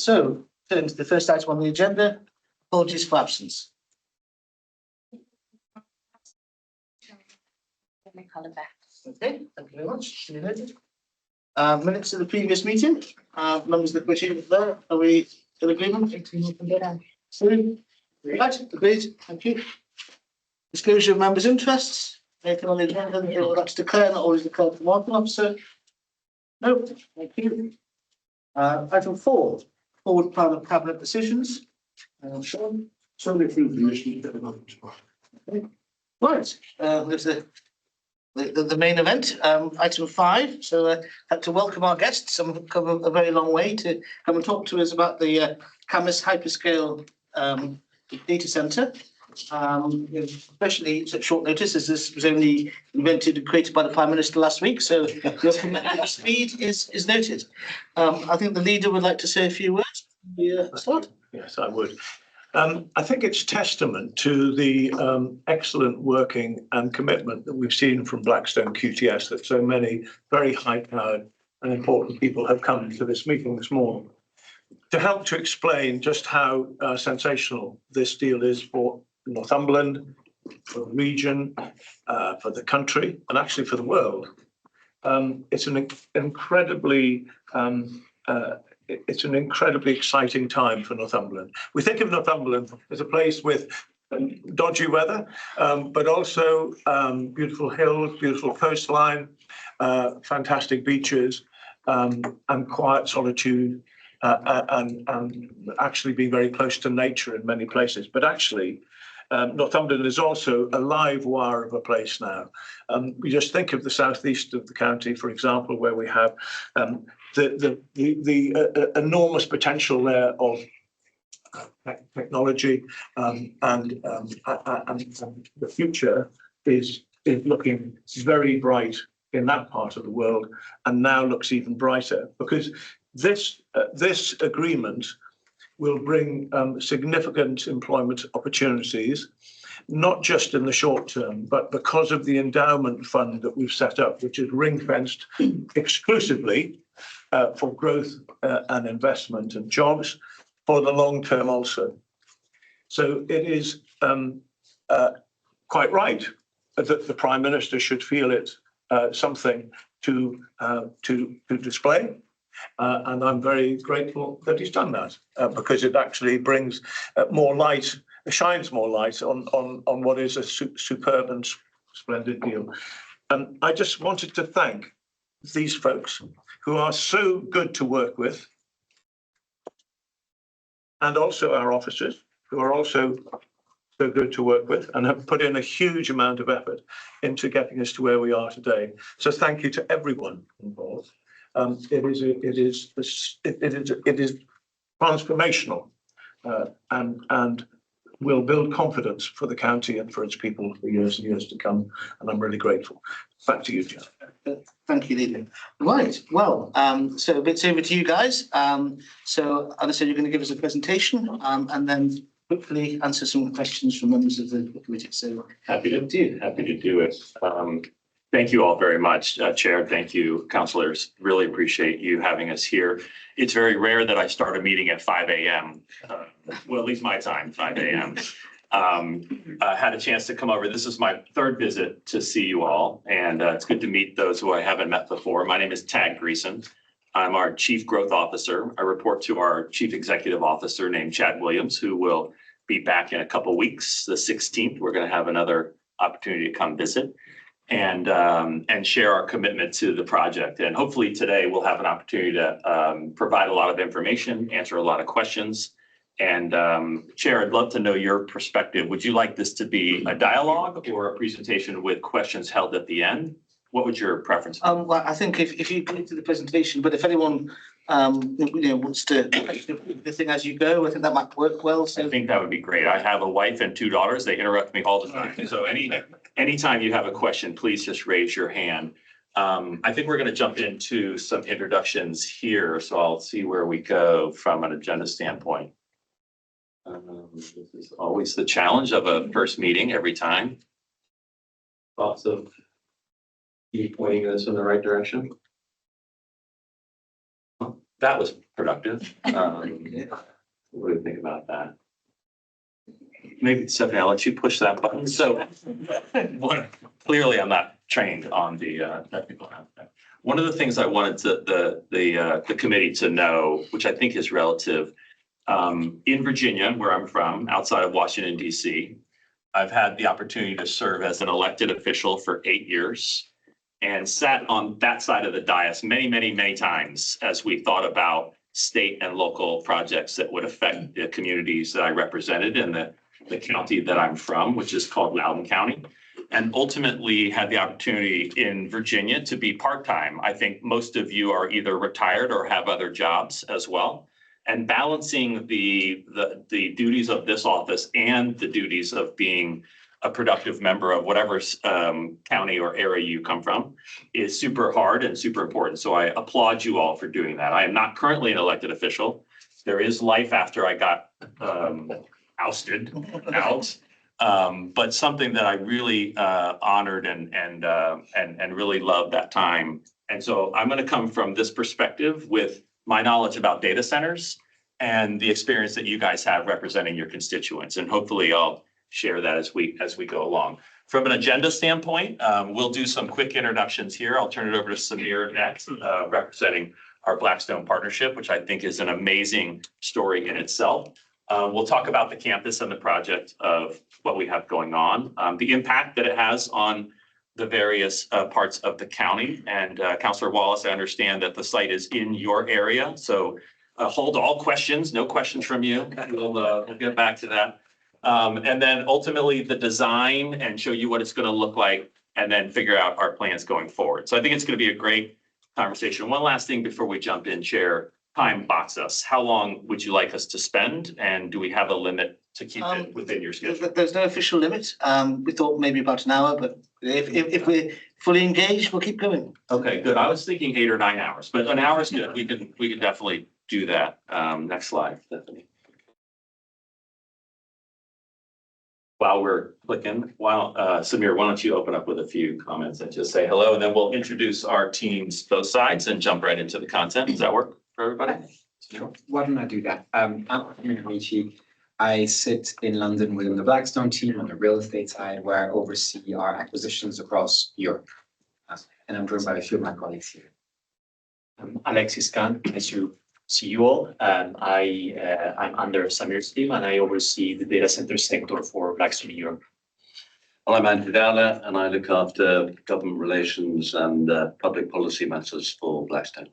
So, turn to the first item on the agenda, apologies for absence. Okay, thank you very much. Duly noted. Minutes of the previous meeting, members of the committee there, are we in agreement? Right, agreed, thank you. Disclosure of members' interests, anything on the agenda that you would like to declare, not always declared from one officer? No, thank you. Item 4, forward plan of cabinet decisions. Sean? Somebody approved the issue. Okay. Right, there's the main event, item 5. So I'd like to welcome our guests. Some have come a very long way to come and talk to us about the Camas hyperscale data centre. Especially such short notice, as this was only invented and created by the Prime Minister last week. So your commitment to speed is noted. I think the leader would like to say a few words. Start. Yes, I would. I think it's testament to the excellent working and commitment that we've seen from Blackstone QTS that so many very high-powered and important people have come to this meeting this morning to help to explain just how sensational this deal is for Northumberland, for the region, for the country, and actually for the world. It's an incredibly exciting time for Northumberland. We think of Northumberland as a place with dodgy weather, but also beautiful hills, beautiful coastline, fantastic beaches, and quiet solitude, and actually being very close to nature in many places. But actually, Northumberland is also a live wire of a place now. We just think of the southeast of the county, for example, where we have the enormous potential there of technology, and the future is looking very bright in that part of the world, and now looks even brighter because this agreement will bring significant employment opportunities, not just in the short term, but because of the endowment fund that we've set up, which is ring-fenced exclusively for growth and investment and jobs for the long term also. So it is quite right that the Prime Minister should feel it something to display. And I'm very grateful that he's done that because it actually brings more light, shines more light on what is a superb and splendid deal. And I just wanted to thank these folks who are so good to work with, and also our officers who are also so good to work with and have put in a huge amount of effort into getting us to where we are today. So thank you to everyone involved. It is transformational, and will build confidence for the county and for its people for years and years to come. And I'm really grateful. Back to you, John. Thank you, Leland. Right. Well, so it's over to you guys. So as I said, you're going to give us a presentation, and then hopefully answer some questions from members of the committee. So happy to do it. Thank you all very much, Chair. Thank you, councillors. Really appreciate you having us here. It's very rare that I start a meeting at 5 a.m. Well, at least my time, 5 a.m. I had a chance to come over. This is my third visit to see you all, and it's good to meet those who I haven't met before. My name is Tag Greason. I'm our Chief Growth Officer. I report to our Chief Executive Officer named Chad Williams, who will be back in a couple weeks, the 16th. We're going to have another opportunity to come visit and share our commitment to the project. And hopefully today we'll have an opportunity to provide a lot of information, answer a lot of questions. And Chair, I'd love to know your perspective. Would you like this to be a dialogue or a presentation with questions held at the end? What would your preference be? Well, I think if you get to the presentation, but if anyone wants to the thing as you go, I think that might work well. So I think that would be great. I have a wife and 2 daughters. They interrupt me all the time. So anytime you have a question, please just raise your hand. I think we're going to jump into some introductions here. So I'll see where we go from an agenda standpoint. This is always the challenge of a first meeting every time. Thoughts of you pointing us in the right direction? that was productive. What do you think about that? Maybe Stephanie, I'll let you push that button. So clearly I'm not trained on the technical aspect. One of the things I wanted the committee to know, which I think is relative, in Virginia, where I'm from, outside of Washington, D.C., I've had the opportunity to serve as an elected official for 8 years and sat on that side of the dais many, many, many times as we thought about state and local projects that would affect the communities that I represented in the county that I'm from, which is called Loudoun County, and ultimately had the opportunity in Virginia to be part-time. I think most of you are either retired or have other jobs as well. And balancing the duties of this office and the duties of being a productive member of whatever county or area you come from is super hard and super important. So I applaud you all for doing that. I am not currently an elected official. There is life after I got ousted out, but something that I really honored and really loved that time. And so I'm going to come from this perspective with my knowledge about data centers and the experience that you guys have representing your constituents. And hopefully I'll share that as we go along. From an agenda standpoint, we'll do some quick introductions here. I'll turn it over to Samir next, representing our Blackstone partnership, which I think is an amazing story in itself. We'll talk about the campus and the project of what we have going on, the impact that it has on the various parts of the county. And Councilor Wallace, I understand that the site is in your area, so hold all questions, no questions from you. We'll get back to that. And then ultimately the design and show you what it's going to look like and then figure out our plans going forward. So I think it's going to be a great conversation. One last thing before we jump in, Chair, time box us. How long would you like us to spend? And do we have a limit to keep it within your schedule? There's no official limit. We thought maybe about an hour, but if we're fully engaged, we'll keep going. Okay, good. I was thinking 8 or 9 hours, but an hour is good. We can definitely do that. Next slide, Stephanie. While we're clicking, Samir, why don't you open up with a few comments and just say hello, and then we'll introduce our teams, both sides, and jump right into the content. Does that work for everybody? Sure. Why don't I do that? I'm Samir Amici. I sit in London within the Blackstone team on the real estate side, where I oversee our acquisitions across Europe. And I'm joined by a few of my colleagues here. I'm Alexis Khan, nice to see you all. I'm under Samir's team and I oversee the data center sector for Blackstone Europe. Well, I'm Andrew Dowler and I look after government relations and public policy matters for Blackstone.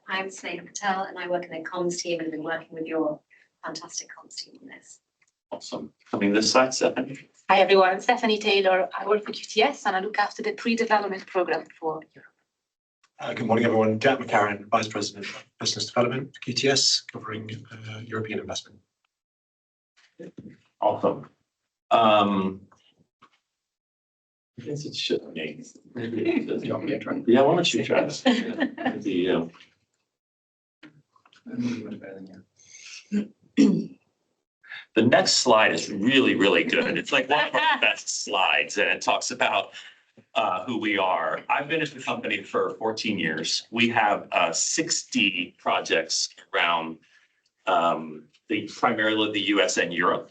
I'm Sneha Patel and I work in the comms team and have been working with your fantastic comms team on this. Awesome. Coming this side, Stephanie. Hi everyone, I'm Stephanie Taylor. I work for QTS and I look after the pre-development program for Europe. Good morning, everyone. Jack McCarran, Vice President of Business Development, QTS, covering European investment. Awesome. I guess it should be. Yeah, why don't you try this? The next slide is really, really good. It's like one of our best slides, and it talks about who we are. I've been at the company for 14 years. We have 60 projects around primarily the US and Europe.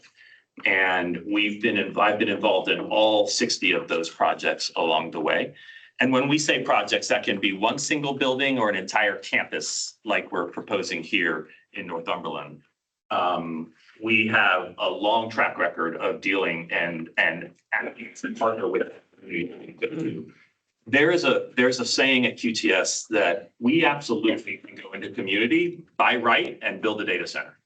And I've been involved in all 60 of those projects along the way. And when we say projects, that can be one single building or an entire campus like we're proposing here in Northumberland. We have a long track record of dealing and partner with. There's a saying at QTS that we absolutely can go into community, buy right, and build a data center.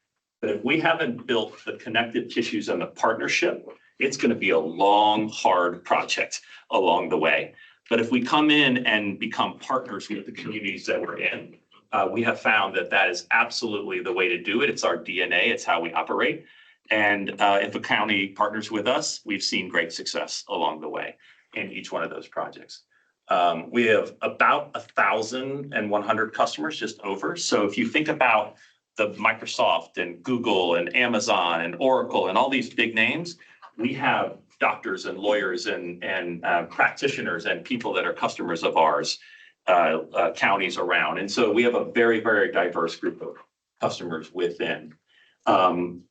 But if we haven't built the connective tissues and the partnership, it's going to be a long, hard project along the way. But if we come in and become partners with the communities that we're in, we have found that that is absolutely the way to do it. It's our DNA. It's how we operate. And if a county partners with us, we've seen great success along the way in each one of those projects. We have about 1,100 customers, just over. So if you think about the Microsoft and Google and Amazon and Oracle and all these big names, we have doctors and lawyers and practitioners and people that are customers of ours counties around. And so we have a very, very diverse group of customers within.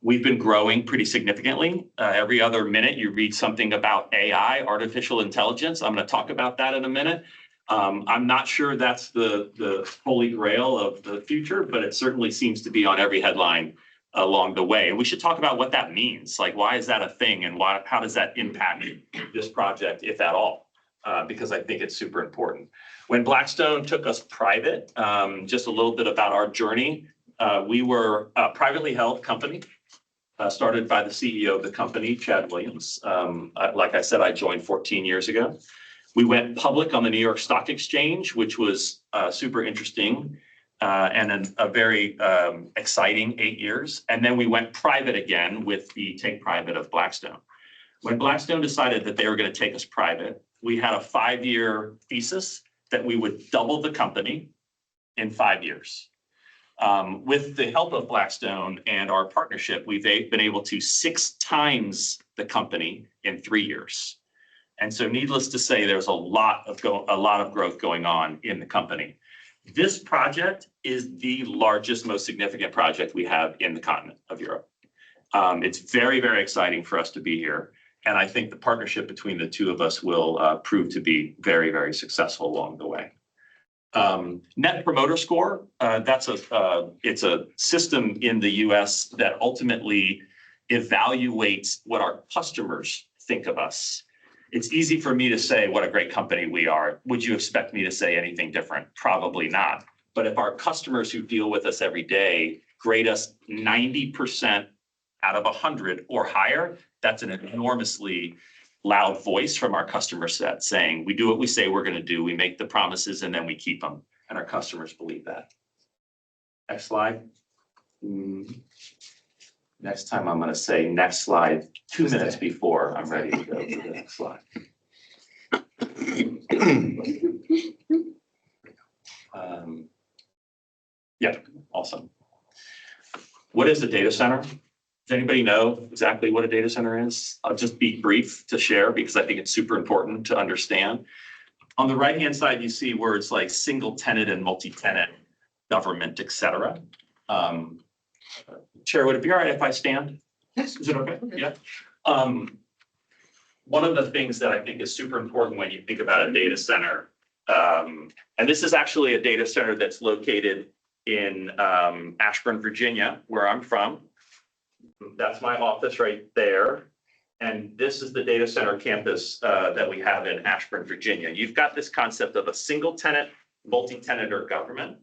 We've been growing pretty significantly. Every other minute you read something about AI, artificial intelligence. I'm going to talk about that in a minute. I'm not sure that's the holy grail of the future, but it certainly seems to be on every headline along the way. And we should talk about what that means. Like, why is that a thing, and how does that impact this project, if at all? Because I think it's super important. When Blackstone took us private, just a little bit about our journey. We were a privately held company, started by the CEO of the company, Chad Williams. Like I said, I joined 14 years ago. We went public on the New York Stock Exchange, which was super interesting and a very exciting 8 years. And then we went private again with the take private of Blackstone. When Blackstone decided that they were going to take us private, we had a 5-year thesis that we would double the company in 5 years. With the help of Blackstone and our partnership, we've been able to 6 times the company in 3 years. And so needless to say, there's a lot of growth going on in the company. This project is the largest, most significant project we have in the continent of Europe. It's very, very exciting for us to be here. And I think the partnership between the two of us will prove to be very, very successful along the way. Net Promoter Score, it's a system in the US that ultimately evaluates what our customers think of us. It's easy for me to say what a great company we are. Would you expect me to say anything different? Probably not. But if our customers who deal with us every day grade us 90% out of 100 or higher, that's an enormously loud voice from our customer set saying, we do what we say we're going to do. We make the promises and then we keep them. And our customers believe that. Next slide. Next time I'm going to say next slide 2 minutes before I'm ready to go to the next slide. Yeah, awesome. What is a data center? Does anybody know exactly what a data center is? I'll just be brief to share because I think it's super important to understand. On the right-hand side, you see words like single tenant and multi-tenant, government, et cetera. Chair, would it be all right if I stand? Yes. Is it okay? Yeah. One of the things that I think is super important when you think about a data center, and this is actually a data center that's located in Ashburn, Virginia, where I'm from. That's my office right there. And this is the data center campus that we have in Ashburn, Virginia. You've got this concept of a single tenant, multi-tenant, or government.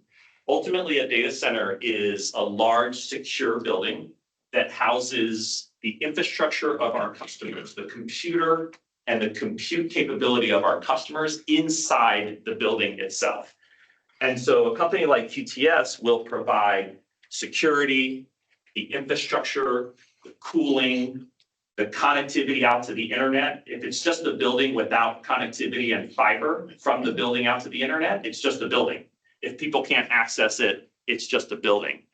Ultimately, a data center is a large, secure building that houses the infrastructure of our customers, the computer and the compute capability of our customers inside the building itself. And so a company like QTS will provide security, the infrastructure, the cooling, the connectivity out to the internet. If it's just a building without connectivity and fiber from the building out to the internet, it's just a building. If people can't access it, it's just a building.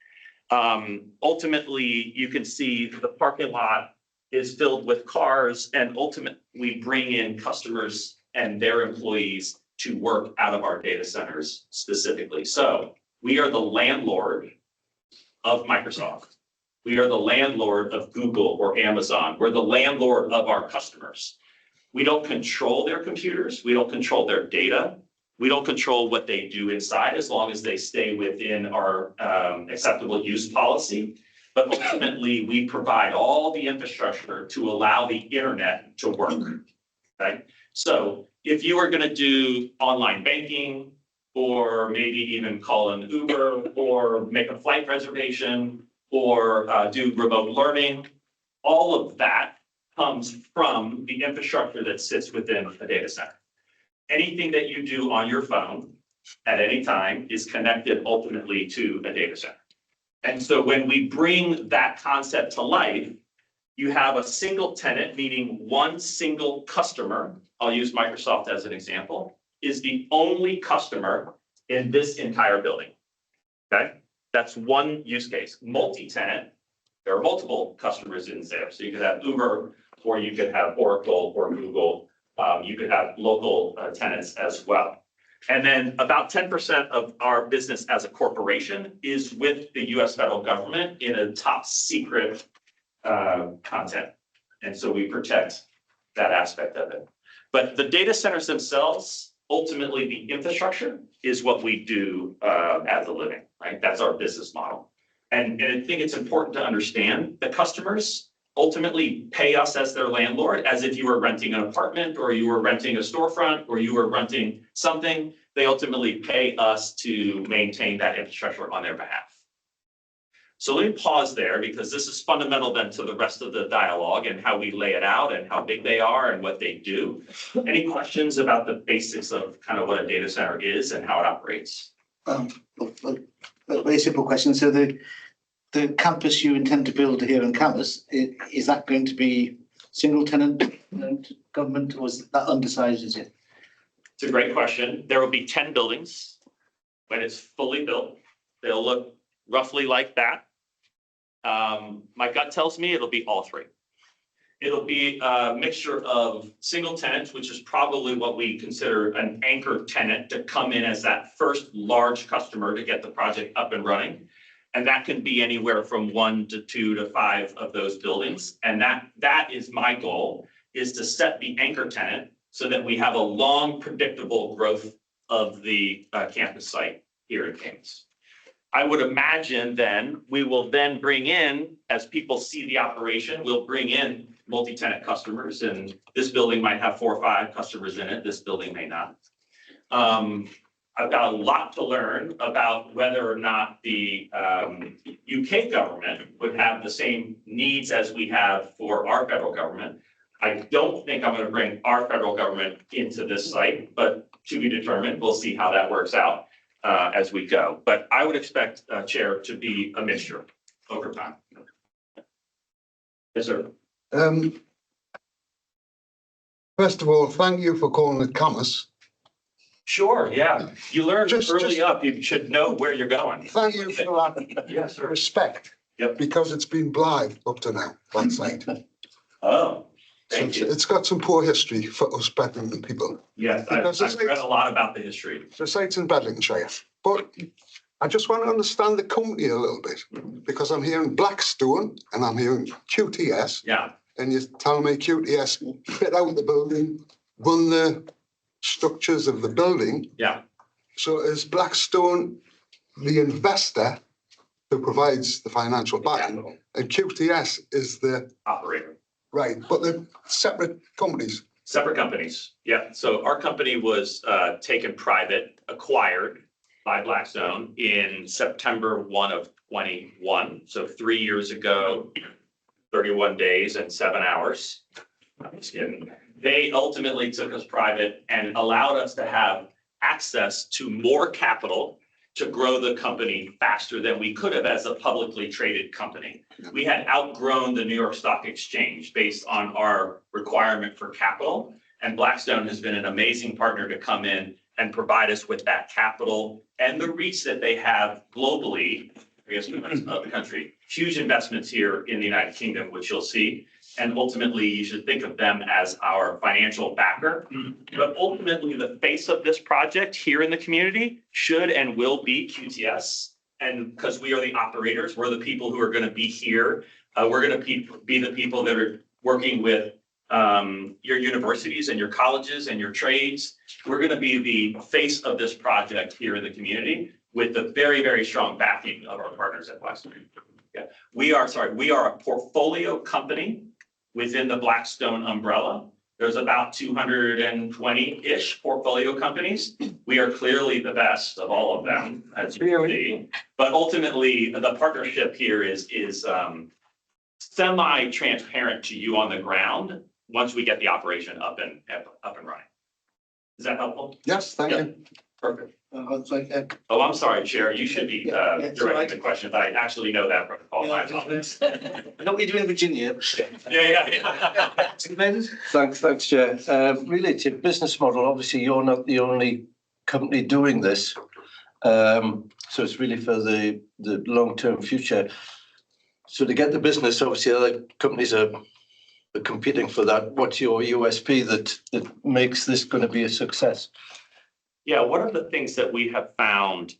Ultimately, you can see the parking lot is filled with cars, and ultimately we bring in customers and their employees to work out of our data centers specifically. So we are the landlord of Microsoft. We are the landlord of Google or Amazon. We're the landlord of our customers. We don't control their computers. We don't control their data. We don't control what they do inside as long as they stay within our acceptable use policy. But ultimately, we provide all the infrastructure to allow the internet to work. Okay? So if you are going to do online banking, or maybe even call an Uber, or make a flight reservation, or do remote learning, all of that comes from the infrastructure that sits within a data center. Anything that you do on your phone at any time is connected ultimately to a data center. And so when we bring that concept to life, you have a single tenant, meaning one single customer. I'll use Microsoft as an example, is the only customer in this entire building. Okay, that's one use case. Multi-tenant, there are multiple customers in there. So you could have Uber, or you could have Oracle or Google. You could have local tenants as well. And then about 10% of our business as a corporation is with the US federal government in a top secret content. And so we protect that aspect of it. But the data centers themselves, ultimately the infrastructure is what we do as a living, right? That's our business model. And I think it's important to understand the customers ultimately pay us as their landlord, as if you were renting an apartment or you were renting a storefront or you were renting something. They ultimately pay us to maintain that infrastructure on their behalf. So let me pause there because this is fundamental then to the rest of the dialogue and how we lay it out and how big they are and what they do. Any questions about the basics of kind of what a data center is and how it operates? A very simple question. So the campus you intend to build here in campus, is that going to be single tenant government, or is that undersized as yet? It's a great question. There will be 10 buildings when it's fully built. They'll look roughly like that. My gut tells me it'll be all three. It'll be a mixture of single tenants, which is probably what we consider an anchor tenant to come in as that first large customer to get the project up and running. And that can be anywhere from 1 to 2 to 5 of those buildings. And that is my goal, is to set the anchor tenant so that we have a long, predictable growth of the campus site here in Cambridge. I would imagine then we will then bring in, as people see the operation, we'll bring in multi-tenant customers, and this building might have 4 or 5 customers in it. This building may not. I've got a lot to learn about whether or not the UK government would have the same needs as we have for our federal government. I don't think I'm going to bring our federal government into this site, but to be determined. We'll see how that works out as we go. But I would expect, Chair, to be a mixture over time. Yes, sir. First of all, thank you for calling it campus. Sure, yeah. You learn Just- early up, you should know where you're going. Thank you for that Yes, sir. respect. Yep. Because it's been blind up to now, that site. Oh, So thank you. it's got some poor history for us Bedlington people. Yes, Because I've it's- read a lot about the history. The site's in Bedlingtonshire. But I just want to understand the company a little bit, because I'm hearing Blackstone and I'm hearing QTS. Yeah, And you're telling me QTS fit out the building, run the structures of the building. yeah. So is Blackstone the investor who provides the financial backing, and QTS is the, Operator. right, but they're separate companies? Separate companies, yeah. So our company was taken private, acquired by Blackstone in September 1 of 21. So 3 years ago, 31 days and 7 hours. I'm just kidding. They ultimately took us private and allowed us to have access to more capital to grow the company faster than we could have as a publicly traded company. We had outgrown the New York Stock Exchange based on our requirement for capital. And Blackstone has been an amazing partner to come in and provide us with that capital and the reach that they have globally, I guess, of the country. Huge investments here in the United Kingdom, which you'll see. And ultimately, you should think of them as our financial backer. But ultimately, the face of this project here in the community should and will be QTS. And because we are the operators, we're the people who are going to be here. We're going to be the people that are working with your universities and your colleges and your trades. We're going to be the face of this project here in the community with the very, very strong backing of our partners at Blackstone. Yeah. We are a portfolio company within the Blackstone umbrella. There's about 220-ish portfolio companies. We are clearly the best of all of them, as you can see. But ultimately, the partnership here is semi-transparent to you on the ground once we get the operation up and running. Is that helpful? Yes, thank you. Perfect. It's like, Oh, I'm sorry, Chair. You should be it's all right. directing the question, but I actually know that protocol. My apologies. I know what you do in Virginia. Yeah. Thanks, Chair. Really, it's your business model. Obviously, you're not the only company doing this. So it's really for the long-term future. So to get the business, obviously, other companies are competing for that. What's your USP that makes this going to be a success? Yeah, one of the things that we have found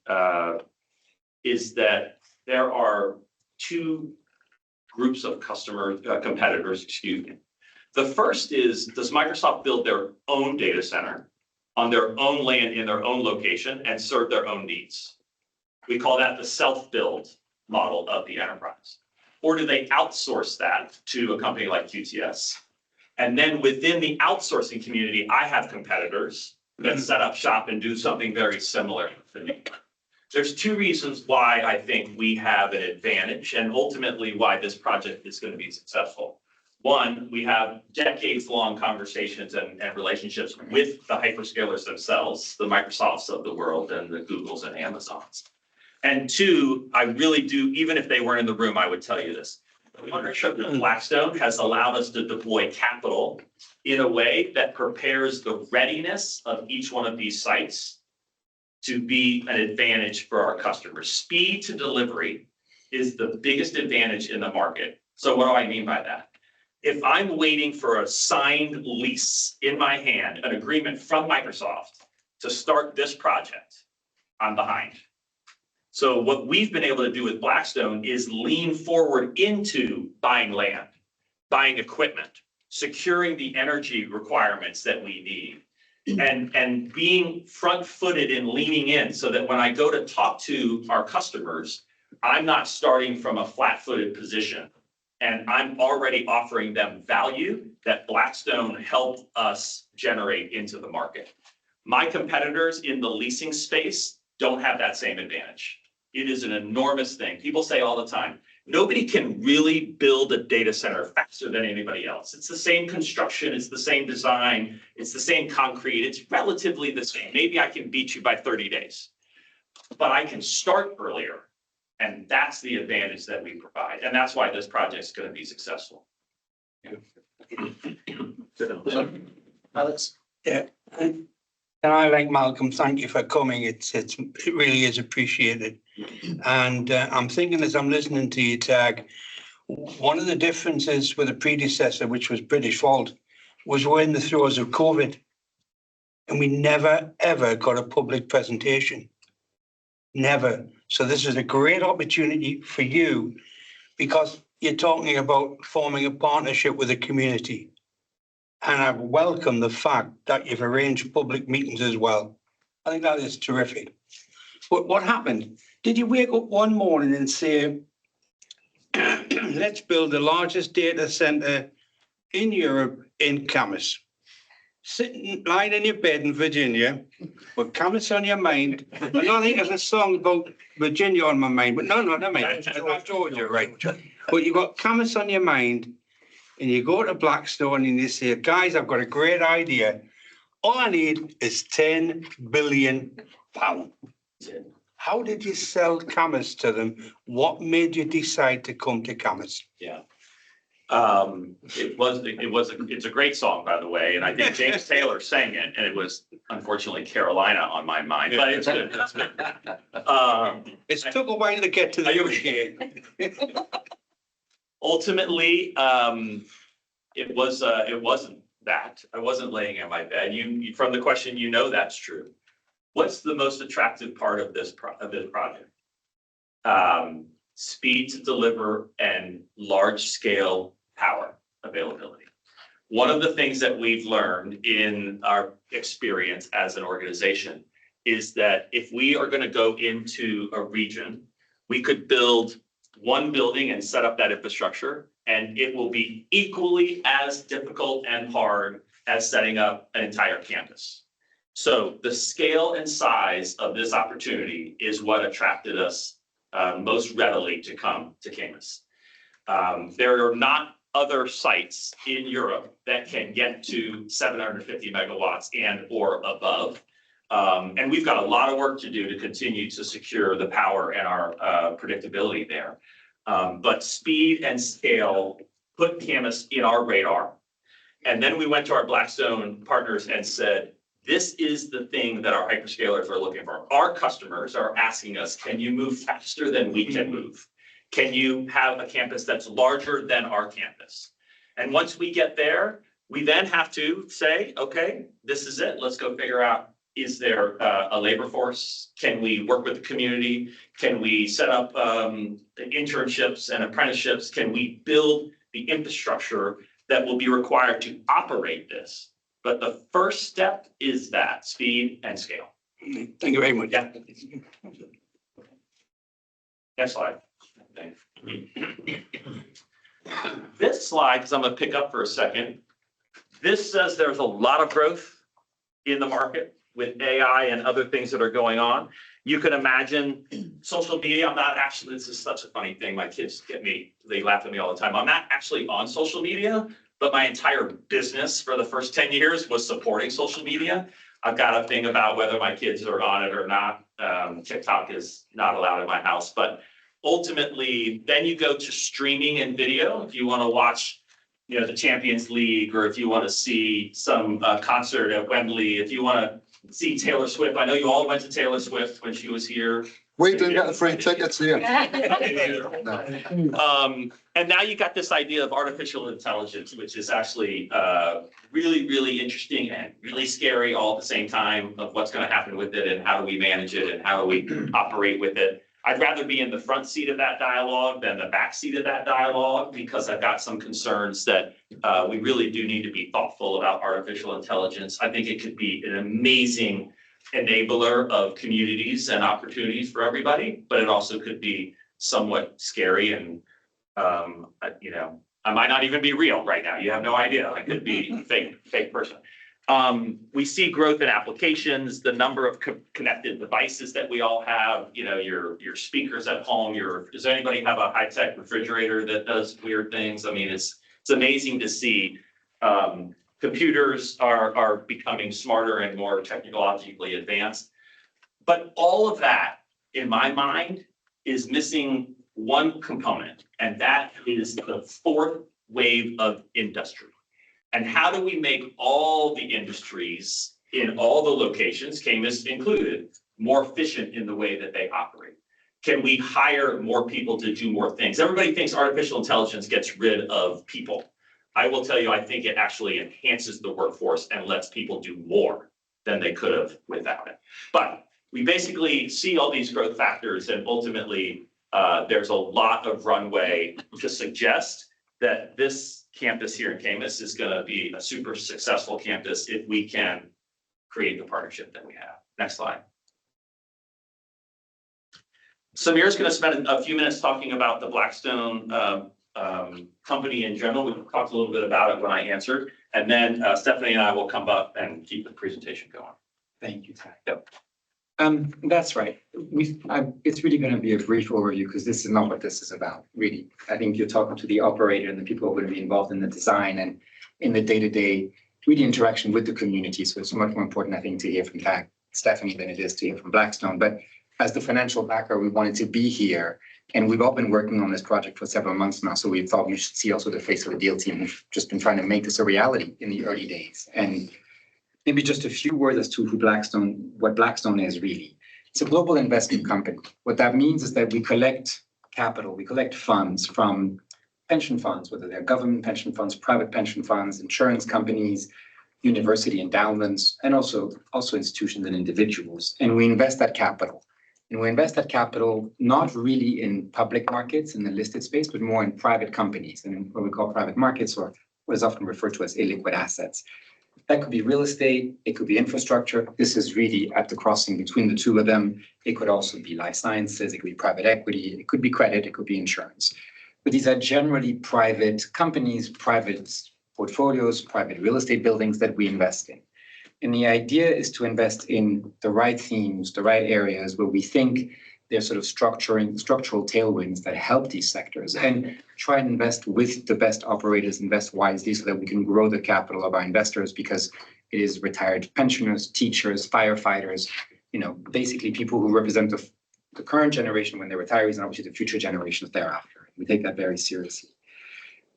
is that there are two groups of competitors, excuse me. The first is, does Microsoft build their own data center on their own land in their own location and serve their own needs? We call that the self-build model of the enterprise. Or do they outsource that to a company like QTS? And then within the outsourcing community, I have competitors that set up shop and do something very similar to me. There's two reasons why I think we have an advantage and ultimately why this project is going to be successful. One, we have decades-long conversations and relationships with the hyperscalers themselves, the Microsofts of the world and the Googles and Amazons. And two, I really do, even if they weren't in the room, I would tell you this. The partnership with Blackstone has allowed us to deploy capital in a way that prepares the readiness of each one of these sites to be an advantage for our customers. Speed to delivery is the biggest advantage in the market. So what do I mean by that? If I'm waiting for a signed lease in my hand, an agreement from Microsoft to start this project, I'm behind. So what we've been able to do with Blackstone is lean forward into buying land, buying equipment, securing the energy requirements that we need, and being front-footed and leaning in so that when I go to talk to our customers, I'm not starting from a flat-footed position. And I'm already offering them value that Blackstone helped us generate into the market. My competitors in the leasing space don't have that same advantage. It is an enormous thing. People say all the time, nobody can really build a data center faster than anybody else. It's the same construction, it's the same design, it's the same concrete, it's relatively the same. Maybe I can beat you by 30 days, but I can start earlier. And that's the advantage that we provide. And that's why this project is going to be successful. Alex? Yeah, and I, like Malcolm, thank you for coming. It really is appreciated. And I'm thinking as I'm listening to you, Tag, one of the differences with the predecessor, which was British Vault, was we're in the throes of COVID. And we never, ever got a public presentation. Never. So this is a great opportunity for you because you're talking about forming a partnership with the community. And I welcome the fact that you've arranged public meetings as well. I think that is terrific. But what happened? Did you wake up one morning and say, let's build the largest data center in Europe in Camas? Sitting, lying in your bed in Virginia, with Camas on your mind. I don't think there's a song about Virginia on my mind, but no, never mind. That's Georgia, right? But you've got Camas on your mind, and you go to Blackstone and you say, guys, I've got a great idea. All I need is £10 billion. How did you sell Camas to them? What made you decide to come to Camas? Yeah. It's a great song, by the way, and I think James Taylor sang it, and it was unfortunately Carolina on my mind, but it's good. It's good. It took a while to get to the UK. Ultimately, it wasn't that. I wasn't laying in my bed. You from the question, you know that's true. What's the most attractive part of this project? Speed to deliver and large scale power availability. One of the things that we've learned in our experience as an organization is that if we are going to go into a region, we could build one building and set up that infrastructure, and it will be equally as difficult and hard as setting up an entire campus. So the scale and size of this opportunity is what attracted us most readily to come to Camas. There are not other sites in Europe that can get to 750 megawatts and or above. And we've got a lot of work to do to continue to secure the power and our predictability there. But speed and scale put Camas in our radar. And then we went to our Blackstone partners and said, this is the thing that our hyperscalers are looking for. Our customers are asking us, can you move faster than we can move? Can you have a campus that's larger than our campus? And once we get there, we then have to say, okay, this is it. Let's go figure out Is there a labor force? Can we work with the community? Can we set up internships and apprenticeships? Can we build the infrastructure that will be required to operate this? But the first step is that speed and scale. Thank you very much. Yeah. Next slide. This slide, because I'm going to pick up for a second. This says there's a lot of growth in the market with AI and other things that are going on. You can imagine social media. I'm not actually, this is such a funny thing. My kids they laugh at me all the time. I'm not actually on social media, but my entire business for the first 10 years was supporting social media. I've got a thing about whether my kids are on it or not. TikTok is not allowed in my house, but ultimately, then you go to streaming and video. If you want to watch, the Champions League, or if you want to see some concert at Wembley, if you want to see Taylor Swift. I know you all went to Taylor Swift when she was here. We didn't get the free tickets here. And now you got this idea of artificial intelligence, which is actually really, really interesting and really scary all at the same time, of what's going to happen with it and how do we manage it and how do we operate with it. I'd rather be in the front seat of that dialogue than the back seat of that dialogue, because I've got some concerns that we really do need to be thoughtful about artificial intelligence. I think it could be an amazing enabler of communities and opportunities for everybody, but it also could be somewhat scary and, I might not even be real right now. You have no idea. I could be a fake person. We see growth in applications, the number of connected devices that we all have, your speakers at home, does anybody have a high-tech refrigerator that does weird things? I mean, it's amazing to see. Computers are becoming smarter and more technologically advanced. But all of that, in my mind, is missing one component, and that is the fourth wave of industry. And how do we make all the industries in all the locations, Caymus included, more efficient in the way that they operate? Can we hire more people to do more things? Everybody thinks artificial intelligence gets rid of people. I will tell you, I think it actually enhances the workforce and lets people do more than they could have without it. But we basically see all these growth factors, and ultimately, there's a lot of runway to suggest that this campus here in Caymus is going to be a super successful campus if we can create the partnership that we have. Next slide. Samir's going to spend a few minutes talking about the Blackstone company in general. We talked a little bit about it when I answered, and then Stephanie and I will come up and keep the presentation going. Thank you, Ty. Yep. That's right. It's really going to be a brief overview, because this is not what this is about, really. I think you're talking to the operator and the people who are going to be involved in the design and in the day-to-day really interaction with the community. So it's much more important, I think, to hear from Stephanie than it is to hear from Blackstone. But as the financial backer, we wanted to be here, and we've all been working on this project for several months now. So we thought we should see also the face of the deal team who've just been trying to make this a reality in the early days. And maybe just a few words as to what Blackstone is really. It's a global investment company. What that means is that we collect capital, we collect funds from pension funds, whether they're government pension funds, private pension funds, insurance companies, university endowments, and also institutions and individuals. And we invest that capital. And we invest that capital not really in public markets in the listed space, but more in private companies and in what we call private markets, or what is often referred to as illiquid assets. That could be real estate, it could be infrastructure. This is really at the crossing between the two of them. It could also be life sciences, it could be private equity, it could be credit, it could be insurance. But these are generally private companies, private portfolios, private real estate buildings that we invest in. And the idea is to invest in the right themes, the right areas where we think there's sort of structural tailwinds that help these sectors, and try and invest with the best operators, invest wisely so that we can grow the capital of our investors, because it is retired pensioners, teachers, firefighters, basically people who represent the current generation when they're retirees, and obviously the future generations thereafter. We take that very seriously.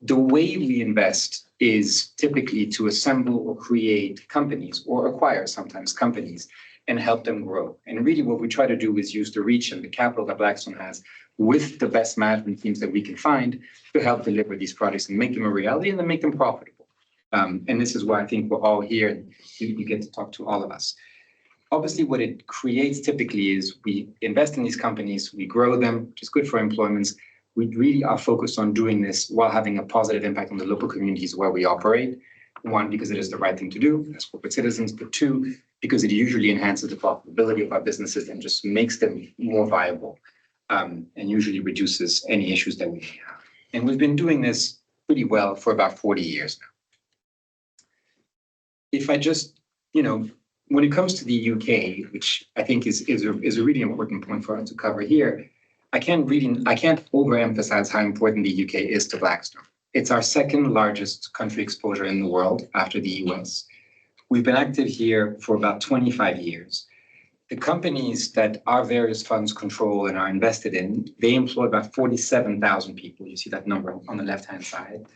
The way we invest is typically to assemble or create companies, or acquire sometimes companies, and help them grow. And really what we try to do is use the reach and the capital that Blackstone has with the best management teams that we can find to help deliver these projects and make them a reality, and then make them profitable. And this is why I think we're all here, and you get to talk to all of us. Obviously, what it creates typically is we invest in these companies, we grow them, which is good for employment. We really are focused on doing this while having a positive impact on the local communities where we operate. One, because it is the right thing to do as corporate citizens, but two, because it usually enhances the profitability of our businesses and just makes them more viable, and usually reduces any issues that we may have. And we've been doing this pretty well for about 40 years now. If I just, when it comes to the UK, which I think is a really important point for us to cover here, I can't overemphasize how important the UK is to Blackstone. It's our second largest country exposure in the world after the US. We've been active here for about 25 years. The companies that our various funds control and are invested in, they employ about 47,000 people. You see that number on the left-hand side.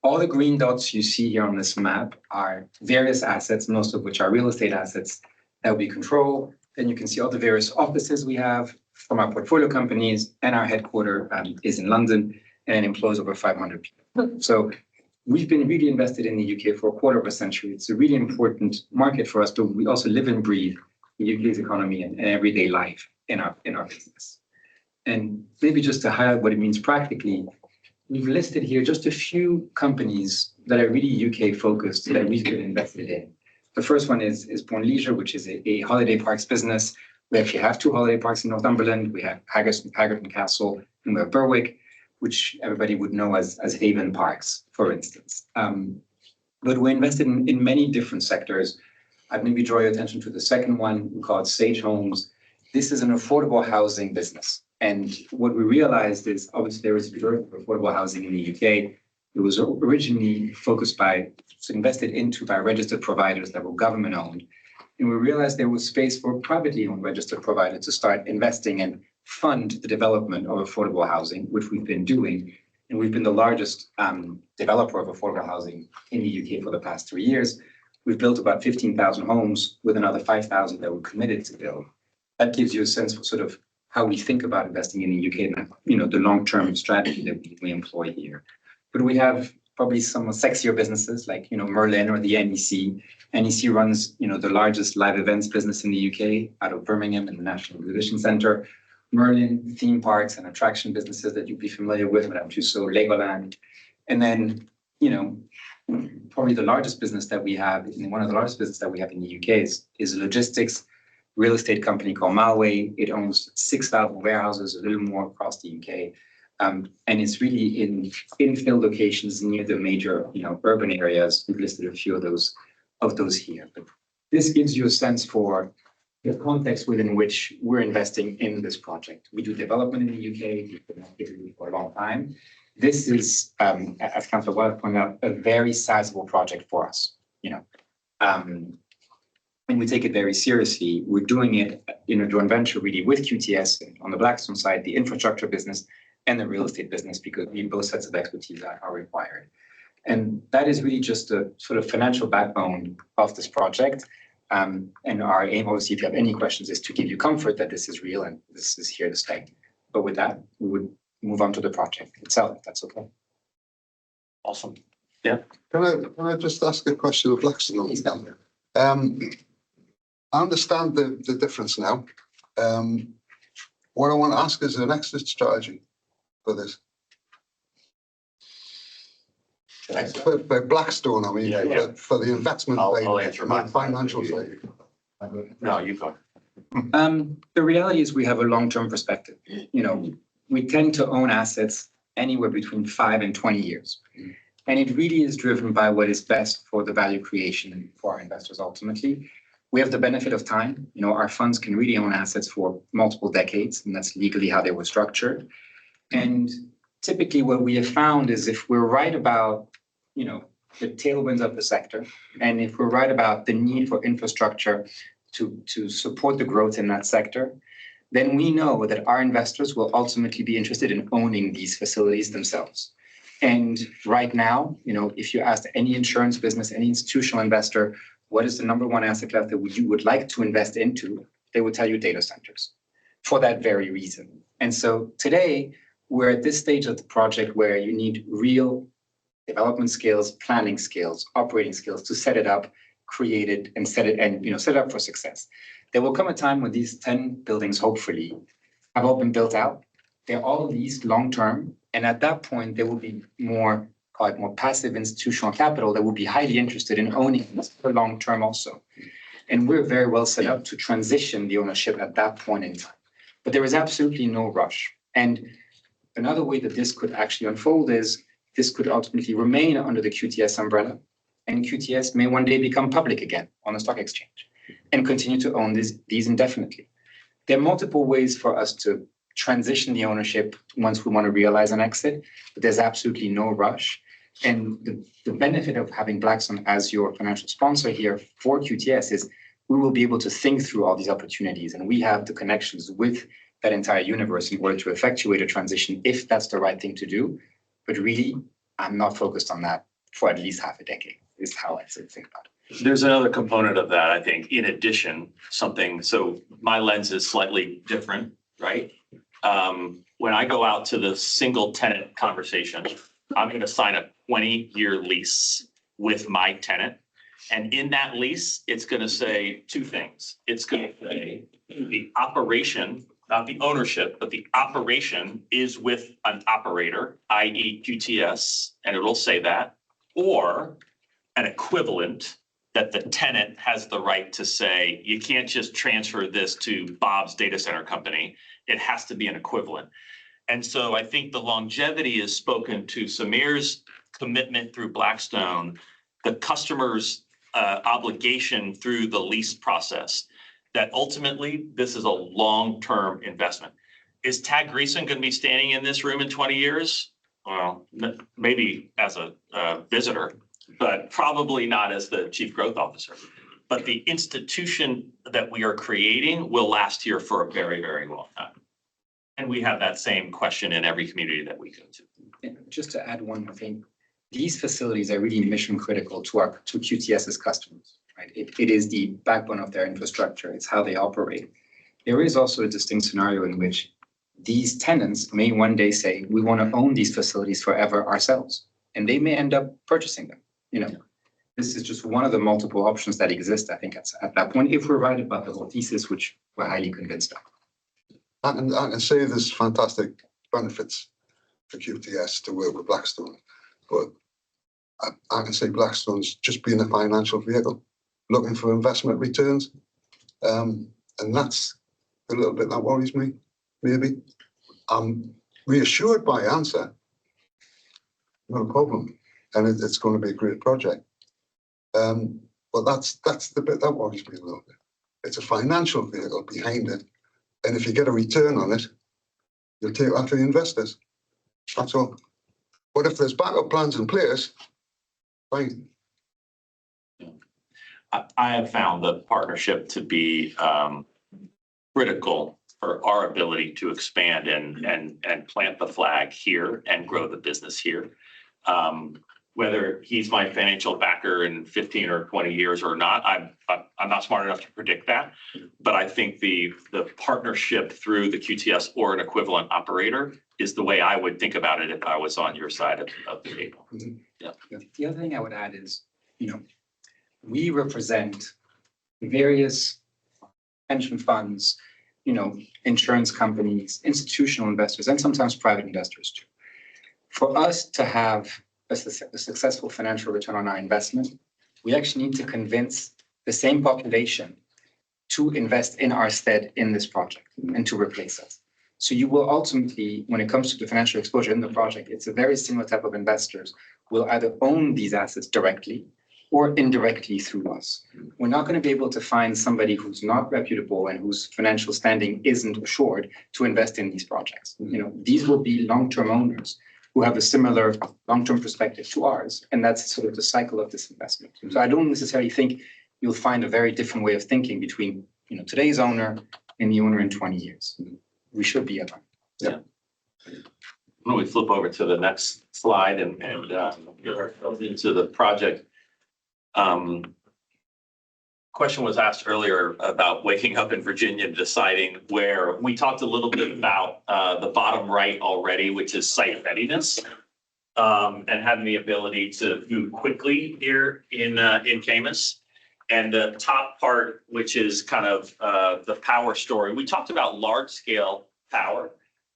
All the green dots you see here on this map are various assets, most of which are real estate assets that we control. Then you can see all the various offices we have from our portfolio companies, and our headquarters is in London and employs over 500 people. So we've been really invested in the UK for a quarter of a century. It's a really important market for us, but we also live and breathe the UK's economy and everyday life in our business. And maybe just to highlight what it means practically, we've listed here just a few companies that are really UK focused that we've been invested in. The first one is Bourne Leisure, which is a holiday parks business. We actually have 2 holiday parks in Northumberland. We have Haggerton Castle and we have Berwick, which everybody would know as Haven Parks, for instance. But we're invested in many different sectors. I'd maybe draw your attention to the second one, we call it Sage Homes. This is an affordable housing business. And what we realized is obviously there is a dearth of affordable housing in the UK. It was originally invested into by registered providers that were government owned. And we realized there was space for privately owned registered providers to start investing and fund the development of affordable housing, which we've been doing. And we've been the largest developer of affordable housing in the UK for the past 3 years. We've built about 15,000 homes with another 5,000 that we're committed to build. That gives you a sense of sort of how we think about investing in the UK and the long-term strategy that we employ here. But we have probably some sexier businesses like Merlin or the NEC. NEC runs the largest live events business in the UK out of Birmingham and the National Exhibition Centre. Merlin, theme parks and attraction businesses that you'd be familiar with, Madame Tussauds, Legoland. And then, probably the largest business that we have, one of the largest businesses that we have in the UK is a logistics real estate company called Malway. It owns 6,000 warehouses, a little more across the UK. And it's really in infill locations near the major, urban areas. We've listed a few of those here. But this gives you a sense for the context within which we're investing in this project. We do development in the UK. We've been active for a long time. This is, as Councillor Wilde pointed out, a very sizable project for us. And we take it very seriously. We're doing it in a joint venture really with QTS and on the Blackstone side, the infrastructure business and the real estate business, because both sets of expertise are required. And that is really just a sort of financial backbone of this project. And our aim, obviously, if you have any questions, is to give you comfort that this is real and this is here to stay. But with that, we would move on to the project itself, if that's okay. Awesome. Yeah. Can I just ask a question of Blackstone? Please tell me. I understand the difference now. What I want to ask is an exit strategy for this. For Blackstone, I mean, for the investment I'll answer mine. Financial side. No, you go. The reality is we have a long-term perspective. We tend to own assets anywhere between 5 and 20 years. And it really is driven by what is best for the value creation for our investors ultimately. We have the benefit of time. Our funds can really own assets for multiple decades, and that's legally how they were structured. And typically what we have found is if we're right about, the tailwinds of the sector, and if we're right about the need for infrastructure to support the growth in that sector, then we know that our investors will ultimately be interested in owning these facilities themselves. And right now, if you ask any insurance business, any institutional investor, what is the number one asset class that you would like to invest into, they would tell you data centers for that very reason. And so today, we're at this stage of the project where you need real development skills, planning skills, operating skills to set it up, create it, and set it up for success. There will come a time when these 10 buildings hopefully have all been built out. They're all leased long-term, and at that point, there will be more, call it more passive institutional capital that will be highly interested in owning this for long-term also. And we're very well set up to transition the ownership at that point in time. But there is absolutely no rush. And another way that this could actually unfold is this could ultimately remain under the QTS umbrella, and QTS may one day become public again on the stock exchange and continue to own these indefinitely. There are multiple ways for us to transition the ownership once we want to realize an exit, but there's absolutely no rush. And the benefit of having Blackstone as your financial sponsor here for QTS is we will be able to think through all these opportunities, and we have the connections with that entire universe in order to effectuate a transition if that's the right thing to do. But really, I'm not focused on that for at least half a decade, is how I think about it. There's another component of that, I think, in addition, so my lens is slightly different, right? When I go out to the single tenant conversation, I'm going to sign a 20-year lease with my tenant. And in that lease, it's going to say two things. It's going to say the operation, not the ownership, but the operation is with an operator, i.e. QTS, and it'll say that, or an equivalent that the tenant has the right to say, you can't just transfer this to Bob's data center company. It has to be an equivalent. And so I think the longevity is spoken to Samir's commitment through Blackstone, the customer's obligation through the lease process, that ultimately this is a long-term investment. Is Tag Greason going to be standing in this room in 20 years? Well, maybe as a visitor, but probably not as the chief growth officer. But the institution that we are creating will last here for a very, very long time. And we have that same question in every community that we go to. And just to add one more thing, these facilities are really mission critical to QTS's customers, right? It is the backbone of their infrastructure. It's how they operate. There is also a distinct scenario in which these tenants may one day say, we want to own these facilities forever ourselves, and they may end up purchasing them. This is just one of the multiple options that exist, I think, at that point, if we're right about the whole thesis, which we're highly convinced of. I can say there's fantastic benefits for QTS to work with Blackstone, but I can say Blackstone's just being a financial vehicle, looking for investment returns. And that's a little bit that worries me, maybe. I'm reassured by your answer, no problem, and it's going to be a great project. But that's the bit that worries me a little bit. It's a financial vehicle behind it, and if you get a return on it, you'll take that for the investors. That's all. But if there's backup plans in place, fine. I have found the partnership to be critical for our ability to expand and plant the flag here and grow the business here. Whether he's my financial backer in 15 or 20 years or not, I'm not smart enough to predict that. But I think the partnership through the QTS or an equivalent operator is the way I would think about it if I was on your side of the table. Mm-hmm. Yeah. The other thing I would add is, we represent various pension funds, insurance companies, institutional investors, and sometimes private investors too. For us to have a successful financial return on our investment, we actually need to convince the same population to invest in our stead in this project and to replace us. So you will ultimately, when it comes to the financial exposure in the project, it's a very similar type of investors will either own these assets directly or indirectly through us. We're not going to be able to find somebody who's not reputable and whose financial standing isn't assured to invest in these projects. These will be long-term owners who have a similar long-term perspective to ours. And that's sort of the cycle of this investment. So I don't necessarily think you'll find a very different way of thinking between, today's owner and the owner in 20 years. We should be aligned. Yeah. When we flip over to the next slide and into the project. Question was asked earlier about waking up in Virginia, deciding where. We talked a little bit about the bottom right already, which is site readiness, and having the ability to move quickly here in Camas. And the top part, which is kind of the power story, we talked about large scale power,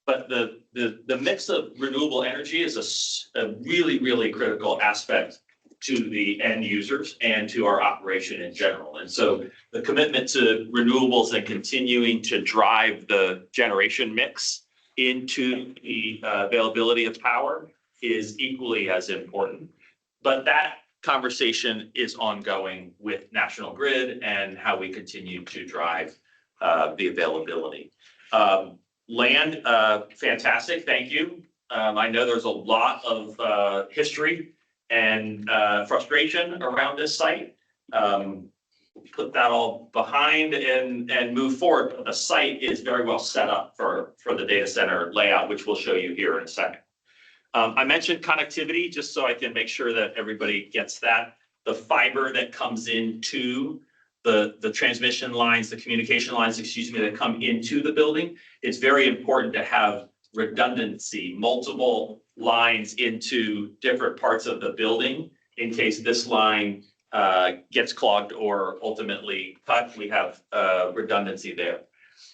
but the mix of renewable energy is a really, really critical aspect to the end users and to our operation in general. And so the commitment to renewables and continuing to drive the generation mix into the availability of power is equally as important. But that conversation is ongoing with National Grid and how we continue to drive the availability. Land, fantastic, thank you. I know there's a lot of history and frustration around this site. Put that all behind and move forward. The site is very well set up for the data center layout, which we'll show you here in a second. I mentioned connectivity, just so I can make sure that everybody gets that. The fiber that comes into the transmission lines, the communication lines, excuse me, that come into the building, it's very important to have redundancy, multiple lines into different parts of the building in case this line gets clogged or ultimately cut. We have redundancy there.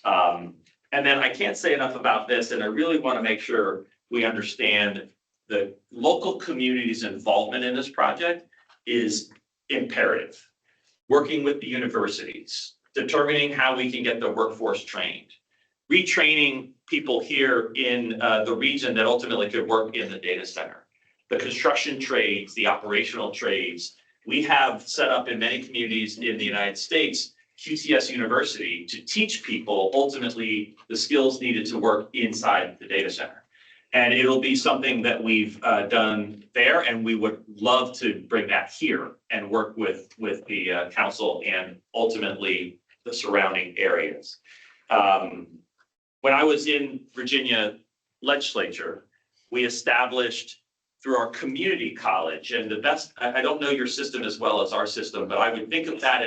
And then I can't say enough about this, and I really want to make sure we understand the local community's involvement in this project is imperative. Working with the universities, determining how we can get the workforce trained, retraining people here in the region that ultimately could work in the data center, the construction trades, the operational trades. We have set up in many communities in the United States, QTS University, to teach people ultimately the skills needed to work inside the data center. And it'll be something that we've done there, and we would love to bring that here and work with the council and ultimately the surrounding areas. When I was in Virginia legislature, we established through our community college, and the best, I don't know your system as well as our system, but I would think of that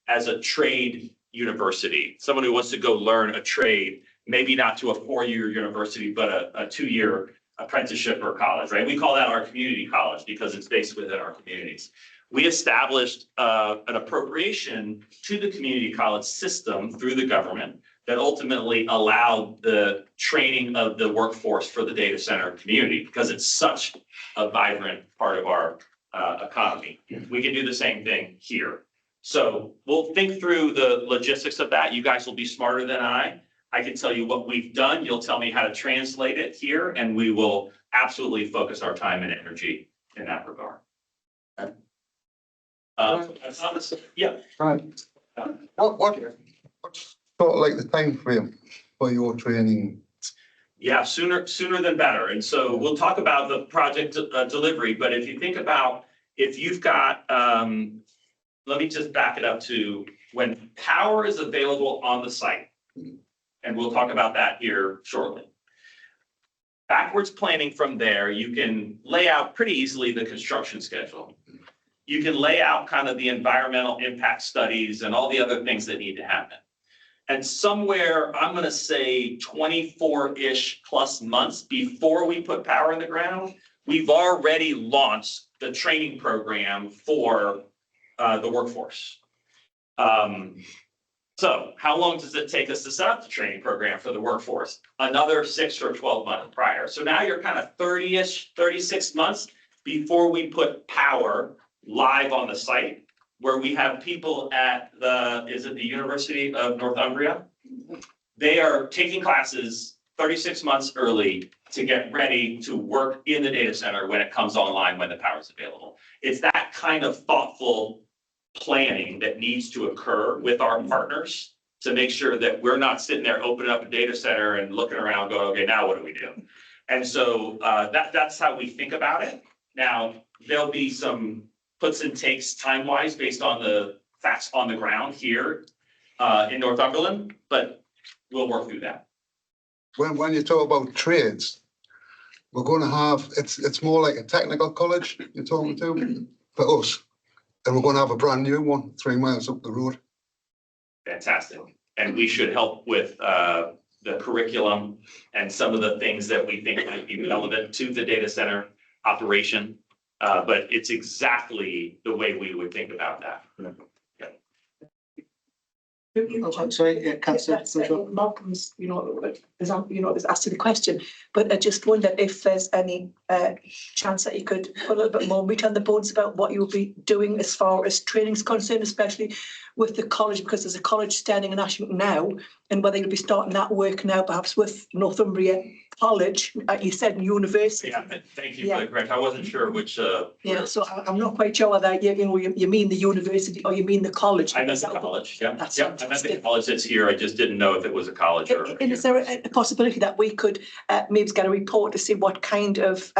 as a trade university, someone who wants to go learn a trade, maybe not to a 4-year university, but a 2-year apprenticeship or college, right? We call that our community college because it's based within our communities. We established an appropriation to the community college system through the government that ultimately allowed the training of the workforce for the data center community because it's such a vibrant part of our economy. We can do the same thing here. So we'll think through the logistics of that. You guys will be smarter than I. I can tell you what we've done. You'll tell me how to translate it here, and we will absolutely focus our time and energy in that regard. Yeah. Right. What's sort of like the time frame for your training? Yeah, sooner than better. And so we'll talk about the project delivery, but if you think about, if you've got, let me just back it up to when power is available on the site, and we'll talk about that here shortly. Backwards planning from there, you can lay out pretty easily the construction schedule. You can lay out kind of the environmental impact studies and all the other things that need to happen. And somewhere, I'm going to say 24-ish plus months before we put power in the ground, we've already launched the training program for the workforce. So how long does it take us to set up the training program for the workforce? Another 6 or 12 months prior. So now you're kind of 30-ish, 36 months before we put power live on the site, where we have people at the University of Northumbria? They are taking classes 36 months early to get ready to work in the data center when it comes online, when the power is available. It's that kind of thoughtful planning that needs to occur with our partners to make sure that we're not sitting there opening up a data center and looking around going, okay, now what do we do? And so that's how we think about it. Now, there'll be some puts and takes time-wise based on the facts on the ground here in Northumberland, but we'll work through that. When you talk about trades, we're going to have, it's more like a technical college you're talking to for us. And we're going to have a brand new one 3 miles up the road. Fantastic. And we should help with the curriculum and some of the things that we think might be relevant to the data center operation. But it's exactly the way we would think about that. Yeah. Oh, sorry, yeah, councillor. That's Malcolm's, example, has asked you the question, but I just wonder if there's any chance that you could put a little bit more meat on the bones about what you'll be doing as far as training is concerned, especially with the college, because there's a college standing in Ashington now, and whether you'll be starting that work now, perhaps with Northumbria College, you said university. Yeah, thank you for the correct. I wasn't sure which. Yeah, so I'm not quite sure whether you mean the university or you mean the college. I meant the college, yeah. That's I meant the fantastic. college that's here. I just didn't know if it was a college or. And is there a possibility that we could maybe get a report to see what kind of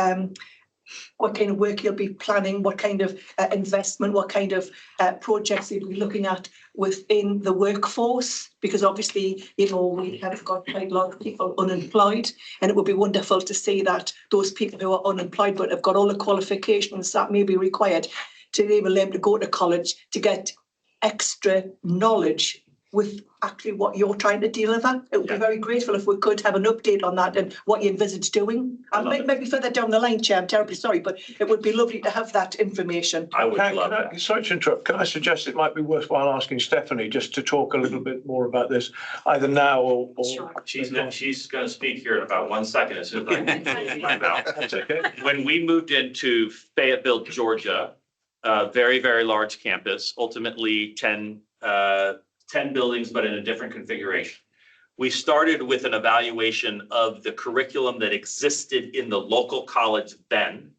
work you'll be planning, what kind of investment, what kind of projects you'll be looking at within the workforce? Because obviously, we have got quite a lot of people unemployed, and it would be wonderful to see that those people who are unemployed but have got all the qualifications that may be required to enable them to go to college to get extra knowledge with actually what you're trying to deliver. It would be very grateful if we could have an update on that and what you envisage doing. And maybe further down the line, Chair, I'm terribly sorry, but it would be lovely to have that information. I would love that. Sorry to interrupt. Can I suggest it might be worthwhile asking Stephanie just to talk a little bit more about this, either now or. Sure. She's going to speak here in about 1 second as soon as I can my mouth. That's okay. When we moved into Fayetteville, Georgia, a very, very large campus, ultimately 10 buildings, but in a different configuration. We started with an evaluation of the curriculum that existed in the local college then,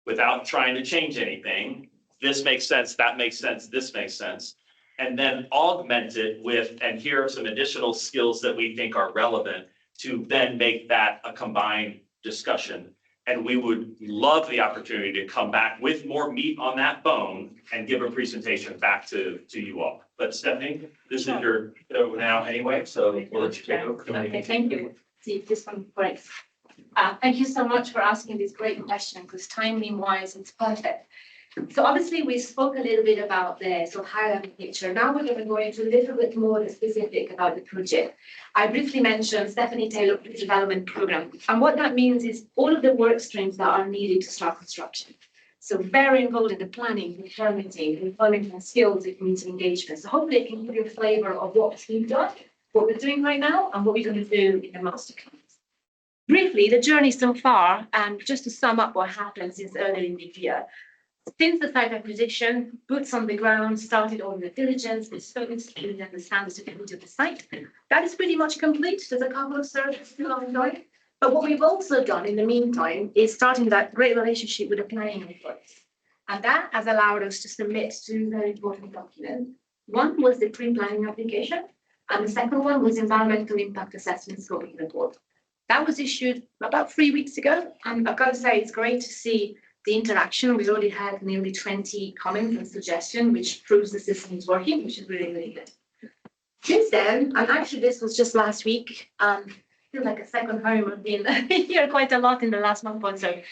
without trying to change anything. This makes sense, that makes sense, this makes sense. And then augment it with, and here are some additional skills that we think are relevant to then make that a combined discussion. And we would love the opportunity to come back with more meat on that bone and give a presentation back to you all. But Stephanie, this is your show now anyway, so we'll let you take over. Okay, thank you. See, this one breaks. Thank you so much for asking this great question, because timing wise, it's perfect. So obviously we spoke a little bit about the sort of high level picture. Now we're going to go into a little bit more specific about the project. I briefly mentioned Stephanie Taylor Development Program. And what that means is all of the work streams that are needed to start construction. So very involved in the planning, the permitting, the employment and skills, the community engagement. So hopefully I can give you a flavour of what's being done, what we're doing right now, and what we're going to do in the master plan. Briefly, the journey so far, and just to sum up what happened since earlier in the year. Since the site acquisition, boots on the ground, started all the diligence, the service, and understand the security of the site. That is pretty much complete. There's a couple of surveys still ongoing. But what we've also done in the meantime is starting that great relationship with the planning authorities. And that has allowed us to submit two very important documents. One was the pre-planning application, and the second one was environmental impact assessment scoping report. That was issued about 3 weeks ago, and I've got to say it's great to see the interaction. We've already had nearly 20 comments and suggestions, which proves the system is working, which is really, really good. Since then, and actually this was just last week, I feel like a second home. I've been here quite a lot in the last month or so.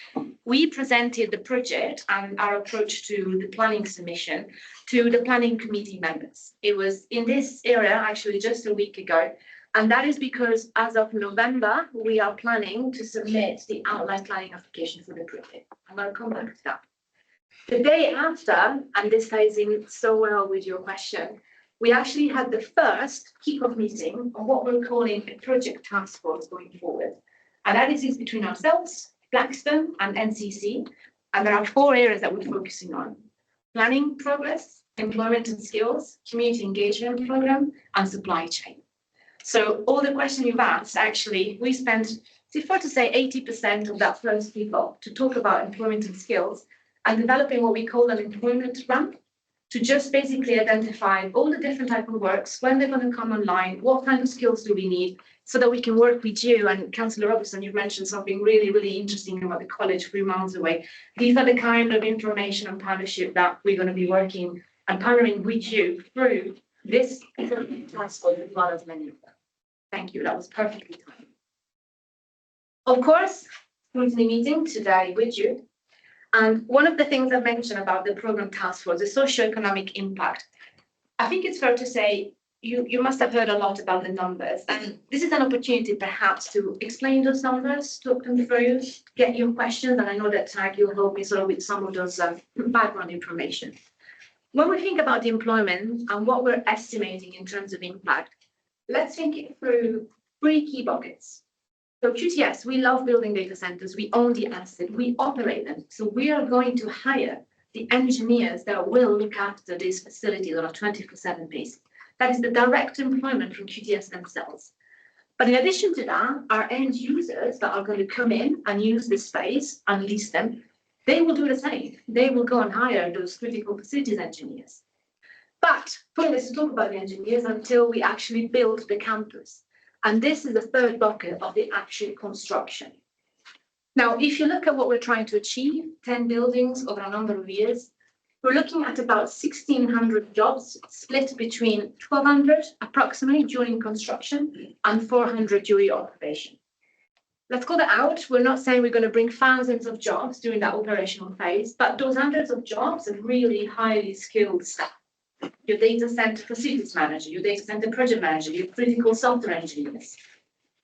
We presented the project and our approach to the planning submission to the planning committee members. It was in this area, actually just a week ago. And that is because as of November, we are planning to submit the outline planning application for the project. I'm going to come back to that. The day after, and this ties in so well with your question, we actually had the first kickoff meeting on what we're calling a project task force going forward. And that is between ourselves, Blackstone and NCC. And there are 4 areas that we're focusing on: planning progress, employment and skills, community engagement program, and supply chain. So all the questions you've asked, actually, we spent, it's fair to say 80% of that first people to talk about employment and skills and developing what we call an employment ramp to just basically identify all the different type of works, when they're going to come online, what kind of skills do we need, so that we can work with you. And Councillor Robertson, you've mentioned something really, really interesting about the college 3 miles away. These are the kind of information and partnership that we're going to be working and partnering with you through this task force as well as many of them. Thank you. That was perfectly timed. Of course, scrutiny meeting today with you. And one of the things I mentioned about the program task force, the socioeconomic impact. I think it's fair to say you must have heard a lot about the numbers. And this is an opportunity perhaps to explain those numbers, talk them through, get your questions. And I know that Tag, you'll help me sort of with some of those background information. when we think about the employment and what we're estimating in terms of impact, let's think it through 3 key buckets. So QTS, we love building data centers. We own the asset, we operate them. So we are going to hire the engineers that will look after these facilities on a 24/7 basis. That is the direct employment from QTS themselves. But in addition to that, our end users that are going to come in and use this space and lease them, they will do the same. They will go and hire those critical facilities engineers. But pointless to talk about the engineers until we actually build the campus. And this is the 3rd bucket of the actual construction. Now, if you look at what we're trying to achieve, 10 buildings over a number of years, we're looking at about 1,600 jobs split between 1,200 approximately during construction and 400 during operation. Let's call that out. We're not saying we're going to bring thousands of jobs during that operational phase, but those hundreds of jobs are really highly skilled staff. Your data center facilities manager, your data center project manager, your critical software engineers.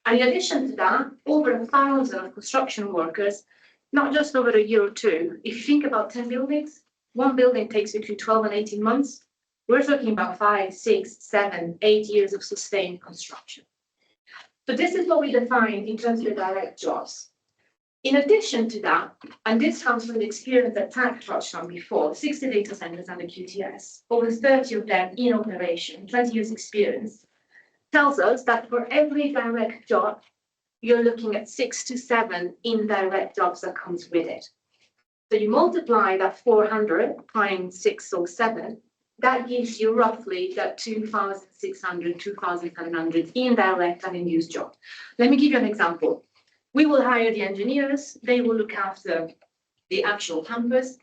And in addition to that, over 1,000 of construction workers, not just over a year or two. If you think about 10 buildings, one building takes between 12 and 18 months. We're talking about 5, 6, 7, 8 years of sustained construction. So this is what we define in terms of the direct jobs. In addition to that, and this comes from the experience that Tag touched on before, 60 data centers under QTS, over 30 of them in operation, 20 years experience, tells us that for every direct job, you're looking at 6 to 7 indirect jobs that comes with it. So you multiply that 400 times 6 or 7, that gives you roughly that 2,600, 2,700 indirect and in-use jobs. Let me give you an example. We will hire the engineers, they will look after the actual campus.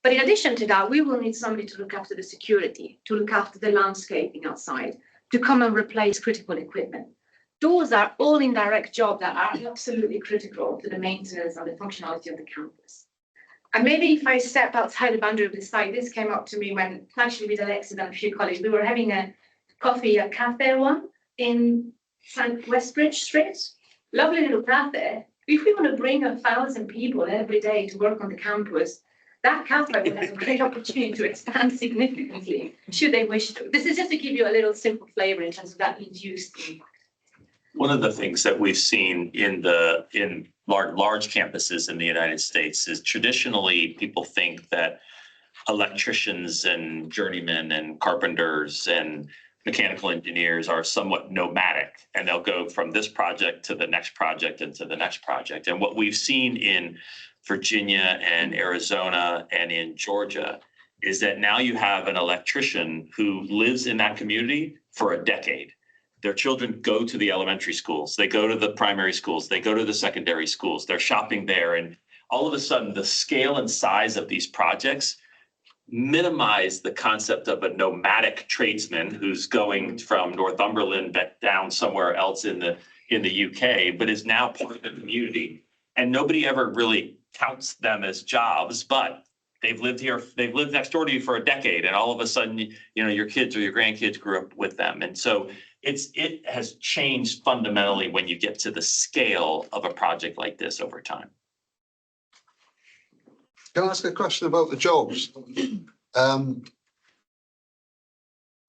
But in addition to that, we will need somebody to look after the security, to look after the landscaping outside, to come and replace critical equipment. Those are all indirect jobs that are absolutely critical to the maintenance and the functionality of the campus. And maybe if I step outside the boundary of the site, this came up to me when actually with Alexis and a few colleagues, we were having a coffee at Cafe One in St. Westbridge Street. Lovely little cafe. If we want to bring 1,000 people every day to work on the campus, that cafe will have a great opportunity to expand significantly, should they wish to. This is just to give you a little simple flavor in terms of that induced impact. One of the things that we've seen in large campuses in the United States is traditionally people think that electricians and journeymen and carpenters and mechanical engineers are somewhat nomadic, and they'll go from this project to the next project and to the next project. And what we've seen in Virginia and Arizona and in Georgia is that now you have an electrician who lives in that community for a decade. Their children go to the elementary schools, they go to the primary schools, they go to the secondary schools, they're shopping there. And all of a sudden, the scale and size of these projects minimize the concept of a nomadic tradesman who's going from Northumberland back down somewhere else in the UK, but is now part of the community. And nobody ever really counts them as jobs, but they've lived next door to you for a decade, and all of a sudden, you know, your kids or your grandkids grew up with them. And so it has changed fundamentally when you get to the scale of a project like this over time. Can I ask a question about the jobs?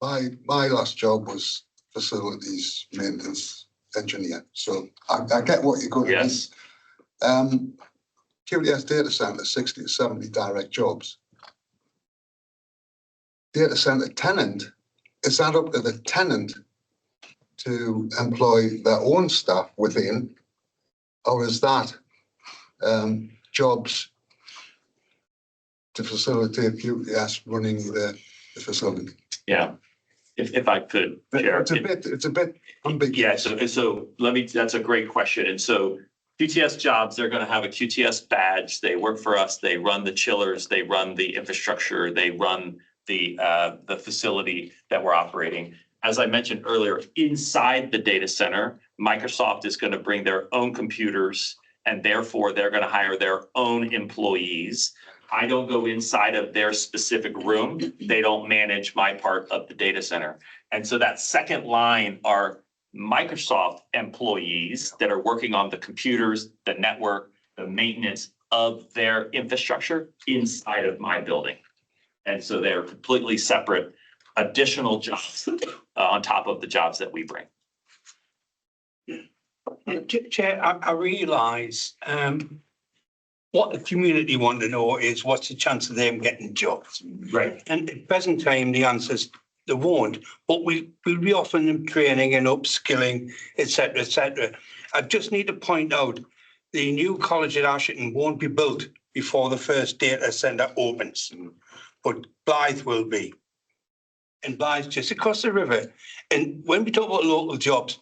My last job was facilities maintenance engineer, so I get what you're going to Yes. QTS data center, 60 to 70 direct jobs. Data center tenant, is that up to the tenant to employ their own staff within, or is that jobs to facilitate QTS running the facility? Yeah, if I could, Chair. It's a bit ambiguous. Yeah, so that's a great question. And so QTS jobs, they're going to have a QTS badge. They work for us. They run the chillers. They run the infrastructure. They run the facility that we're operating. As I mentioned earlier, inside the data center, Microsoft is going to bring their own computers, and therefore they're going to hire their own employees. I don't go inside of their specific room. They don't manage my part of the data center. And so that second line are Microsoft employees that are working on the computers, the network, the maintenance of their infrastructure inside of my building. And so they're completely separate additional jobs on top of the jobs that we bring. Chair, I realise what the community want to know is what's the chance of them getting jobs? Right. And at present time, the answer's they won't, but we'll be offering them training and upskilling, etc., etc. I just need to point out the new college at Ashington won't be built before the first data centre opens, but Blythe will be. And Blythe's just across the river. And when we talk about local jobs,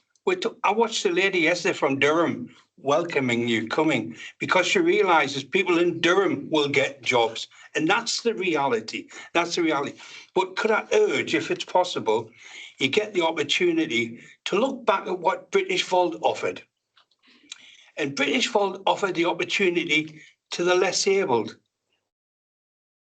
I watched a lady yesterday from Durham welcoming you coming because she realises people in Durham will get jobs. And that's the reality. That's the reality. But could I urge, if it's possible, you get the opportunity to look back at what British Volt offered. And British Volt offered the opportunity to the less abled.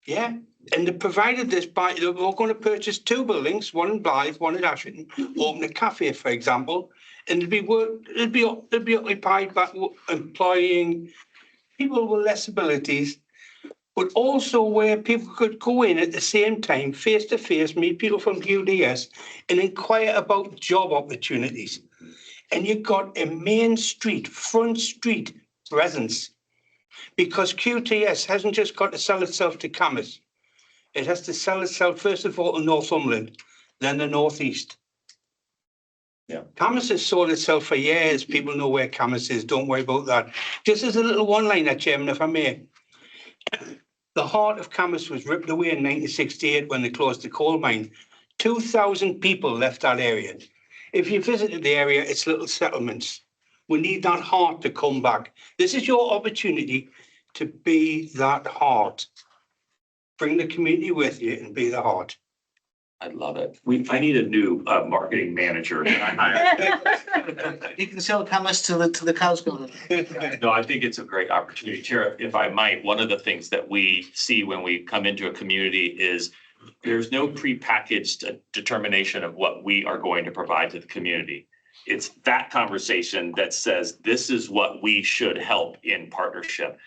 Yeah. And they provided this by, they were going to purchase 2 buildings, one in Blythe, one at Ashington, open a cafe, for example, and it'd be occupied by employing people with less abilities, but also where people could go in at the same time, face to face, meet people from QTS and inquire about job opportunities. And you've got a main street, front street presence, because QTS hasn't just got to sell itself to Camas. It has to sell itself first of all to Northumberland, then the Northeast. Yeah. Camas has sold itself for years. People know where Camas is. Don't worry about that. Just as a little one-liner, Chairman, if I may. The heart of Camas was ripped away in 1968 when they closed the coal mine. 2,000 people left that area. If you visited the area, it's little settlements. We need that heart to come back. This is your opportunity to be that heart. Bring the community with you and be the heart. I love it. I need a new marketing manager. You can sell cameras to the cows go. No, I think it's a great opportunity. Chair, if I might, one of the things that we see when we come into a community is there's no prepackaged determination of what we are going to provide to the community. It's that conversation that says, this is what we should help in partnership.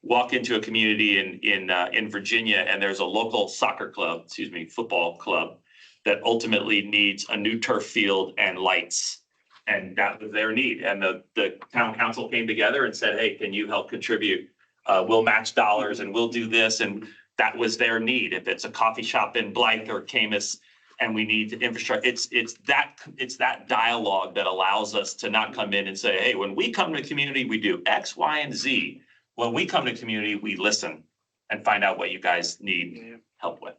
Walk into a community in Virginia and there's a local football club that ultimately needs a new turf field and lights. And that was their need. And the town council came together and said, hey, can you help contribute? We'll match dollars and we'll do this. And that was their need. If it's a coffee shop in Blythe or Camas and we need infrastructure, it's that dialogue that allows us to not come in and say, hey, when we come to a community, we do X, Y, and Z. When we come to community, we listen and find out what you guys need help with.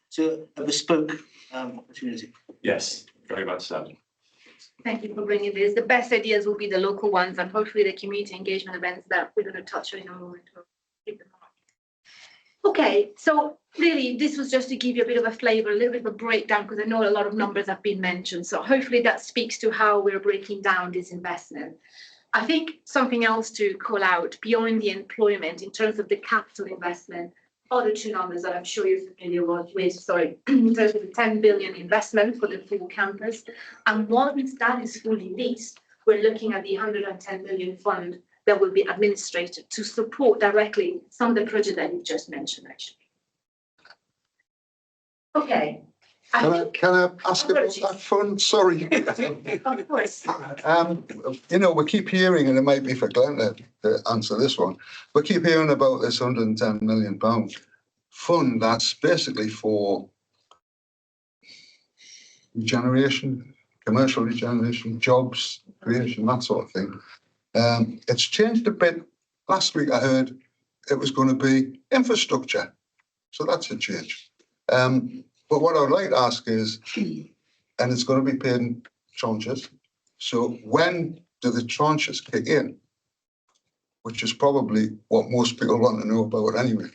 So a bespoke opportunity. Yes, very much so. Thank you for bringing this. The best ideas will be the local ones and hopefully the community engagement events that we're going to touch on in a moment. Okay, so really this was just to give you a bit of a flavour, a little bit of a breakdown, because I know a lot of numbers have been mentioned. So hopefully that speaks to how we're breaking down this investment. I think something else to call out beyond the employment in terms of the capital investment are the 2 numbers that I'm sure you're familiar with, in terms of the 10 billion investment for the full campus. And once that is fully leased, we're looking at the 110 million fund that will be administrated to support directly some of the projects that you just mentioned, actually. Okay. Can I ask about that fund? Sorry. Of course. We keep hearing, and it might be for Glenn to answer this one, we keep hearing about this £110 million fund that's basically for regeneration, commercial regeneration, jobs creation, that sort of thing. It's changed a bit. Last week I heard it was going to be infrastructure. So that's a change. But what I would like to ask is, and it's going to be paid in tranches. So when do the tranches kick in? Which is probably what most people want to know about anyway.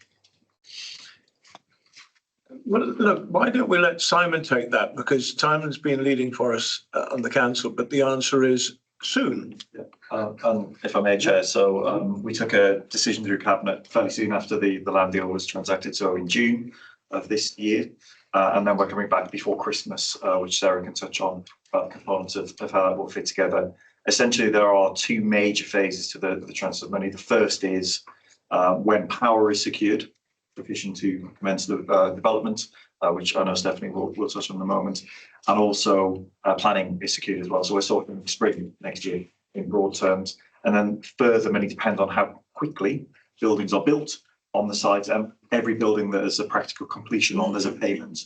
Well, look, why don't we let Simon take that? Because Simon's been leading for us on the council, but the answer is soon. If I may, Chair, so we took a decision through Cabinet fairly soon after the land deal was transacted, so in June of this year. And then we're coming back before Christmas, which Sarah can touch on about the components of how that will fit together. Essentially, there are 2 major phases to the transfer of money. The first is when power is secured. provision to commence the development, which I know Stephanie will touch on in a moment. And also planning is secured as well. So we're talking spring next year in broad terms. And then further money depends on how quickly buildings are built on the site. And every building that is a practical completion on, there's a payment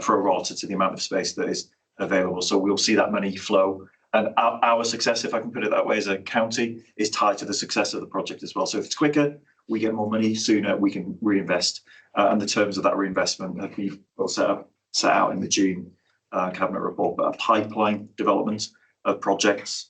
pro rata to the amount of space that is available. So we'll see that money flow. And our success, if I can put it that way, as a county, is tied to the success of the project as well. So if it's quicker, we get more money sooner, we can reinvest. And the terms of that reinvestment have been set out in the June Cabinet report. But a pipeline development of projects,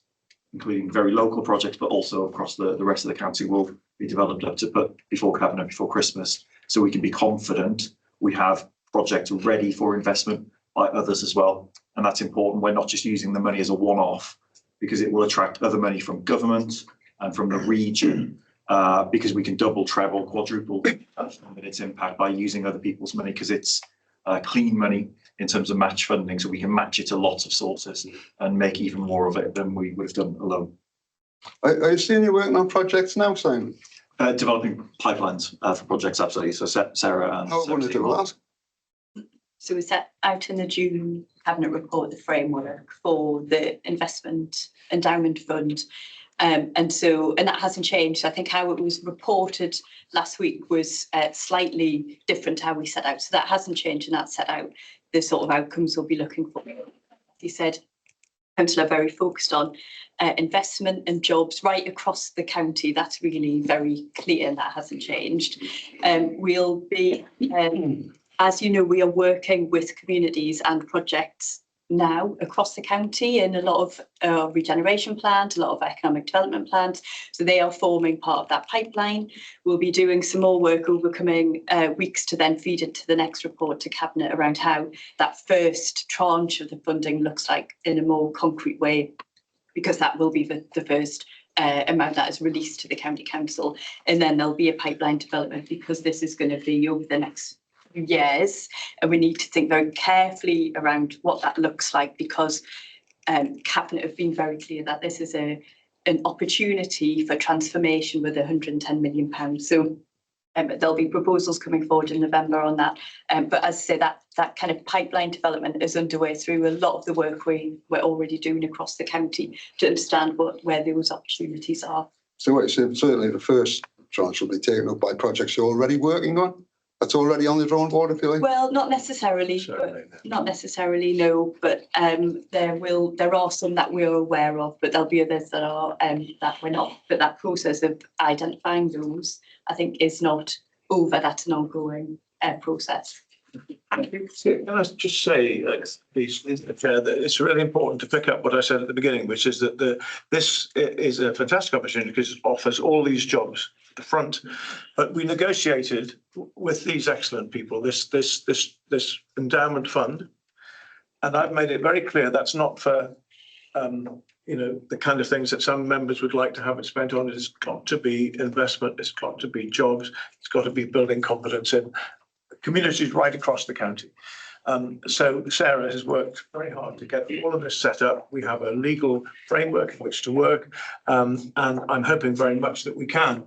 including very local projects, but also across the rest of the county, will be developed up to put before Cabinet, before Christmas, so we can be confident we have projects ready for investment by others as well. And that's important. We're not just using the money as a one-off, because it will attract other money from government and from the region, because we can double, treble, quadruple its impact by using other people's money, because it's clean money in terms of match funding. So we can match it to lots of sources and make even more of it than we would have done alone. Are you seeing you working on projects now, Simon? Developing pipelines for projects, absolutely. So Sarah and I wanted to ask. So we set out in the June Cabinet report the framework for the investment endowment fund. And that hasn't changed. I think how it was reported last week was slightly different to how we set out. So that hasn't changed, and that set out the sort of outcomes we'll be looking for. He said, Council are very focused on investment and jobs right across the county. That's really very clear, and that hasn't changed. We'll be, as you know, we are working with communities and projects now across the county in a lot of regeneration plans, a lot of economic development plans. So they are forming part of that pipeline. We'll be doing some more work over coming weeks to then feed into the next report to Cabinet around how that first tranche of the funding looks like in a more concrete way, because that will be the first amount that is released to the County Council. And then there'll be a pipeline development, because this is going to be over the next years, and we need to think very carefully around what that looks like, because Cabinet have been very clear that this is an opportunity for transformation with £110 million. So there'll be proposals coming forward in November on that. But as I say, that kind of pipeline development is underway through a lot of the work we're already doing across the county to understand where those opportunities are. So what you said, certainly the first tranche will be taken up by projects you're already working on? That's already on the drawing board, if you like? Well, not necessarily, not necessarily, no. But there are some that we're aware of, but there'll be others that are that we're not. But that process of identifying those, I think, is not over. That's an ongoing process. Can I just say, please, Chair, that it's really important to pick up what I said at the beginning, which is that this is a fantastic opportunity because it offers all these jobs at the front. But we negotiated with these excellent people this endowment fund, and I've made it very clear that's not for the kind of things that some members would like to have it spent on. It's got to be investment. It's got to be jobs. It's got to be building confidence in communities right across the county. So Sarah has worked very hard to get all of this set up. We have a legal framework in which to work, and I'm hoping very much that we can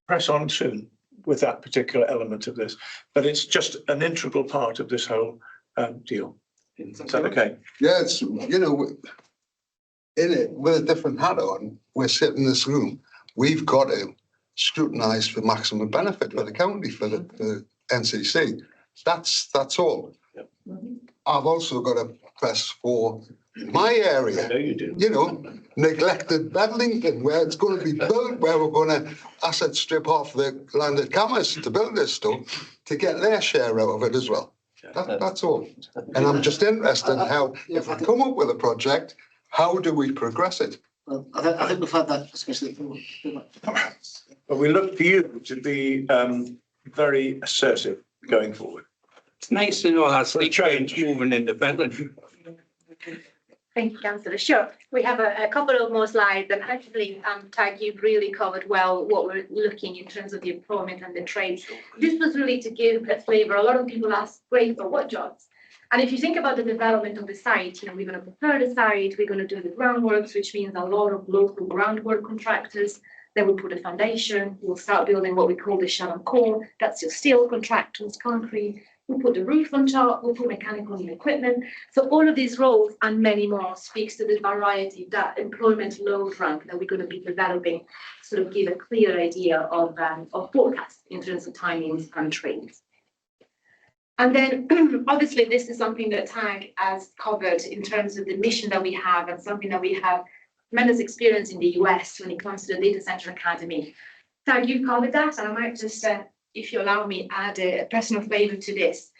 press on soon with that particular element of this. But it's just an integral part of this whole deal. Is that okay? Yeah, it's, in it, with a different hat on, we're sitting in this room. We've got to scrutinise for maximum benefit for the county, for the NCC. That's all. Yep. I've also got to press for my area. I know you do. Neglected Bedlington, where it's going to be built, where we're going to asset strip off the landed cameras to build this stuff to get their share out of it as well. That's all. And I'm just interested in how, if we come up with a project, how do we progress it? Well, I think we've had that discussion before. But we look for you to be very assertive going forward. It's nice to know that's the change moving independently. Thank you, Councillor. Sure. We have a couple of more slides, and actually, Tag, you've really covered well what we're looking in terms of the employment and the trades. This was really to give a flavour. A lot of people ask, great, but what jobs? And if you think about the development of the site, we're going to prepare the site, we're going to do the groundworks, which means a lot of local groundwork contractors, Then we put a foundation, we'll start building what we call the shell and core. That's your steel, contractors, concrete. We'll put the roof on top, we'll put mechanical and equipment. So all of these roles and many more speaks to the variety, that employment load rank that we're going to be developing, sort of give a clear idea of forecast in terms of timings and trades. And then obviously this is something that TAG has covered in terms of the mission that we have and something that we have tremendous experience in the US when it comes to the Data Center Academy. TAG, you've covered that, and I might just, if you allow me, add a personal flavor to this.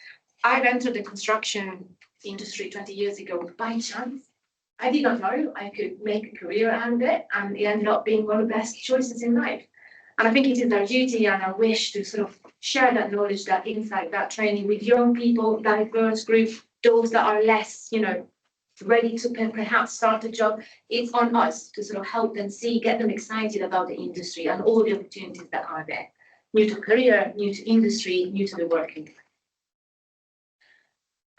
I've entered the construction industry 20 years ago by chance. I did not know I could make a career out of it, and it ended up being one of the best choices in life. And I think it is our duty and our wish to sort of share that knowledge, that insight, that training with young people, diverse group, those that are less, ready to perhaps start a job. It's on us to sort of help them see, get them excited about the industry and all the opportunities that are there. New to career, new to industry, new to the working life.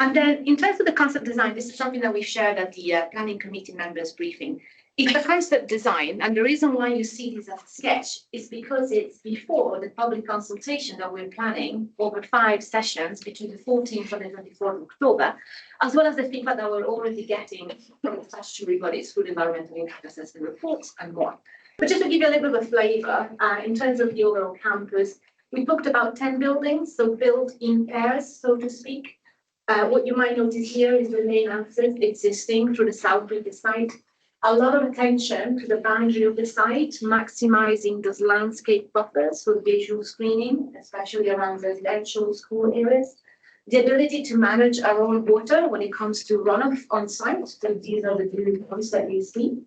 And then in terms of the concept design, this is something that we shared at the planning committee members briefing. It's a concept design, and the reason why you see this as a sketch is because it's before the public consultation that we're planning over 5 sessions between the 14th and the 24th of October, as well as the feedback that we're already getting from the statutory bodies through the environmental impact assessment reports and more. But just to give you a little bit of a flavour, in terms of the overall campus, we booked about 10 buildings, so built in pairs, so to speak. What you might notice here is the main access existing through the south of the site. A lot of attention to the boundary of the site, maximizing those landscape buffers for visual screening, especially around residential school areas. The ability to manage our own water when it comes to runoff on site. So these are the blue points that you see.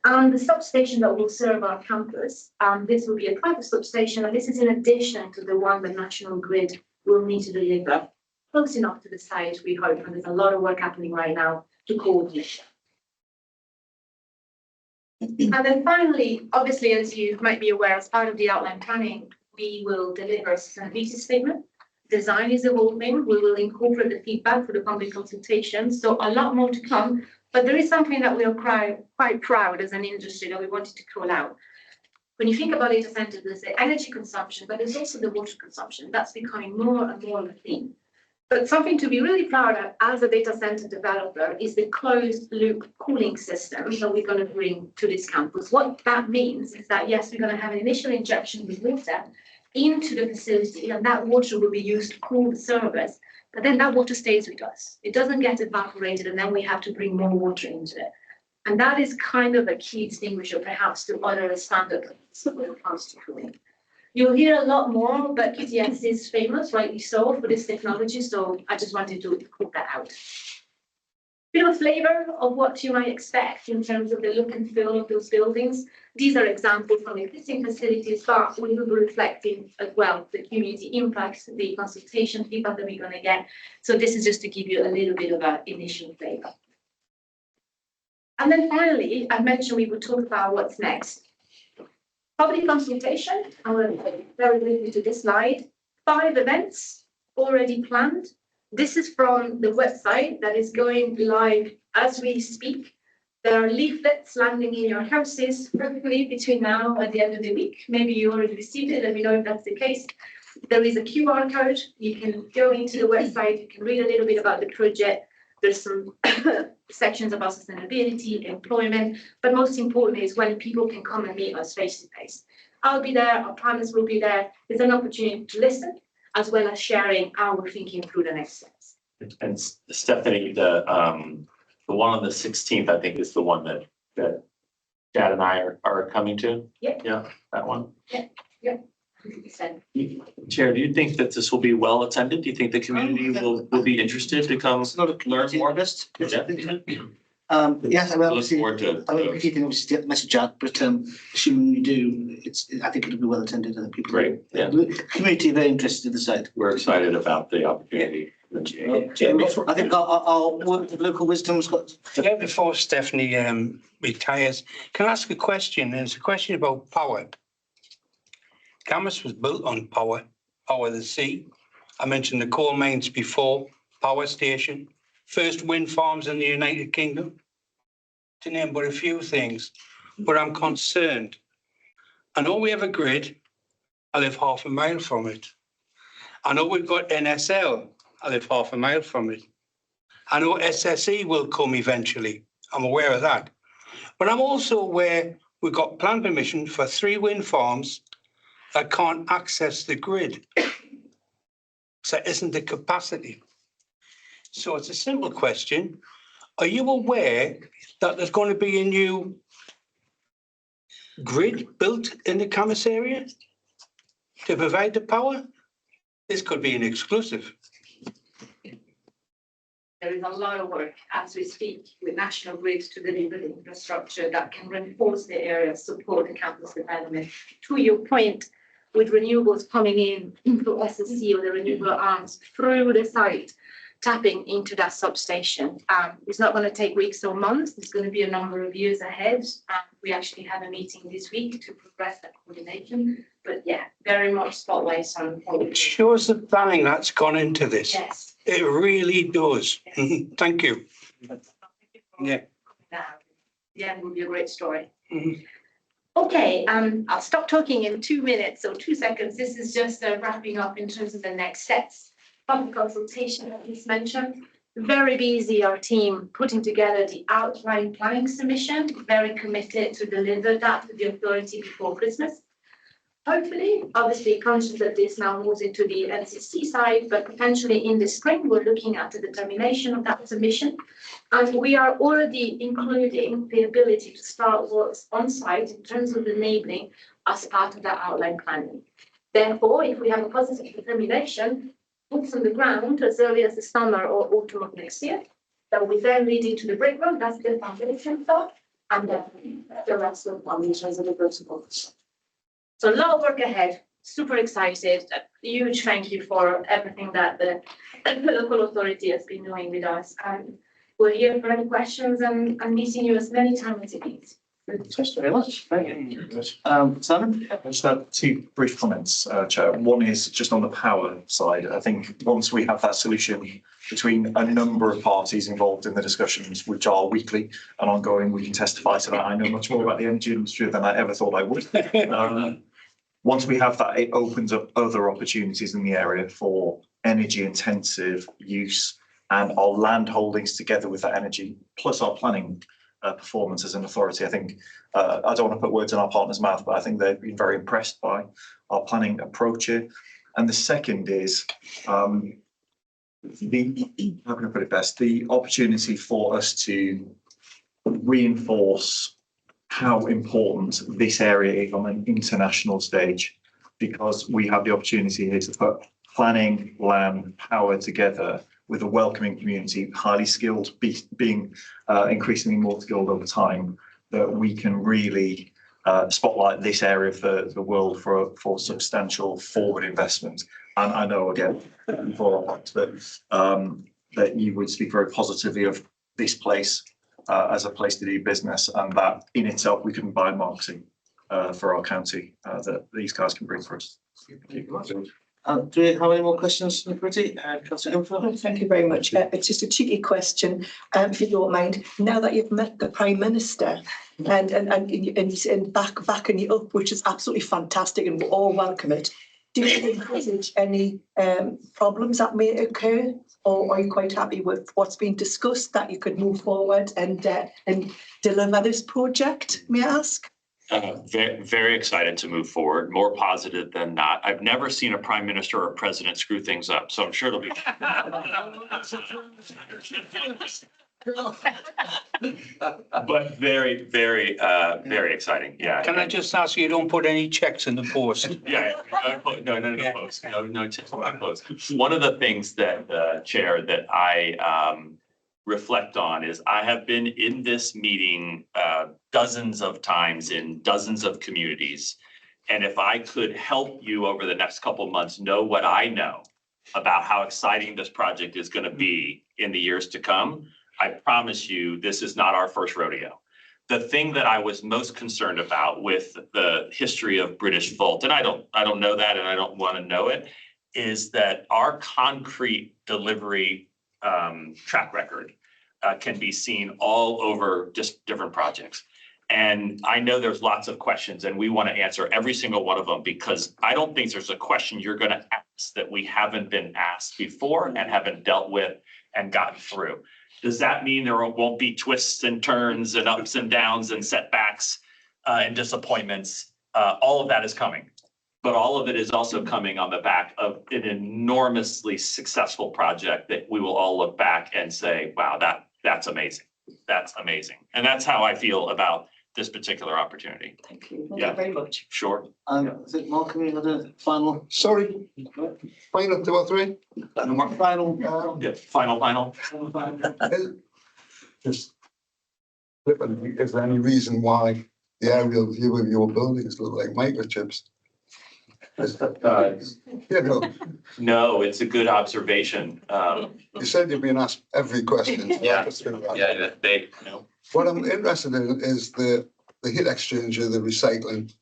And the substation that will serve our campus, this will be a private substation, and this is in addition to the one the National Grid will need to deliver close enough to the site, we hope, and there's a lot of work happening right now to coordinate. And then finally, obviously, as you might be aware, as part of the outline planning, we will deliver a sustainability statement. Design is evolving. We will incorporate the feedback for the public consultation. So a lot more to come, but there is something that we are quite proud as an industry that we wanted to call out. When you think about data centers, there's the energy consumption, but there's also the water consumption. That's becoming more and more of a theme. But something to be really proud of as a data center developer is the closed loop cooling system that we're going to bring to this campus. What that means is that, yes, we're going to have an initial injection with water into the facility, and that water will be used to cool the servers. But then that water stays with us. It doesn't get evaporated, and then we have to bring more water into it. And that is kind of a key distinguisher, perhaps, to other standards when it comes to cooling. You'll hear a lot more, but QTS is famous, rightly so, for this technology. So I just wanted to put that out. Bit of a flavor of what you might expect in terms of the look and feel of those buildings. These are examples from existing facilities, but we will be reflecting as well the community impacts, the consultation feedback that we're going to get. So this is just to give you a little bit of an initial flavor. And then finally, I mentioned we would talk about what's next. Public consultation, I'm going to go very briefly to this slide. 5 events already planned. This is from the website that is going live as we speak. There are leaflets landing in your houses hopefully between now and the end of the week. Maybe you already received it, let me know if that's the case. There is a QR code. You can go into the website, you can read a little bit about the project. There's some sections about sustainability, employment, but most importantly is when people can come and meet us face to face. I'll be there, our partners will be there. It's an opportunity to listen, as well as sharing our thinking through the next steps. And Stephanie, the one on the 16th, I think, is the one that Chad and I are coming to. Yep. Yeah, that one. Yep. 100%. Chair, do you think that this will be well attended? Do you think the community will be interested to come It's not a learn more? August. Yeah. Yes, I mean, Look obviously, forward to. I mean, key thing obviously to get the message out, but assuming we do, I think it'll be well attended and people. Great, yeah. The community are very interested in the site. We're excited about the opportunity. I think our work with local wisdom's got. Yeah, before Stephanie retires, can I ask a question? It's a question about power. Camas was built on power of the sea. I mentioned the coal mines before, power station, first wind farms in the United Kingdom, to name but a few things. But I'm concerned I know we have a grid. I live half a mile from it. I know we've got NSL. I live half a mile from it. I know SSE will come eventually. I'm aware of that. But I'm also aware we've got plan permission for 3 wind farms that can't access the grid. So there isn't the capacity. So it's a simple question. Are you aware that there's going to be a new grid built in the Camas area to provide the power? This could be an exclusive. There is a lot of work as we speak with National Grid to deliver the infrastructure that can reinforce the area, support the campus development. To your point, with renewables coming in through OSC or the renewable arms through the site, tapping into that substation. It's not going to take weeks or months. It's going to be a number of years ahead. We actually have a meeting this week to progress that coordination. But yeah, very much spotlights on. It shows the planning that's gone into this. Yes. It really does. Yes. Thank you. Yeah. The end will be a great story. Mhm. Okay, I'll stop talking in 2 minutes or 2 seconds. This is just wrapping up in terms of the next steps. Public consultation, I just mentioned. Very busy, our team putting together the outline planning submission, very committed to deliver that to the authority before Christmas. Hopefully, obviously conscious that this now moves into the NCC side, but potentially in the spring, we're looking at the determination of that submission. And we are already including the ability to start works on site in terms of enabling as part of that outline planning. Therefore, if we have a positive determination, boots on the ground as early as the summer or autumn of next year, that we then lead into the break room, that's the foundation thought, and then the rest will come in terms of the protocols. So a lot of work ahead, super excited, a huge thank you for everything that the local authority has been doing with us. And we're here for any questions and meeting you as many times as it needs. Thank you very much. Thank you. Simon? I just have 2 brief comments, Chair. One is just on the power side. I think once we have that solution between a number of parties involved in the discussions, which are weekly and ongoing, we can testify to that. I know much more about the energy industry than I ever thought I would. Once we have that, it opens up other opportunities in the area for energy intensive use and our land holdings together with that energy, plus our planning performance as an authority. I think, I don't want to put words in our partner's mouth, but I think they've been very impressed by our planning approach here. And the second is, how can I put it best, the opportunity for us to reinforce how important this area is on an international stage, because we have the opportunity here to put planning, land, power together with a welcoming community, highly skilled, being increasingly more skilled over time, that we can really spotlight this area of the world for substantial forward investment. And I know, again, before our point, that you would speak very positively of this place as a place to do business, and that in itself we can buy marketing for our county that these guys can bring for us. Do we have any more questions, Pretty? Thank you very much. It's just a cheeky question, if you don't mind. Now that you've met the Prime Minister and backing you up, which is absolutely fantastic, and we all welcome it, do you envisage any problems that may occur, or are you quite happy with what's been discussed, that you could move forward and deliver this project, may I ask? Very, very excited to move forward, more positive than not. I've never seen a prime minister or a president screw things up, so I'm sure it'll be. But very, very, very exciting. Yeah. Can I just ask you, don't put any checks in the post? Yeah, no post, no checks in the post. One of the things that, Chair, that I reflect on is I have been in this meeting dozens of times in dozens of communities. And if I could help you over the next couple of months know what I know about how exciting this project is going to be in the years to come, I promise you this is not our first rodeo. The thing that I was most concerned about with the history of British Volt, and I don't know that and I don't want to know it, is that our concrete delivery track record can be seen all over just different projects. And I know there's lots of questions and we want to answer every single one of them because I don't think there's a question you're going to ask that we haven't been asked before and haven't dealt with and gotten through. Does that mean there won't be twists and turns and ups and downs and setbacks and disappointments? All of that is coming. But all of it is also coming on the back of an enormously successful project that we will all look back and say, wow, that's amazing. That's amazing. And that's how I feel about this particular opportunity. Thank you. Yeah. Thank you very much. Sure. I think, Mark, have you had a final? Sorry, final 2 or 3? Final. Yeah, final. Just flippantly, is there any reason why the aerial view of your buildings look like microchips? You know, No, it's a good observation. you said you've been asked every question. so Yeah. I'll just do that. Yeah, they, No. What I'm interested in is the heat exchanger, the recycling,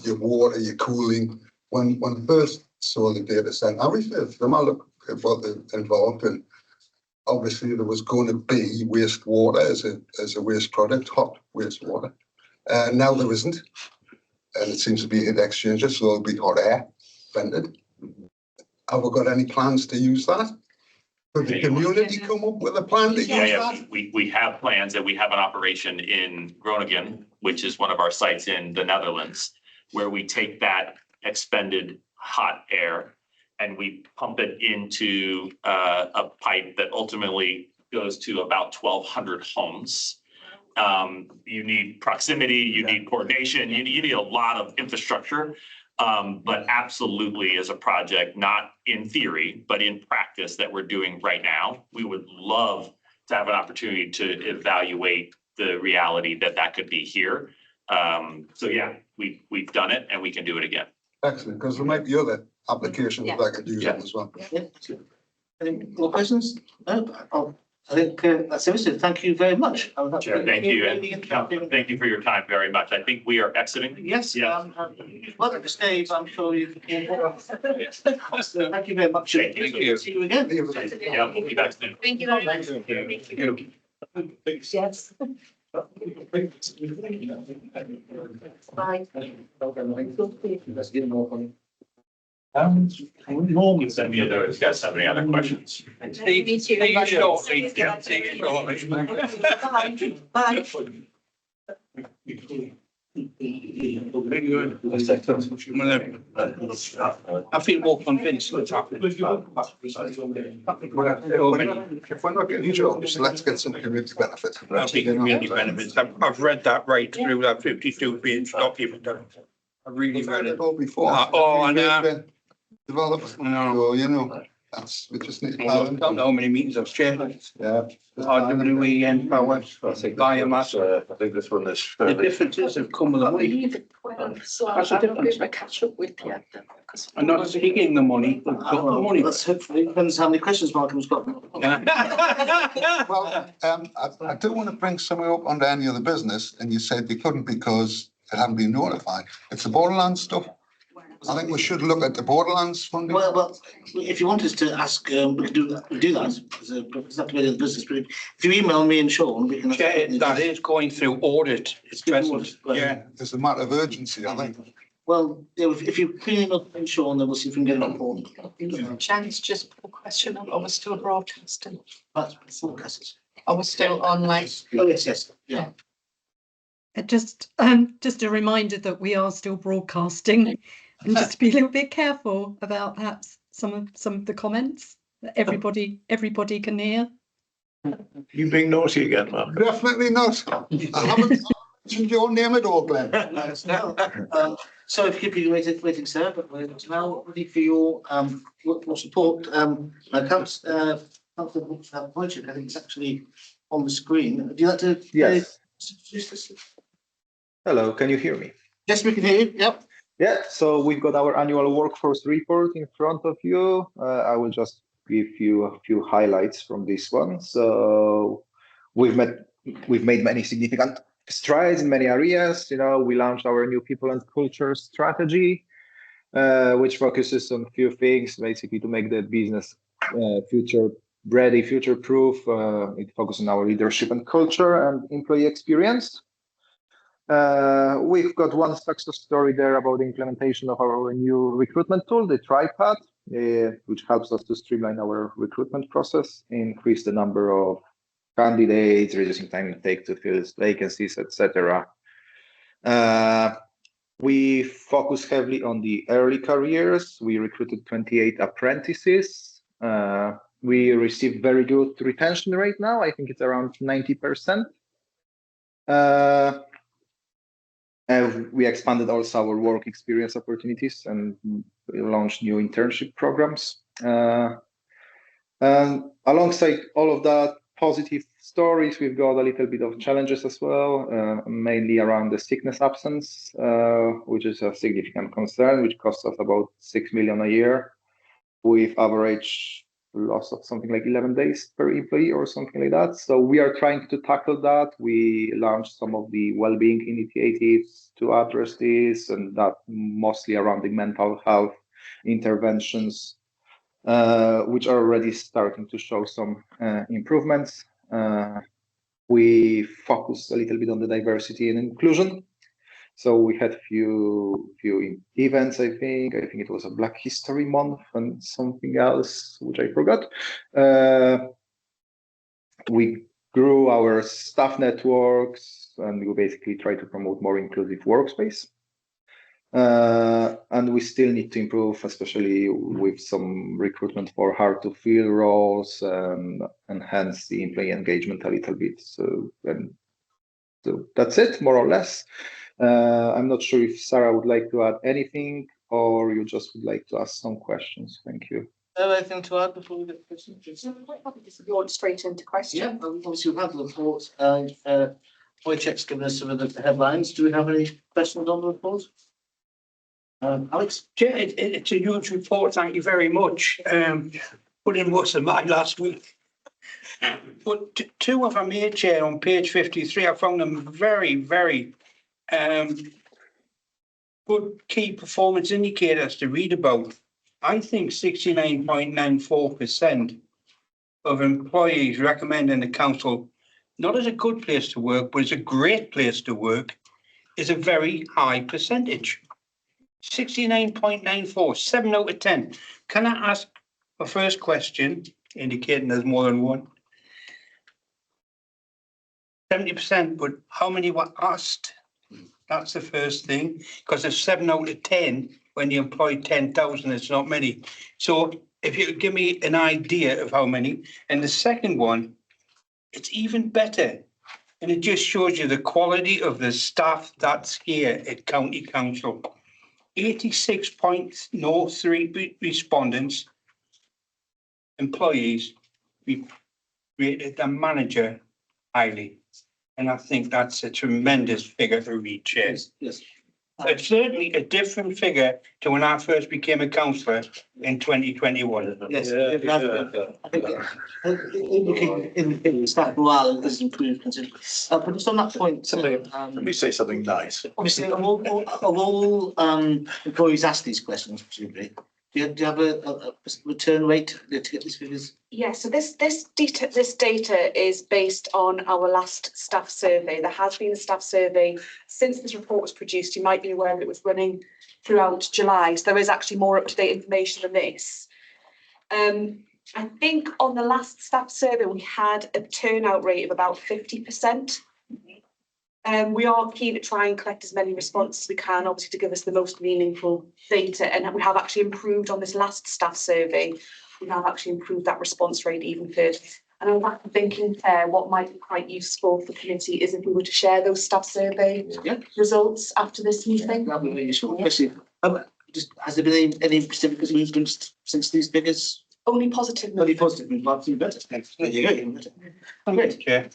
your water, your cooling. When I first saw the data center, I referred to them, I looked at what they're involved in. Obviously, there was going to be wastewater as a waste product, hot wastewater. Now there isn't. And it seems to be a heat exchanger, so it'll be hot air vented. Have we got any plans to use that? Could the community come up with a plan to use Yeah, that? we have plans and we have an operation in Groningen, which is one of our sites in the Netherlands, where we take that expended hot air and we pump it into a pipe that ultimately goes to about 1,200 homes. You need proximity, you need coordination, you need a lot of infrastructure. But absolutely as a project, not in theory, but in practice that we're doing right now, we would love to have an opportunity to evaluate the reality that could be here. So yeah, we've done it and we can do it again. Excellent, because there might be other applications Yeah. that could use it as well. Yeah. Any more questions? No? I think that's it. So thank you very much. Chair, thank you. And Really interesting. thank you for your time very much. I think we are exiting. Yes, Yeah. welcome to stay, I'm sure you can. So thank you very much. Thank you. See you again. Yeah, we'll be back soon. Thank you very much. Yes. Bye. Normally send me a note if you guys have any other questions. See you shortly. Yeah. See you shortly. Bye. I feel more convinced what's happening. If we're not getting jobs, let's get some community benefit. I think community benefits. I've read that right through that 52-page document. I really read it. All before. Oh, I know. Development. No. So, you know, we just need. I don't know how many meetings I've chaired. Yeah. RWE and power, biomass. I think this one is. The differences have come with the money. So I don't know if I catch up with you. I'm not seeking the money, but got the money. Let's hopefully, depends how many questions Malcolm's got. Well, I do want to bring something up under any other business, and you said you couldn't because it hadn't been notified. It's the Borderlands stuff. I think we should look at the Borderlands funding. Well, if you want us to ask, we can do that. We do that. It's not to be in the business, but if you email me and Sean, we can. That is going through audit. It's present. Yeah. It's a matter of urgency, I think. Well, if you email me and Sean, then we'll see if we can get it on board. Chance, just a question. I was still broadcasting. That's forecasts. I was still online. Oh, yes, yeah. Just a reminder that we are still broadcasting, and just to be a little bit careful about perhaps some of the comments that everybody can hear. You being naughty again, Mark? Definitely not. I haven't mentioned your name at all, Glenn. So if you keep you waiting, sir, but we're now ready for your support. Councillor Wojcik, I think it's actually on the screen. Would you like to? Yes. Hello, can you hear me? Yes, we can hear you. Yep. Yeah, so we've got our annual workforce report in front of you. I will just give you a few highlights from this one. So we've made many significant strides in many areas. You know, we launched our new people and culture strategy, which focuses on a few things, basically to make the business future ready, future proof. It focuses on our leadership and culture and employee experience. We've got one success story there about the implementation of our new recruitment tool, the Tripad, which helps us to streamline our recruitment process, increase the number of candidates, reducing time it takes to fill vacancies, etc. We focus heavily on the early careers. We recruited 28 apprentices. We received very good retention rate now. I think it's around 90%. We expanded also our work experience opportunities and we launched new internship programs. Alongside all of that positive stories, we've got a little bit of challenges as well, mainly around the sickness absence, which is a significant concern, which costs us about 6 million a year, with average loss of something like 11 days per employee or something like that. So we are trying to tackle that. We launched some of the well-being initiatives to address this, and that mostly around the mental health interventions, which are already starting to show some improvements. We focus a little bit on the diversity and inclusion. So we had few events, I think it was a Black History Month and something else, which I forgot. We grew our staff networks and we basically try to promote more inclusive workspace. And we still need to improve, especially with some recruitment for hard to fill roles and enhance the employee engagement a little bit. So that's it, more or less. I'm not sure if Sarah would like to add anything or you just would like to ask some questions. Thank you. Anything to add before we get questions? Just go straight into questions. Yeah, obviously we've had the report. Wojciech's given us some of the headlines. Do we have any questions on the report? Alex? Chair, it's a huge report. Thank you very much. Put in most of mine last week. But two of them here, Chair, on page 53, I found them very, very good key performance indicators to read about. I think 69.94% of employees recommending the council not as a good place to work, but as a great place to work, is a very high percentage. 69.94, 7 out of 10. Can I ask a first question, indicating there's more than one? 70%, but how many were asked? That's the first thing, because there's 7 out of 10 when you employ 10,000, it's not many. So if you could give me an idea of how many. And the second one, it's even better. And it just shows you the quality of the staff that's here at County Council. 86.03 respondents, employees, rated the manager highly. And I think that's a tremendous figure to read, Chair. Yes. It's certainly a different figure to when I first became a councillor in 2021. Yes, I think in staff morale has improved considerably. But just on that point, Let me say something nice. obviously, of all employees asked these questions, presumably, do you have a return rate to get these figures? Yeah, so this data is based on our last staff survey. There has been a staff survey since this report was produced. You might be aware that it was running throughout July. So there is actually more up-to-date information than this. I think on the last staff survey, we had a turnout rate of about 50%. We are keen to try and collect as many responses as we can, obviously, to give us the most meaningful data. And we have actually improved on this last staff survey. We have actually improved that response rate even further. And I'm back to thinking, what might be quite useful for the committee is if we were to share those staff survey results after this meeting. That'd be really useful. Especially, has there been any specific movements since these figures? Only positive. Only positive movements. Better. There you go. Even better. Great. Chair.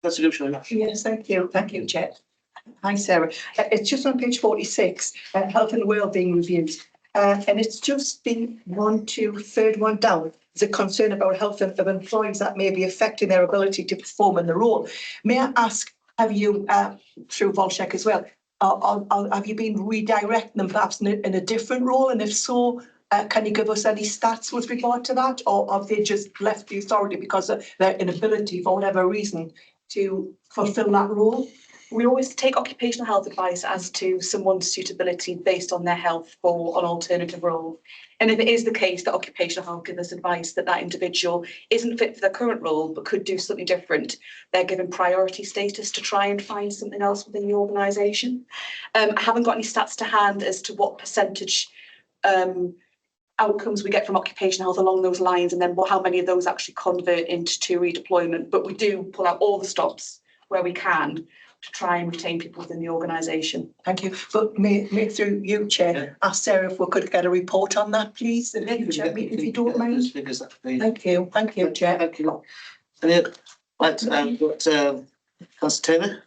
That's a good show. Yes, thank you. Thank you, Chair. Hi, Sarah. It's just on page 46, health and wellbeing reviews. And it's just been third one down. There's a concern about health of employees that may be affecting their ability to perform in the role. May I ask, have you, through Wojciech as well, have you been redirecting them perhaps in a different role? And if so, can you give us any stats with regard to that? Or have they just left the authority because of their inability, for whatever reason, to fulfil that role? We always take occupational health advice as to someone's suitability based on their health for an alternative role. And if it is the case that occupational health give us advice that that individual isn't fit for their current role but could do something different, they're given priority status to try and find something else within the organisation. I haven't got any stats to hand as to what percentage outcomes we get from occupational health along those lines, and then how many of those actually convert into redeployment. But we do pull out all the stops where we can to try and retain people within the organisation. Thank you. But may through you, Chair, ask Sarah if we could get a report on that, please, in the future meeting, if you don't mind. Thank you, Chair. Thank you. Right, got Councillor Taylor.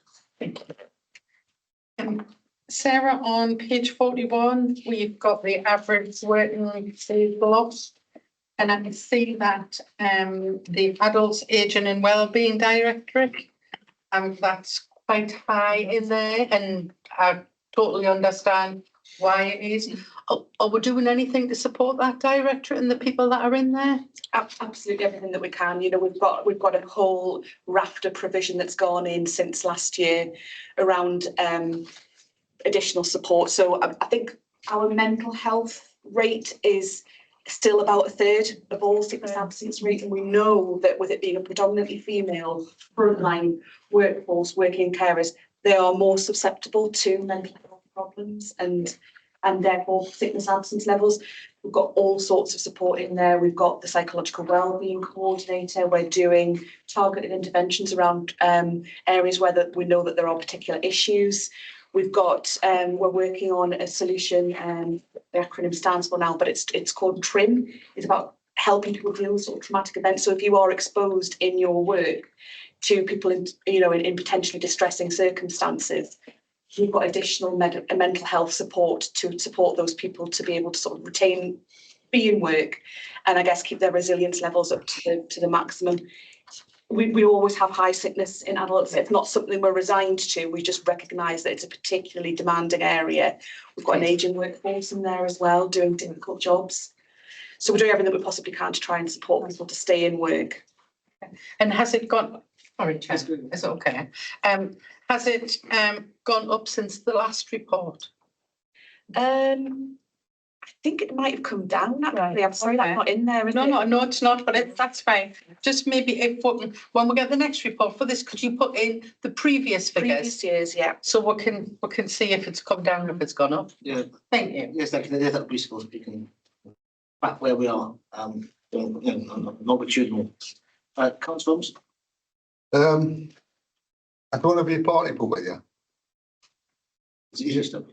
Sarah, on page 41, we've got the average working days lost. And I can see that the Adults, Ageing and Wellbeing Directorate, that's quite high in there, and I totally understand why it is. Are we doing anything to support that directorate and the people that are in there? Absolutely everything that we can. You know, we've got a whole raft of provision that's gone in since last year around additional support. So I think our mental health rate is still about a third of all sickness absence rate, and we know that with it being a predominantly female frontline workforce working carers, they are more susceptible to mental health problems and therefore sickness absence levels. We've got all sorts of support in there. We've got the psychological wellbeing coordinator. We're doing targeted interventions around areas where we know that there are particular issues. We've got, we're working on a solution, the acronym stands for now, but it's called TRIM. It's about helping people deal with sort of traumatic events. So if you are exposed in your work to people in potentially distressing circumstances, we've got additional mental health support to support those people to be able to sort of be in work, and I guess keep their resilience levels up to the maximum. We always have high sickness in adults. It's not something we're resigned to. We just recognise that it's a particularly demanding area. We've got an ageing workforce in there as well, doing difficult jobs. So we're doing everything that we possibly can to try and support people to stay in work. And has it gone? Sorry, Chair, is it okay? Has it gone up since the last report? I think it might have come down actually. I'm sorry that's not in there. No, it's not, but that's fine. Just maybe when we get the next report for this, could you put in the previous figures? Previous years, yeah. So we can see if it's come down, if it's gone up. Yeah. Thank you. Yes, that would be useful. We can back where we are. Longitudinal. Councillor Holmes. I don't want to be a party pooper here. It's easier stuff.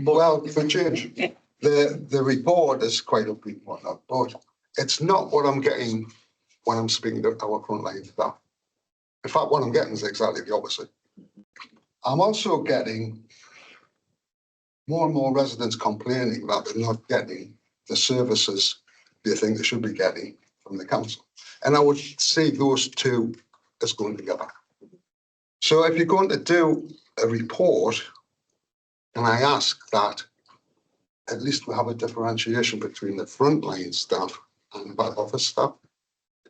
Well, for change. The report is quite upbeat and whatnot, but it's not what I'm getting when I'm speaking to our frontline staff. In fact, what I'm getting is exactly the opposite. I'm also getting more and more residents complaining that they're not getting the services they think they should be getting from the council. And I would see those two as going together. So if you're going to do a report, and I ask that at least we have a differentiation between the frontline staff and the back office staff,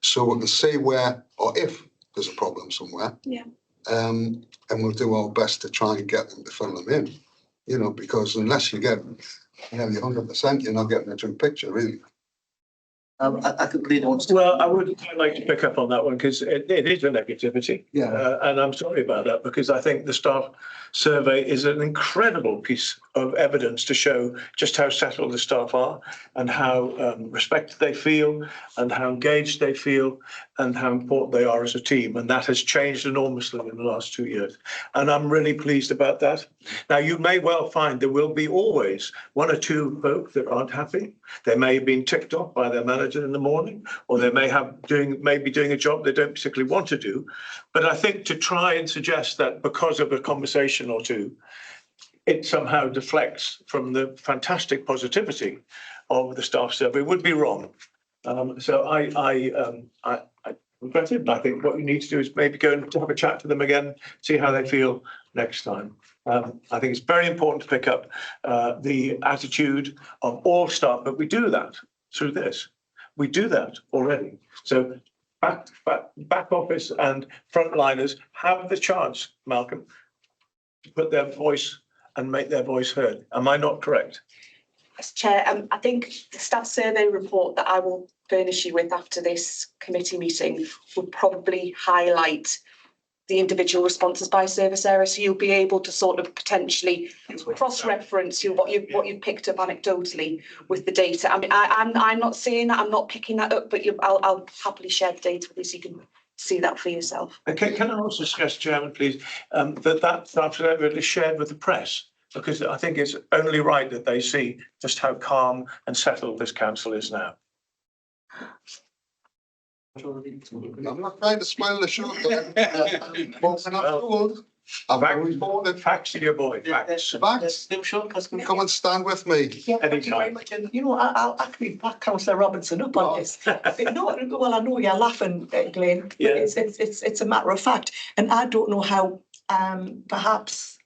so we can see where or if there's a problem somewhere. Yeah. And we'll do our best to try and get them to fill them in, you know, because unless you get nearly 100%, you're not getting a true picture, really. I could lead on. Well, I would like to pick up on that one because it is a negativity. Yeah. And I'm sorry about that because I think the staff survey is an incredible piece of evidence to show just how settled the staff are and how respected they feel and how engaged they feel and how important they are as a team. And that has changed enormously in the last 2 years. And I'm really pleased about that. Now, you may well find there will be always one or two folk that aren't happy. They may have been ticked off by their manager in the morning, or they may be doing a job they don't particularly want to do. But I think to try and suggest that because of a conversation or two, it somehow deflects from the fantastic positivity of the staff survey would be wrong. So I regret it, but I think what you need to do is maybe go and have a chat to them again, see how they feel next time. I think it's very important to pick up the attitude of all staff, but we do that through this. We do that already. So back office and frontliners have the chance, Malcolm, to put their voice and make their voice heard. Am I not correct? Yes, Chair, I think the staff survey report that I will furnish you with after this committee meeting would probably highlight the individual responses by service area, so you'll be able to sort of potentially cross-reference what you've picked up anecdotally with the data. I mean, I'm not seeing that, I'm not picking that up, but I'll happily share the data with you so you can see that for yourself. Okay, can I also suggest, Chairman, please, that staff survey is shared with the press, because I think it's only right that they see just how calm and settled this council is now. I'm not trying to spoil the show. I've always bought it. Facts to your boy. Facts. Facts. Come and stand with me. Yeah, thank you very much. And you know, I'll actually back Councillor Robinson up on this. No, well, I know you're laughing, Glenn, but it's a matter of fact. And I don't know how perhaps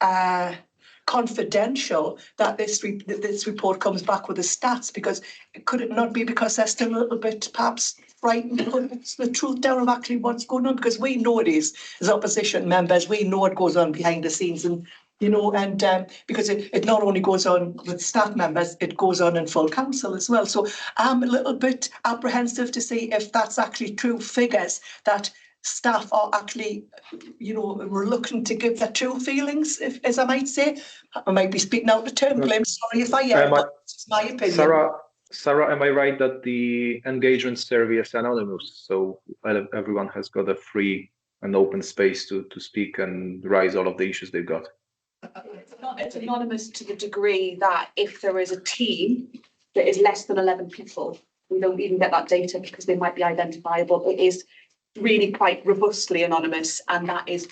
confidential that this report comes back with the stats, because could it not be because they're still a little bit perhaps frightened to put the truth down of actually what's going on, because we know it is as opposition members, we know it goes on behind the scenes, and you know, and because it not only goes on with staff members, it goes on in full council as well. So I'm a little bit apprehensive to see if that's actually true figures, that staff are actually, you know, reluctant to give their true feelings, if, as I might say. I might be speaking out of turn, Glenn, sorry if I am, but it's my opinion. Sarah, am I right that the engagement survey is anonymous? So everyone has got a free and open space to speak and raise all of the issues they've got? It's anonymous to the degree that if there is a team that is less than 11 people, we don't even get that data because they might be identifiable. It is really quite robustly anonymous, and that is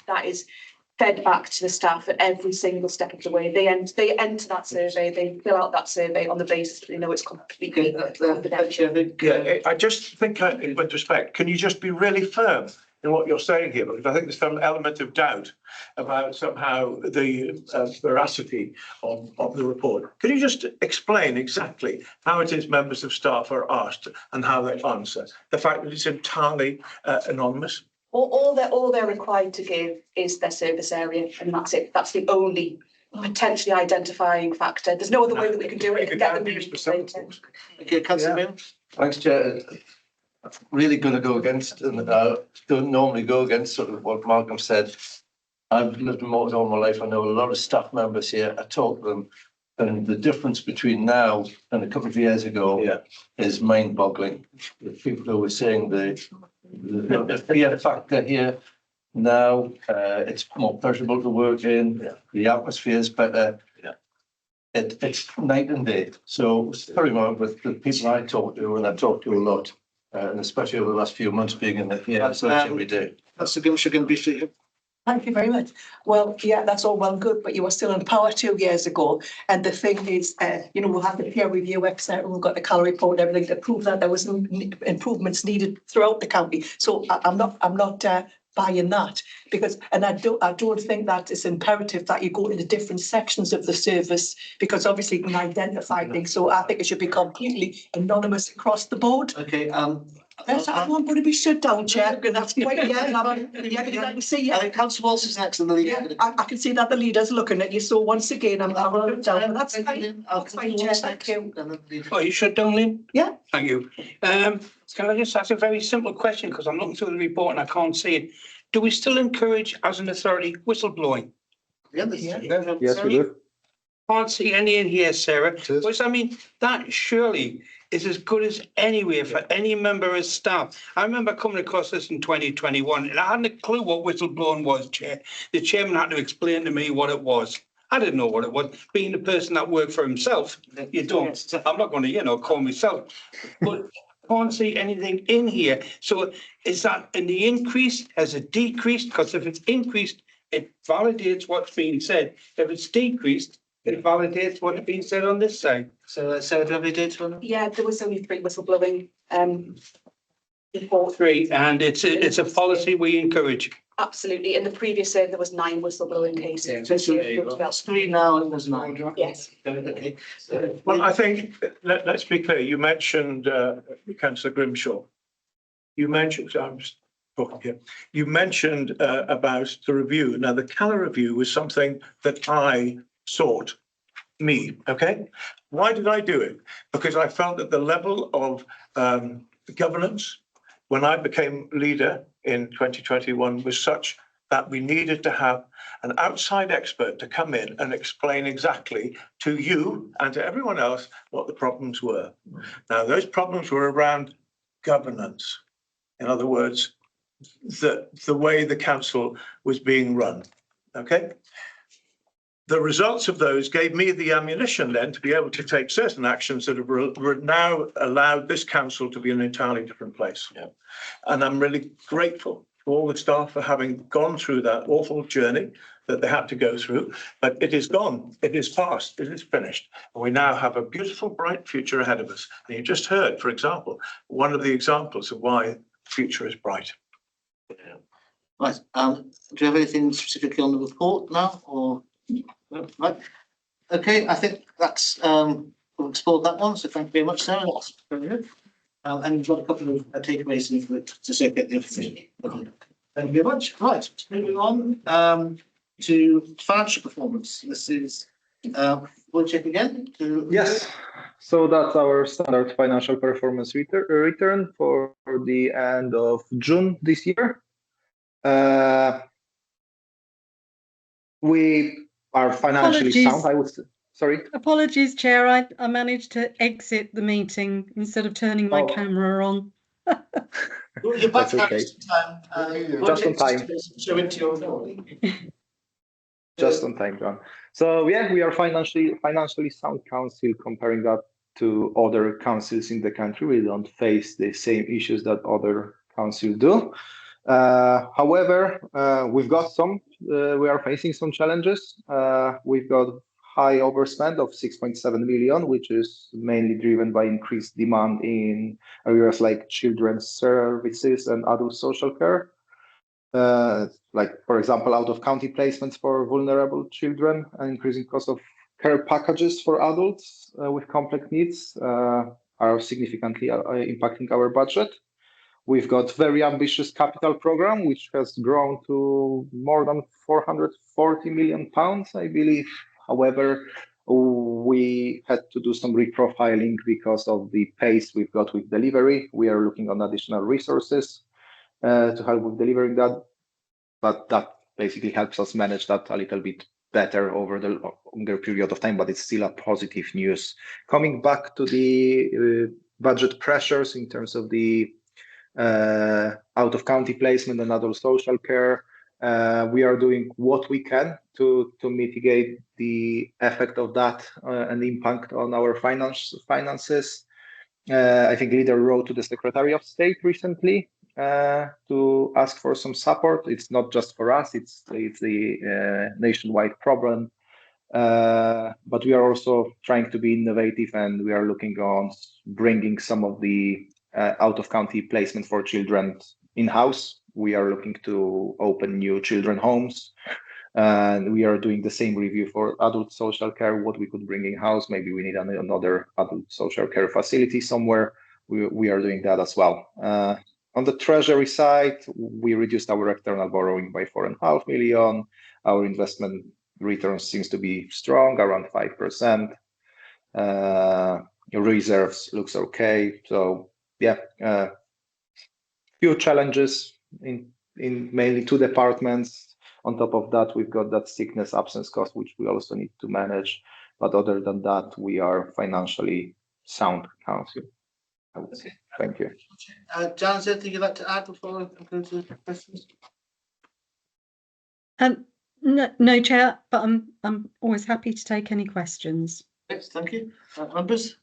fed back to the staff at every single step of the way. They enter that survey, they fill out that survey on the basis that they know it's completely confidential. Yeah, I just think, with respect, can you just be really firm in what you're saying here? Because I think there's some element of doubt about somehow the veracity of the report. Can you just explain exactly how it is members of staff are asked and how they answer? The fact that it's entirely anonymous? All they're required to give is their service area, and that's it. That's the only potentially identifying factor. There's no other way that we can do it. Okay, Councillor Milne. Thanks, Chair. I'm really going to go against, and I don't normally go against sort of what Malcolm said. I've lived in Malta all my life. I know a lot of staff members here. I talk to them, and the difference between now and a couple of years ago is mind-boggling. The people who were saying the fear factor here now, it's more pleasurable to work in. The atmosphere is better. It's night and day. So very much with the people I talk to, and I talk to a lot, and especially over the last few months being in the search every day. That's the Gilmshire going to be for you. Thank you very much. Well, yeah, that's all well and good, but you were still in power 2 years ago. And the thing is, you know, we'll have the peer review, etc. We've got the colour report and everything to prove that there was improvements needed throughout the county. So I'm not buying that, because, and I don't think that it's imperative that you go into different sections of the service, because obviously you can identify things. So I think it should be completely anonymous across the board. Okay, Yes, I'm going to be shut down, Chair, and that's quite, I can see. Councillor Walsh is next in the lead. Yeah, I can see that the leader's looking at you, so once again, I'm shut down, but that's fine. That's fine, Chair, thank you. Oh, you shut down, Lynn? Yeah. Thank you. Can I just ask a very simple question, because I'm looking through the report and I can't see it. Do we still encourage, as an authority, whistleblowing? Yes, we do. Can't see any in here, Sarah. But I mean, that surely is as good as anywhere for any member of staff. I remember coming across this in 2021, and I hadn't a clue what whistleblowing was, Chair. The chairman had to explain to me what it was. I didn't know what it was. Being the person that worked for himself, you don't. I'm not going to, you know, call myself. But can't see anything in here. So is that in the increase? Has it decreased? Because if it's increased, it validates what's being said. If it's decreased, it validates what's being said on this side. So, Sarah, do you have any data on that? Yeah, there was only 3 whistleblowing reports. 3, and it's a policy we encourage. Absolutely. In the previous year, there was 9 whistleblowing cases. This year, That's 3 now, and there's 9. Yes. Okay. Well, I think, let's be clear, you mentioned Councillor Grimshaw. You mentioned, talking here. You mentioned about the review. Now, the Cala review was something that I sought, okay? Why did I do it? Because I felt that the level of governance when I became leader in 2021 was such that we needed to have an outside expert to come in and explain exactly to you and to everyone else what the problems were. Now, those problems were around governance. In other words, the way the council was being run, okay? The results of those gave me the ammunition then to be able to take certain actions that have now allowed this council to be an entirely different place. Yeah. And I'm really grateful to all the staff for having gone through that awful journey that they had to go through. But it is gone, it is past, it is finished. And we now have a beautiful, bright future ahead of us. And you just heard, for example, one of the examples of why the future is bright. Yeah. Right. Do you have anything specifically on the report now, or? No? Right. Okay. I think that's we've explored that one. So thank you very much, Sarah. That's very good. And you've got a couple of takeaways to circulate the information. Thank you very much. Right. Moving on to financial performance. This is we'll check again. Yes. So that's our standard financial performance return for the end of June this year. We are financially sound, I would say. Sorry. Apologies, Chair. I managed to exit the meeting instead of turning my camera on. You're back okay. Just on time. Show into your Just on time, John. So yeah, we are financially sound council. Comparing that to other councils in the country, we don't face the same issues that other councils do. However, we are facing some challenges. We've got high overspend of 6.7 million, which is mainly driven by increased demand in areas like children's services and adult social care. Like, for example, out-of-county placements for vulnerable children and increasing cost of care packages for adults with complex needs are significantly impacting our budget. We've got very ambitious capital program, which has grown to more than 440 million pounds, I believe. However, we had to do some reprofiling because of the pace we've got with delivery. We are looking on additional resources to help with delivering that, but that basically helps us manage that a little bit better over the longer period of time, but it's still a positive news. Coming back to the budget pressures in terms of the out-of-county placement and adult social care, we are doing what we can to mitigate the effect of that and the impact on our finances. I think Leader wrote to the Secretary of State recently to ask for some support. It's not just for us, it's the nationwide problem. But we are also trying to be innovative, and we are looking on bringing some of the out-of-county placement for children in-house. We are looking to open new children homes, and we are doing the same review for adult social care, what we could bring in-house. Maybe we need another adult social care facility somewhere. We are doing that as well. On the treasury side, we reduced our external borrowing by 4.5 million. Our investment return seems to be strong, around 5%. Reserves looks okay. So yeah, few challenges in mainly two departments. On top of that, we've got that sickness absence cost, which we also need to manage. But other than that, we are financially sound council, I would say. Thank you. Jan, is there anything you'd like to add before I go to the questions? No, Chair, but I'm always happy to take any questions. Yes, thank you. Members?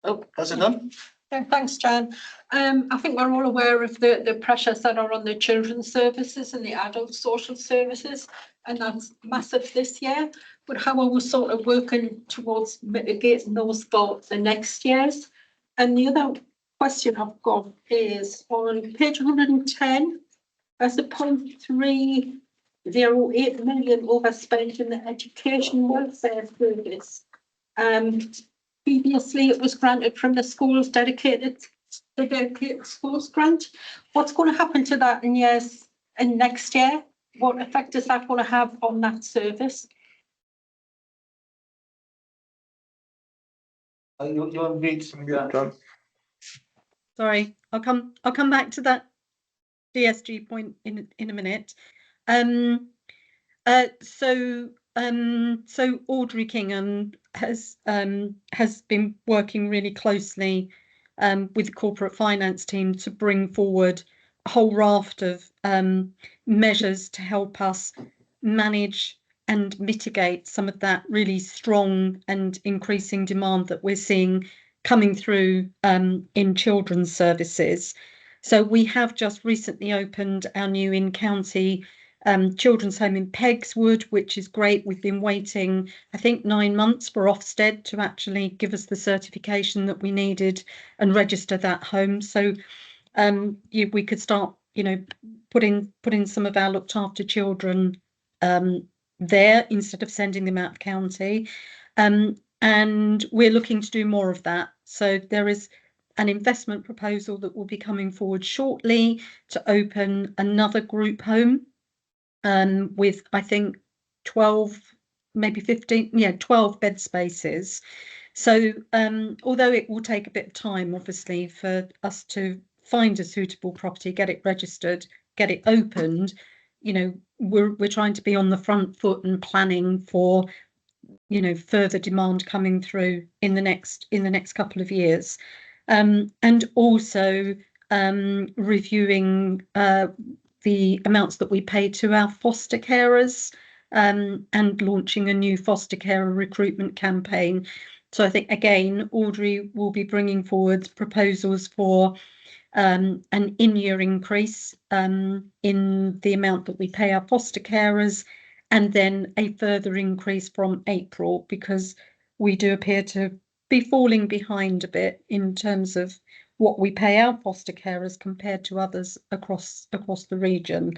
Oh, how's it done? Yeah, thanks, Jan. I think we're all aware of the pressures that are on the children's services and the adult social services, and that's massive this year. But how are we sort of working towards mitigating those for the next years? And the other question I've got is on page 110, as a 0.308 million overspent in the education welfare service. Previously, it was granted from the school's dedicated the sports grant. What's going to happen to that in next year? What effect is that going to have on that service? You want me to? Sorry, I'll come back to that DSG point in a minute. So Audrey Kingham has been working really closely with the corporate finance team to bring forward a whole raft of measures to help us manage and mitigate some of that really strong and increasing demand that we're seeing coming through in children's services. So we have just recently opened our new in-county children's home in Pegswood, which is great. We've been waiting, I think, 9 months for Ofsted to actually give us the certification that we needed and register that home. So we could start, putting some of our looked after children there instead of sending them out of county. And we're looking to do more of that. So there is an investment proposal that will be coming forward shortly to open another group home with, I think, 12, maybe 15, 12 bed spaces. So although it will take a bit of time, obviously, for us to find a suitable property, get it registered, get it opened, we're trying to be on the front foot and planning for further demand coming through in the next couple of years, and also reviewing the amounts that we pay to our foster carers, and launching a new foster carer recruitment campaign. So I think, again, Audrey will be bringing forward proposals for an in-year increase in the amount that we pay our foster carers, and then a further increase from April, because we do appear to be falling behind a bit in terms of what we pay our foster carers compared to others across the region.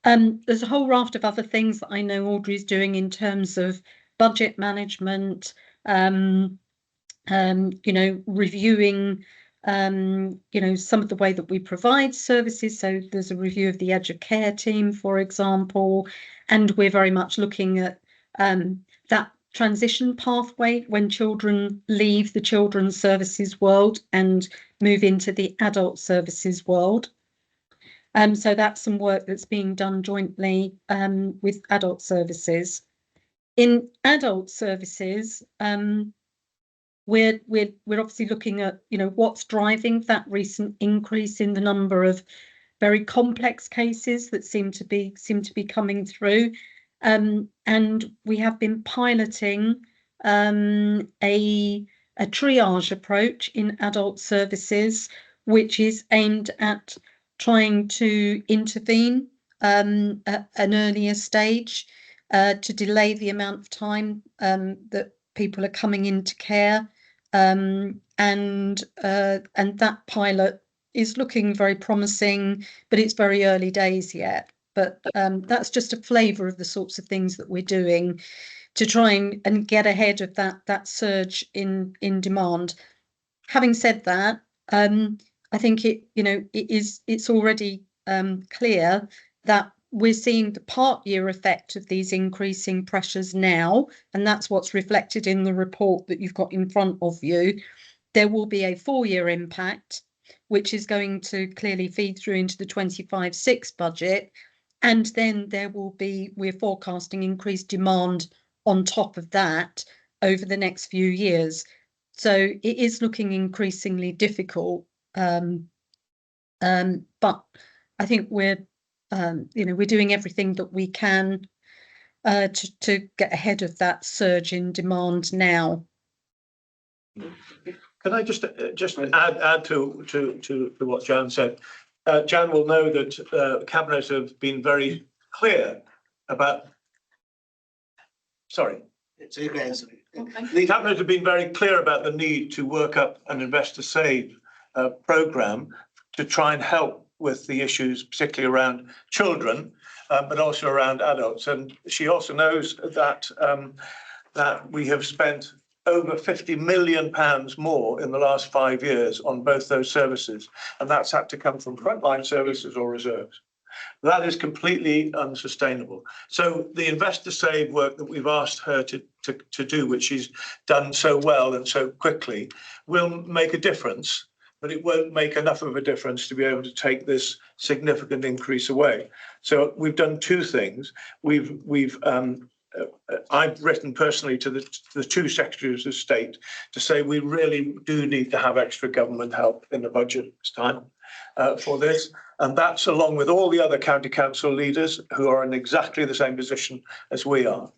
There's a whole raft of other things that I know Audrey's doing in terms of budget management, reviewing some of the way that we provide services. So there's a review of the Edge of Care team, for example, and we're very much looking at that transition pathway when children leave the children's services world and move into the adult services world. So that's some work that's being done jointly with adult services. In adult services, we're obviously looking at what's driving that recent increase in the number of very complex cases that seem to be coming through, and we have been piloting a triage approach in adult services, which is aimed at trying to intervene at an earlier stage to delay the amount of time that people are coming into care, and that pilot is looking very promising, but it's very early days yet. But that's just a flavour of the sorts of things that we're doing to try and get ahead of that surge in demand. Having said that, I think it's already clear that we're seeing the part year effect of these increasing pressures now, and that's what's reflected in the report that you've got in front of you. There will be a 4-year impact, which is going to clearly feed through into the 25-6 budget, and then we're forecasting increased demand on top of that over the next few years. So it is looking increasingly difficult, but I think we're doing everything that we can to get ahead of that surge in demand now. Can I just add to what Jan said? Jan will know that Cabinet have been very clear about. Sorry. The Cabinet have been very clear about the need to work up an Investor Save programme to try and help with the issues, particularly around children, but also around adults. And she also knows that that we have spent over £50 million more in the last 5 years on both those services, and that's had to come from frontline services or reserves. That is completely unsustainable. So the investor save work that we've asked her to do, which she's done so well and so quickly, will make a difference, but it won't make enough of a difference to be able to take this significant increase away. So we've done two things. I've written personally to the two secretaries of state to say we really do need to have extra government help in the budget this time for this. And that's along with all the other county council leaders who are in exactly the same position as we are.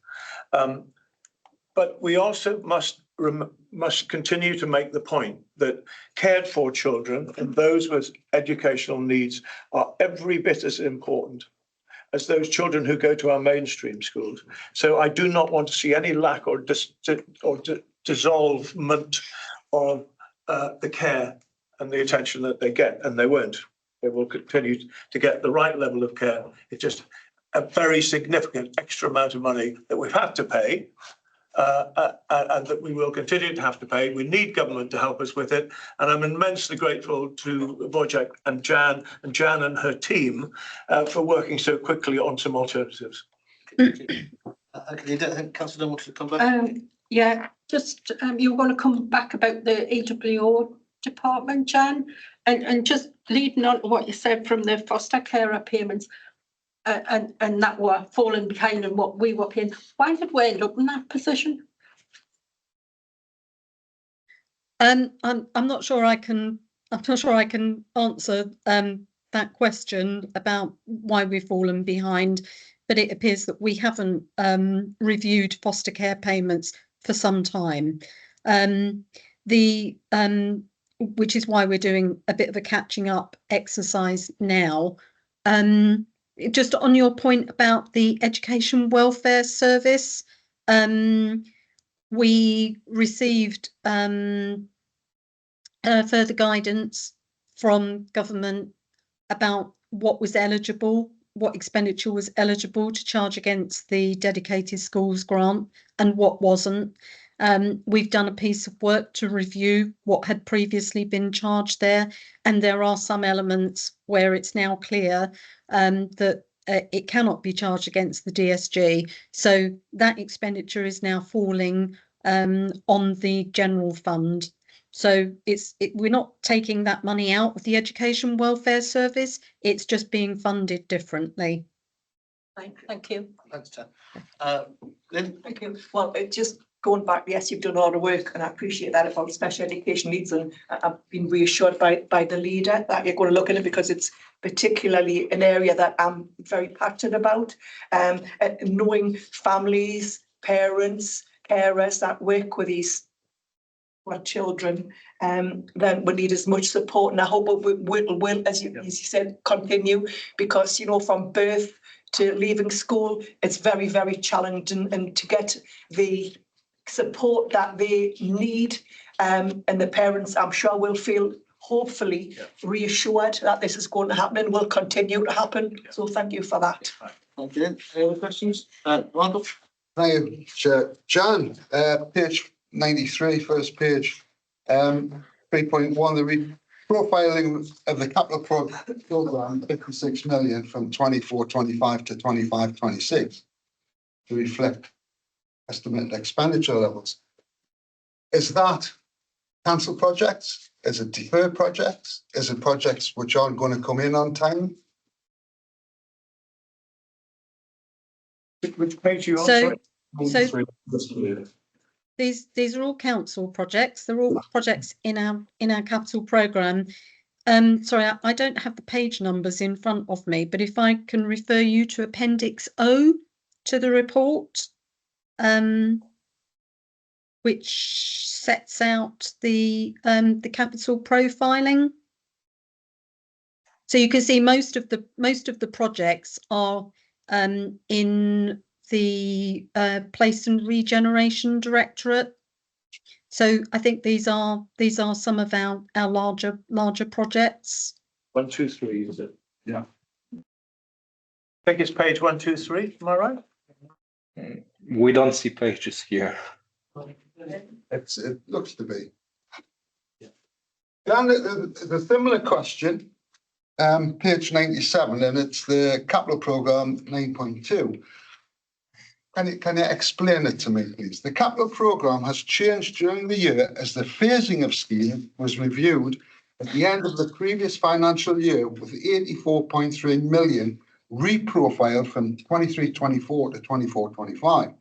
But we also must continue to make the point that cared for children and those with educational needs are every bit as important as those children who go to our mainstream schools. So I do not want to see any lack or dissolvement of the care and the attention that they get, and they won't. They will continue to get the right level of care. It's just a very significant extra amount of money that we've had to pay, and that we will continue to have to pay. We need government to help us with it, and I'm immensely grateful to Wojciech and Jan and her team for working so quickly on some alternatives. Okay, I think Councillor wanted to come back. Yeah, just you were going to come back about the EWO department, Jan, and just leading on to what you said from the foster carer payments. And that were falling behind in what we were paying. Why did we end up in that position? I'm not sure I can. I'm not sure I can answer that question about why we've fallen behind. But it appears that we haven't reviewed foster care payments for some time. Which is why we're doing a bit of a catching up exercise now. Just on your point about the Education Welfare Service, we received further guidance from government about what was eligible, what expenditure was eligible to charge against the Dedicated Schools grant and what wasn't. We've done a piece of work to review what had previously been charged there, and there are some elements where it's now clear that it cannot be charged against the DSG. So that expenditure is now falling on the general fund. So we're not taking that money out of the Education Welfare Service. It's just being funded differently. Thank you. Thanks, Jan. Lynn? Thank you. Well, just going back, yes, you've done a lot of work, and I appreciate that about special education needs, and I've been reassured by the leader that you're going to look at it, because it's particularly an area that I'm very passionate about. Knowing families, parents, carers that work with these children, then we need as much support, and I hope it will, as you said, continue, because from birth to leaving school, it's very, very challenging, and to get the support that they need, and the parents, I'm sure, will feel hopefully reassured that this is going to happen and will continue to happen. So thank you for that. Thank you. Any other questions? Michael? Thank you, Chair. Jan, page 93, first page, 3.1, the profiling of the capital programme, 56 million from 24-25 to 25-26 to reflect estimated expenditure levels. Is that cancelled projects? Is it deferred projects? Is it projects which aren't going to come in on time? Which page are you on? So these are all council projects. They're all projects in our capital programme. Sorry, I don't have the page numbers in front of me, but if I can refer you to Appendix O to the report, which sets out the capital profiling. So you can see most of the projects are in the Place and Regeneration Directorate. So I think these are some of our larger projects. 1, 2, 3, is it? Yeah. I think it's page 1, 2, 3. Am I right? We don't see pages here. It looks to be. And the similar question, page 97, and it's the capital programme 9.2. Can you explain it to me, please? The capital programme has changed during the year as the phasing of scheme was reviewed at the end of the previous financial year, with 84.3 million reprofiled from 23-24 to 24-25.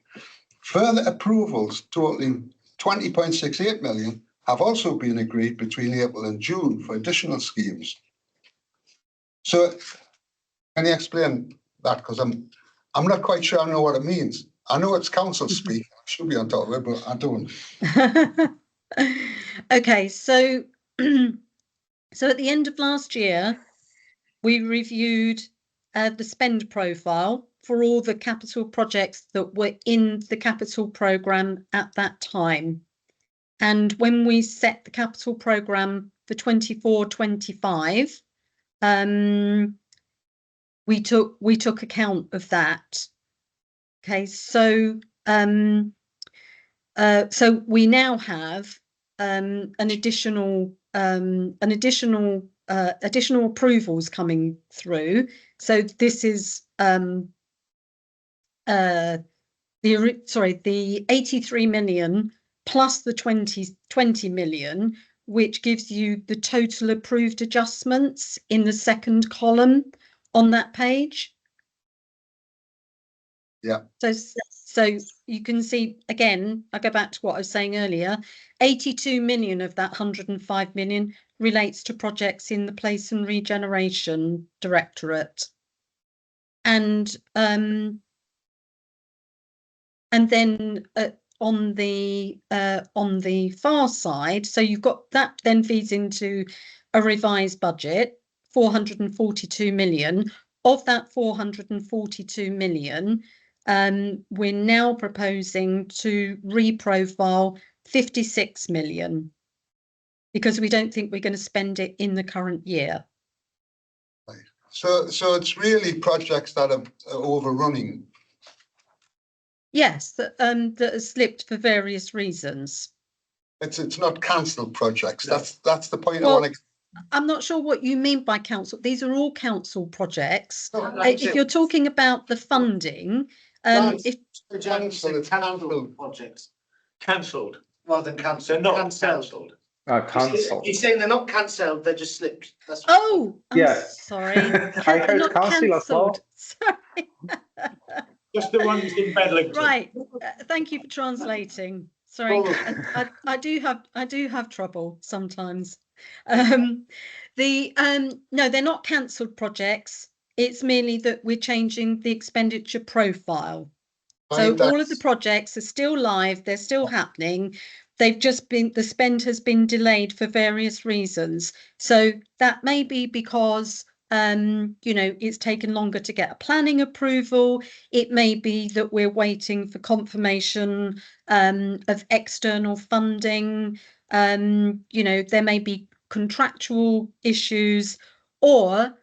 Further approvals totaling 20.68 million have also been agreed between April and June for additional schemes. So can you explain that? Because I'm not quite sure I know what it means. I know it's council speak. I should be on top of it, but I don't. Okay, so so at the end of last year, we reviewed the spend profile for all the capital projects that were in the capital programme at that time. And when we set the capital programme for 24-25, we took account of that. Okay, so so we now have additional approvals coming through. So this is the 83 million plus the 20 million, which gives you the total approved adjustments in the second column on that page. Yeah. So you can see, again, I go back to what I was saying earlier, 82 million of that 105 million relates to projects in the Place and Regeneration Directorate. And then on the far side, so you've got that then feeds into a revised budget, 442 million. Of that 442 million, we're now proposing to reprofile 56 million because we don't think we're going to spend it in the current year. Right. So it's really projects that are overrunning. Yes, that have slipped for various reasons. It's not cancelled projects. That's the point Well, I want to. I'm not sure what you mean by council. These are all council projects. If you're talking about the funding, if cancelled projects. Cancelled. Rather than cancelled. They're not cancelled. Cancelled. He's saying they're not cancelled, they're just slipped. That's I'm Yeah. sorry. I heard Not council as well. cancelled. Sorry. Just the ones in Bedlington. Right. Thank you for translating. Sorry, I do have trouble sometimes. No, they're not cancelled projects. It's merely that we're changing the expenditure profile. So all of the projects are still live, they're still happening. They've just been, the spend has been delayed for various reasons. So that may be because it's taken longer to get a planning approval. It may be that we're waiting for confirmation of external funding. There may be contractual issues, or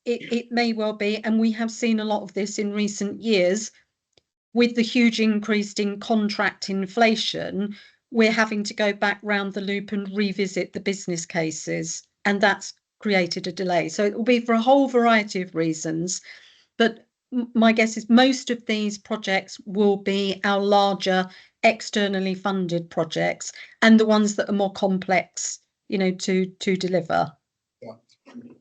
it may well be, and we have seen a lot of this in recent years, with the huge increase in contract inflation, we're having to go back round the loop and revisit the business cases, and that's created a delay. So it will be for a whole variety of reasons, but my guess is most of these projects will be our larger externally funded projects and the ones that are more complex, to deliver. Yeah.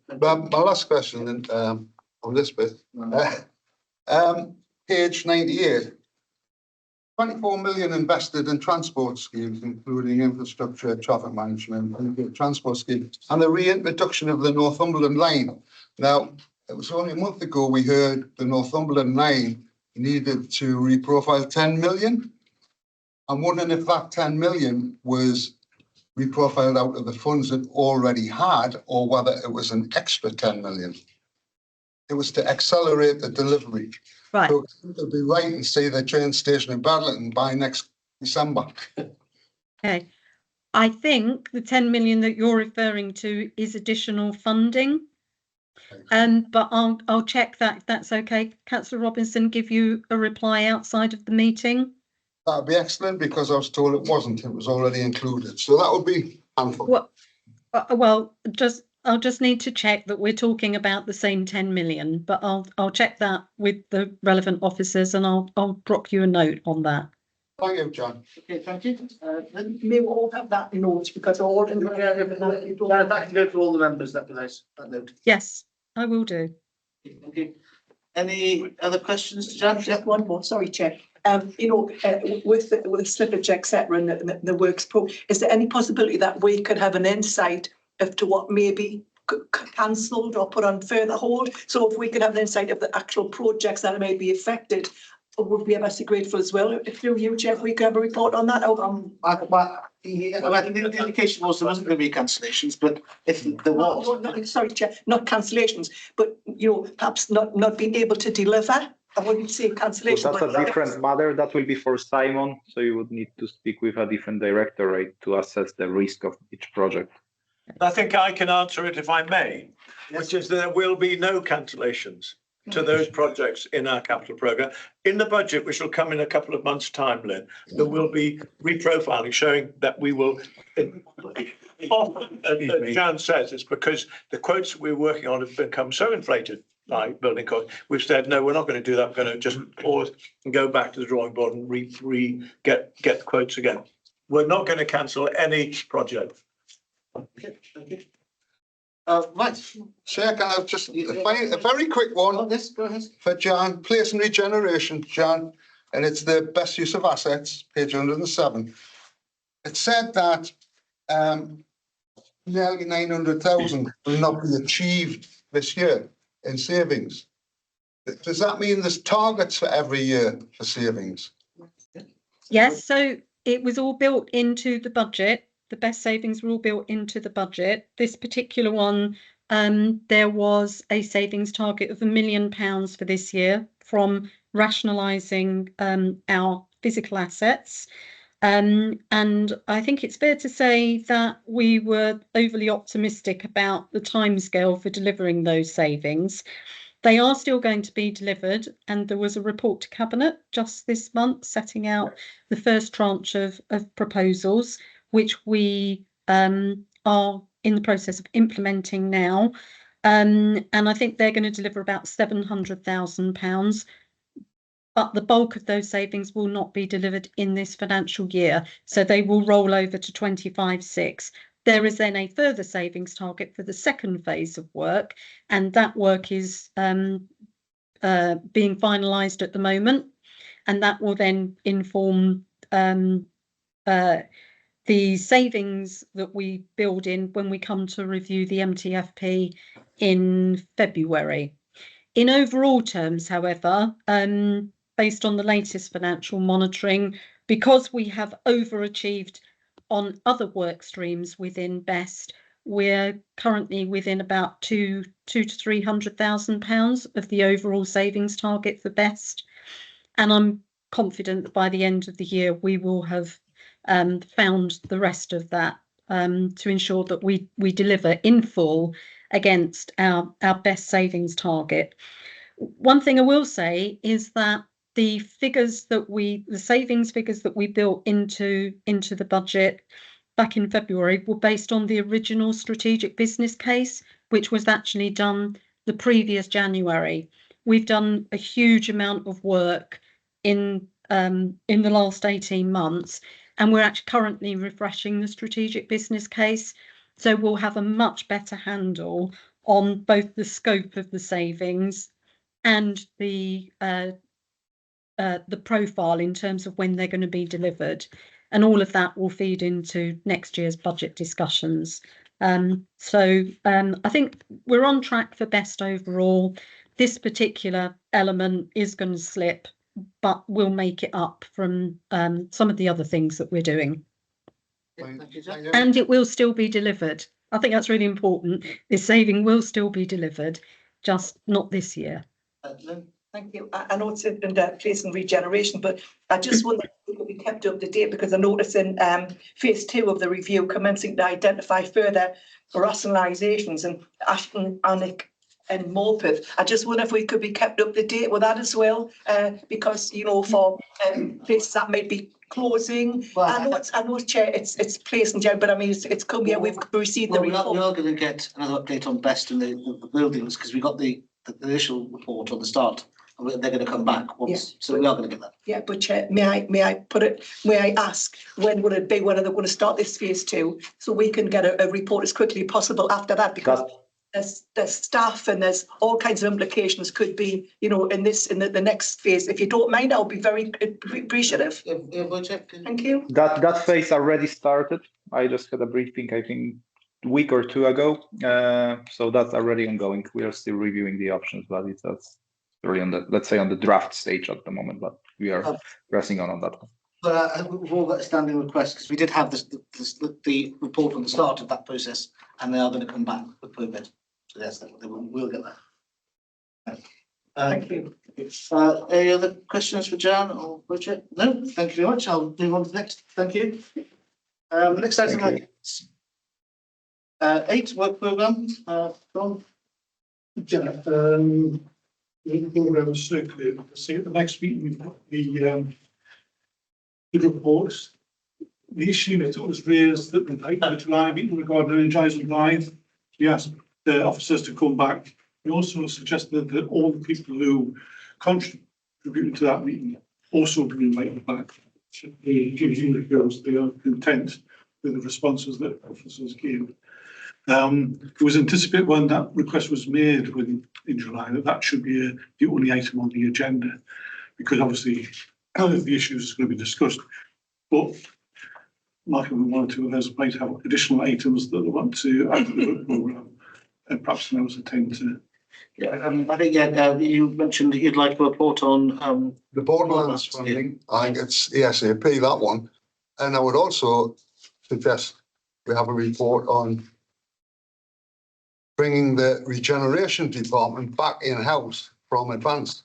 But my last question on this bit, page 98. 24 million invested in transport schemes, including infrastructure, traffic management, and transport schemes, and the reintroduction of the Northumberland line. Now, it was only a month ago we heard the Northumberland line needed to reprofile 10 million. I'm wondering if that 10 million was reprofiled out of the funds it already had, or whether it was an extra 10 million. It was to accelerate the delivery. Right. So it'll be right and say the train station in Badlington by next December. Okay. I think the 10 million that you're referring to is additional funding. But I'll check that if that's okay. Councillor Robinson, give you a reply outside of the meeting. That'd be excellent because I was told it wasn't. It was already included. So that would be handful. Well, I'll just need to check that we're talking about the same 10 million, but I'll check that with the relevant officers and I'll drop you a note on that. Thank you, John. Okay, thank you. May we all have that note because all in That can go to all the members, that'd be nice, that note. Yes, I will do. Thank you. Any other questions, Jan? Just one more, sorry, Chair. With the slippage, etc., and the works pro, is there any possibility that we could have an insight as to what may be cancelled or put on further hold? So if we could have an insight of the actual projects that may be affected, would be obviously grateful as well. If you, Jeff, we could have a report on that. I think the indication was there wasn't going to be cancellations, but if there was, sorry, Chair, not cancellations, but perhaps not being able to deliver. I wouldn't say cancellation. So that's a different matter. That will be for Simon. So you would need to speak with a different directorate to assess the risk of each project. I think I can answer it if I may, which is there will be no cancellations to those projects in our capital programme. In the budget, which will come in a couple of months' time, Lynn, there will be reprofiling showing that we will, often, as Jan says, it's because the quotes that we're working on have become so inflated by building costs. We've said, no, we're not going to do that. We're going to just pause and go back to the drawing board and get quotes again. We're not going to cancel any project. Okay, thank you. Right, Chair, can I have just a very quick one? Oh, yes, go ahead. For Jan, place and regeneration, Jan, and it's the best use of assets, page 107. It said that nearly 900,000 will not be achieved this year in savings. Does that mean there's targets for every year for savings? Yes, so it was all built into the budget. The best savings were all built into the budget. This particular one, there was a savings target of £1 million for this year from rationalising our physical assets. And I think it's fair to say that we were overly optimistic about the timescale for delivering those savings. They are still going to be delivered, and there was a report to Cabinet just this month setting out the first tranche of proposals, which we are in the process of implementing now. And I think they're going to deliver about £700,000. But the bulk of those savings will not be delivered in this financial year. So they will roll over to 25/6. There is then a further savings target for the second phase of work, and that work is being finalised at the moment, and that will then inform the savings that we build in when we come to review the MTFP in February. In overall terms, however, based on the latest financial monitoring, because we have overachieved on other work streams within BEST, we're currently within about £200,000 to £300,000 of the overall savings target for BEST. And I'm confident that by the end of the year, we will have found the rest of that to ensure that we deliver in full against our best savings target. One thing I will say is that the savings figures that we built into the budget back in February were based on the original strategic business case, which was actually done the previous January. We've done a huge amount of work in the last 18 months, and we're actually currently refreshing the strategic business case. So we'll have a much better handle on both the scope of the savings and the profile in terms of when they're going to be delivered. And all of that will feed into next year's budget discussions. So I think we're on track for best overall. This particular element is going to slip, but we'll make it up from some of the other things that we're doing. And it will still be delivered. I think that's really important. This saving will still be delivered, just not this year. Thank you. I know it's in place and regeneration, but I just wonder if it could be kept up to date, because I noticed in phase 2 of the review commencing to identify further rationalisations, and Ashton Annick and Morpeth. I just wonder if we could be kept up to date with that as well, because, you know, for places that might be closing. I know, Chair, it's placed in Jan, but I mean, it's come here, we've received the Well, we report. are going to get another update on Best and the buildings, because we got the initial report on the start. And they're going to come back once, so we are going to get that. Yeah, but Chair, may I ask, when would it be, when are they going to start this phase 2? So we can get a report as quickly as possible after that, because there's staff and there's all kinds of implications could be, you know, in the next phase. If you don't mind, I'll be very appreciative. Thank you. That phase already started. I just had a briefing, I think, a week or two ago. So that's already ongoing. We are still reviewing the options, but that's really on the, let's say, on the draft stage at the moment, but we are pressing on that one. But we've all got a standing request, because we did have the report on the start of that process, and they are going to come back with permit. So yes, we'll get that. Thank you. Any other questions for Jan or Bridget? No, thank you very much. I'll move on to the next. Thank you. Next item, 8 work programme. John. Yeah, the programme is circulated. See, at the next meeting, we've got the reports. The issue that was raised at the July meeting regarding Energizing Drive. We asked the officers to come back. We also suggested that all the people who contributed to that meeting also be invited back. It gives you the girls they are content with the responses that officers gave. It was anticipated when that request was made in July that should be the only item on the agenda, because obviously the issues is going to be discussed. But Michael, one or two of us might have additional items that they want to add to the programme, and perhaps now is the time to. Yeah, I think you mentioned that you'd like a report on the Borderlands funding. I think it's ASAP, that one, and I would also suggest we have a report on bringing the regeneration department back in-house from Advanced.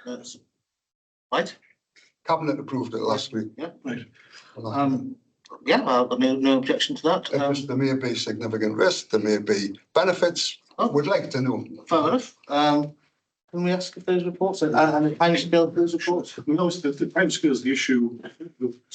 That's right. Cabinet approved it last week. Yeah, right. Yeah, I've got no objection to that. There may be significant risk, there may be benefits. We'd like to know. Fair enough. Can we ask if those reports and the time scale of those reports? We know the time scale is the issue.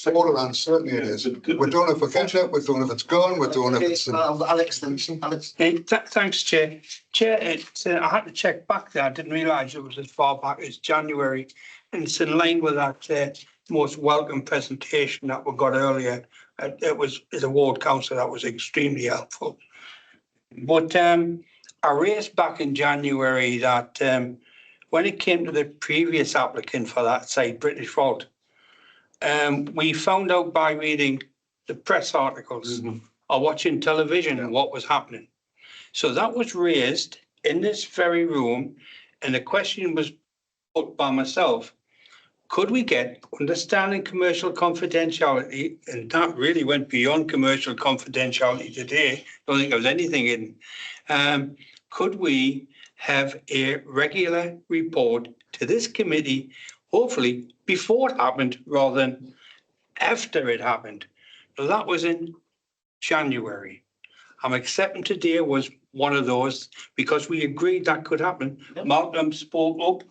Borderlands certainly it is. We don't know if we get it, we don't know if it's gone, we don't know if it's. Alex, then. Alex. Hey, thanks, Chair. Chair, I had to check back there. I didn't realise it was as far back as January, and it's in line with that most welcome presentation that we got earlier. It was as a ward councillor, that was extremely helpful. But I raised back in January that when it came to the previous applicant for that site, British Vault, we found out by reading the press articles or watching television what was happening. So that was raised in this very room, and the question was put by myself: could we get understanding commercial confidentiality? And that really went beyond commercial confidentiality today. I don't think there was anything in. Could we have a regular report to this committee, hopefully before it happened rather than after it happened? So that was in January. I'm accepting today was one of those, because we agreed that could happen. Yep. Malcolm spoke up,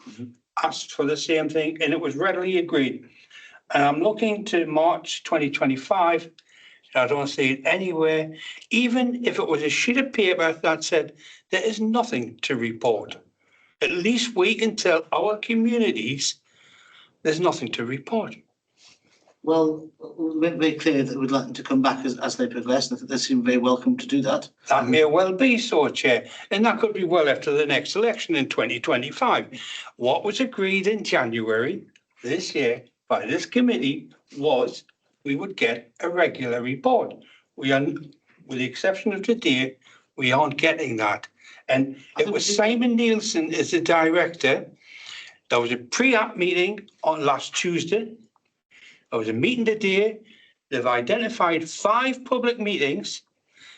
asked for the same thing, and it was readily agreed. And I'm looking to March 2025. I don't see it anywhere, even if it was a sheet of paper that said there is nothing to report. At least we can tell our communities there's nothing to report. Well, we're very clear that we'd like them to come back as they progress, and I think they seem very welcome to do that. That may well be so, Chair, and that could be well after the next election in 2025. What was agreed in January this year by this committee was we would get a regular report. We are, with the exception of today, we aren't getting that. And it was Simon Nielsen as the director. There was a pre-app meeting on last Tuesday. There was a meeting today. They've identified 5 public meetings.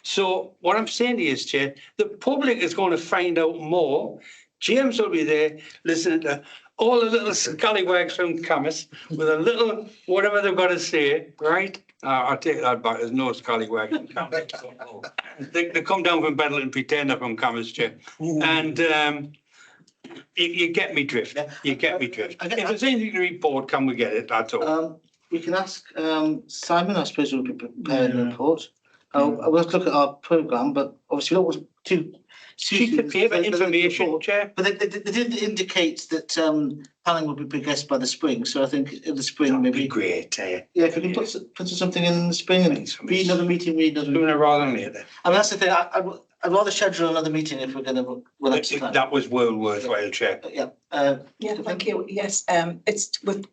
So what I'm saying is, Chair, the public is going to find out more. James will be there listening to all the little scallywags from Camas with a little whatever they've got to say, right? I'll take that back. There's no scallywags in Camas. They come down from Bedell and pretend they're from Camas, Chair. And you get me drift. You get me drift. If there's anything to report, can we get it? That's all. We can ask Simon, I suppose, will be preparing a report. We'll have to look at our programme, but obviously we don't want to Sheet of paper, information, Chair. But they did indicate that planning will be progressed by the spring, so I think in the spring maybe. Great, yeah, if we can put something in the spring and read another meeting, Sooner rather than later. I mean, that's the thing, I'd rather schedule another meeting if we're going to. That was well worthwhile, Chair. Yeah. Yeah, thank you. Yes, it's with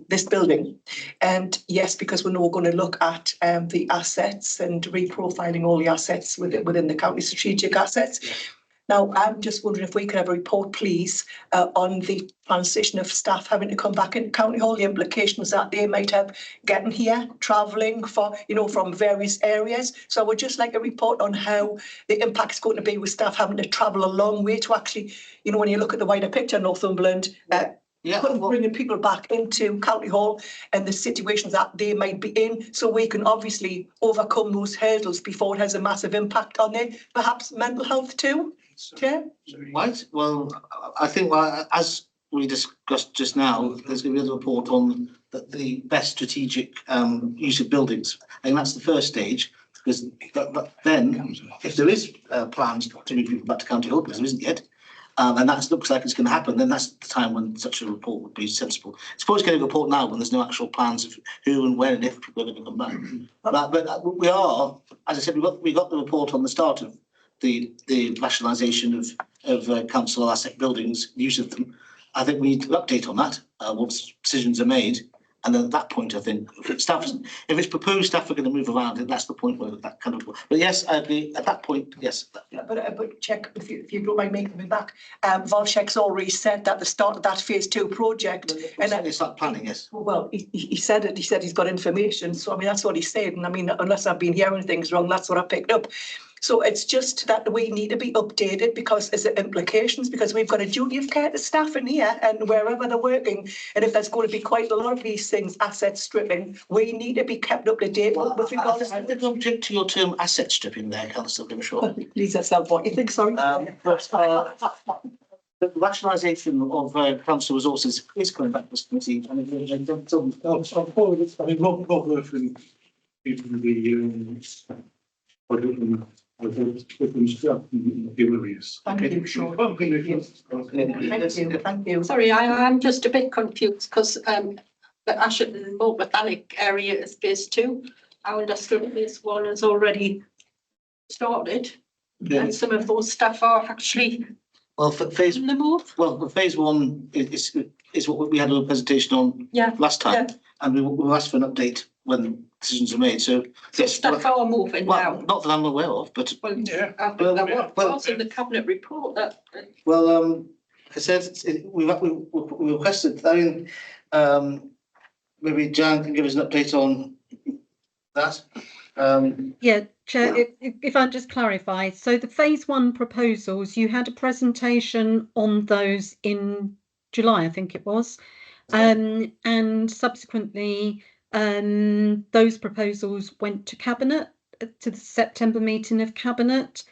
this building. And yes, because we're now going to look at the assets and reprofiling all the assets within the county strategic assets. Now, I'm just wondering if we could have a report, please, on the transition of staff having to come back into County Hall, the implications that they might have getting here, travelling for, from various areas. So I would just like a report on how the impact is going to be with staff having to travel a long way to actually, when you look at the wider picture, Northumberland, bringing people back into County Hall and the situations that they might be in, so we can obviously overcome those hurdles before it has a massive impact on their perhaps mental health too. Chair? Right, well, I think as we discussed just now, there's going to be a report on the best strategic use of buildings. I think that's the first stage, because then if there is plans to move people back to County Hall, because there isn't yet, and that looks like it's going to happen, then that's the time when such a report would be sensible. It's always getting a report now when there's no actual plans of who and when and if people are going to come back. But we are, as I said, we got the report on the start of the rationalisation of council asset buildings, use of them. I think we need to update on that once decisions are made. And then at that point, I think if it's proposed staff are going to move around, that's the point where that kind of. But yes, I agree. At that point, yes. But check if you don't mind making me back. Volchek's already said that the start of that phase 2 project. And then it's not planning, yes. Well, he said it. He said he's got information. So I mean, that's what he said. And I mean, unless I've been hearing things wrong, that's what I picked up. So it's just that we need to be updated because there's implications, because we've got a duty of care to staff in here and wherever they're working. And if there's going to be quite a lot of these things, asset stripping, we need to be kept up to date. With regards I didn't object to your term asset stripping there, Councillor Grimshaw. Please, that's not what you think, sorry. The rationalisation of council resources is coming back to this committee. I mean, Rob Murphy, even the Thank you, Sean. Thank you. Sorry, I'm just a bit confused because the Ashton and Moat Botanic area is phase 2. I understood phase 1 has already started. And some of those staff are actually phase in the move. Well, phase 1 is what we had a presentation on last time, and we'll ask for an update when decisions are made. So yes, staff are moving now. Not that I'm aware of, but what was in the cabinet report that. Well, I said we requested. I mean, maybe Jan can give us an update on that. Yeah, Chair, if I just clarify, so the phase 1 proposals, you had a presentation on those in July, I think it was, and subsequently those proposals went to Cabinet, to the September meeting of Cabinet,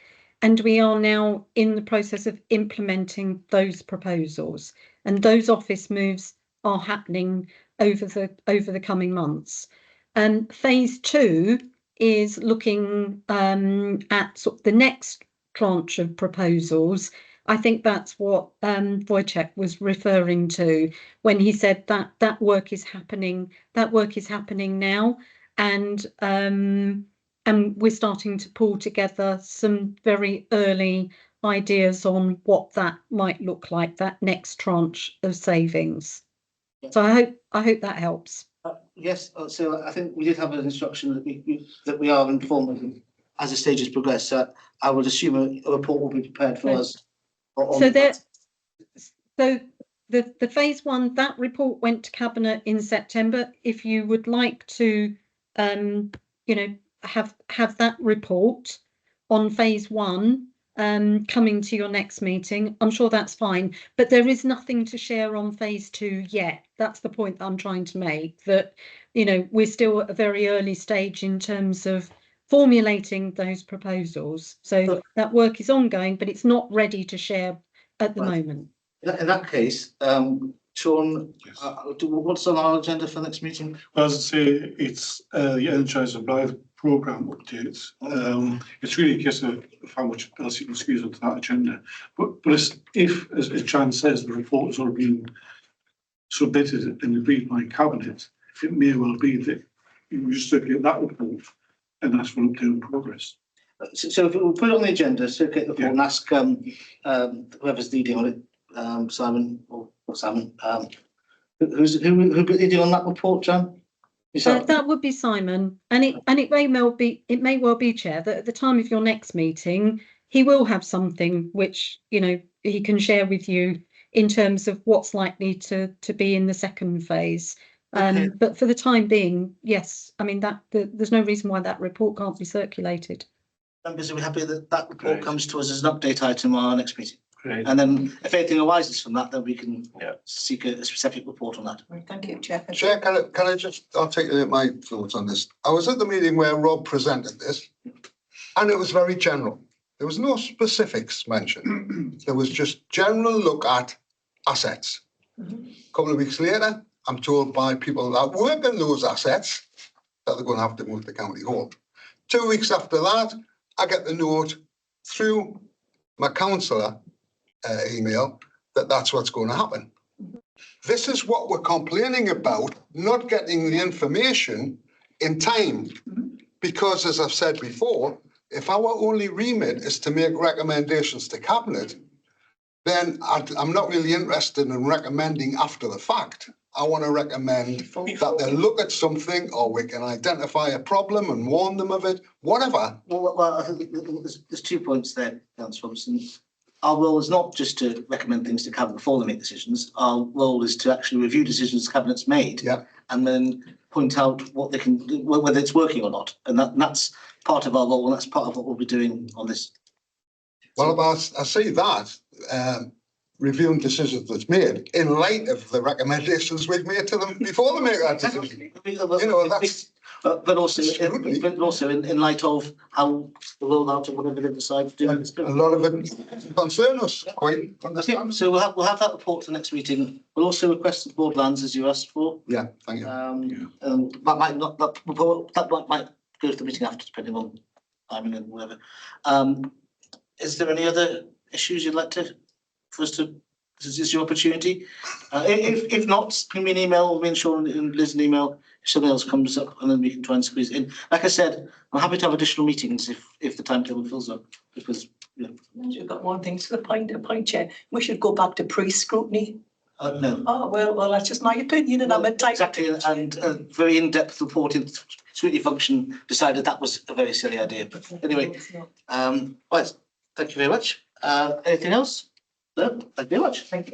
and we are now in the process of implementing those proposals, and those office moves are happening over the coming months. Phase 2 is looking at sort of the next tranche of proposals. I think that's what Wojciech was referring to when he said that work is happening. That work is happening now, and we're starting to pull together some very early ideas on what that might look like, that next tranche of savings. So I hope that helps. Yes, so I think we did have an instruction that we are informed as the stages progress. I would assume a report will be prepared for us. So the phase 1, that report went to Cabinet in September. If you would like to, have that report on phase 1, coming to your next meeting, I'm sure that's fine. But there is nothing to share on phase 2 yet. That's the point that I'm trying to make, that, you know, we're still at a very early stage in terms of formulating those proposals. So that work is ongoing, but it's not ready to share at the moment. In that case, Sean, what's on our agenda for the next meeting? Well, as I say, it's the Energize and Blythe programme updates. It's really a case of how much else you can squeeze onto that agenda. But if, as Jan says, the report has already been submitted and agreed by Cabinet, it may well be that you just circulate that report and ask for an update on progress. So if we'll put it on the agenda, circulate the report and ask whoever's leading on it, Simon or Simon, who's leading on that report, Jan? That would be Simon, and it may well be, Chair, that at the time of your next meeting, he will have something which, you know, he can share with you in terms of what's likely to be in the second phase. But for the time being, yes, I mean there's no reason why that report can't be circulated. Members, are we happy that that report comes to us as an update item on our next meeting? Great. And then if anything arises from that, then we can seek a specific report on that. Thank you, Chair. Chair, can I just articulate my thoughts on this? I was at the meeting where Rob presented this, and it was very general. There was no specifics mentioned. There was just general look at assets. A couple of weeks later, I'm told by people that work in those assets that they're going to have to move to County Hall. 2 weeks after that, I get the note through my councillor email that that's what's going to happen. This is what we're complaining about, not getting the information in time. Because, as I've said before, if our only remit is to make recommendations to Cabinet, then I'm not really interested in recommending after the fact. I want to recommend that they look at something, or we can identify a problem and warn them of it, whatever. Well, I think there's 2 points there, Councillor Robinson. Our role is not just to recommend things to Cabinet before they make decisions. Our role is to actually review decisions Cabinet's made, and then point out what they can do, whether it's working or not. And that's part of our role, and that's part of what we'll be doing on this. Well, I see that reviewing decisions that's made in light of the recommendations we've made to them before they make that decision. You know, that's. But also in light of how the rollout of whatever they decide to do. A lot of it concern us quite. So we'll have that report to the next meeting. We'll also request the board lands as you asked for. Yeah, thank you. That might go to the meeting after, depending on timing and whatever. Is there any other issues you'd like for us to? This is your opportunity. If not, ping me an email, me and Sean and Liz an email. If something else comes up, and then we can try and squeeze it in. Like I said, I'm happy to have additional meetings if the timetable fills up, because You've got one thing to the point, Chair. We should go back to pre-scrutiny. No. Oh, well, that's just my opinion, and I'm entitled. Exactly, and very in-depth reporting, scrutiny function decided that was a very silly idea. But anyway, right, thank you very much. Anything else? No, thank you very much. Thank you.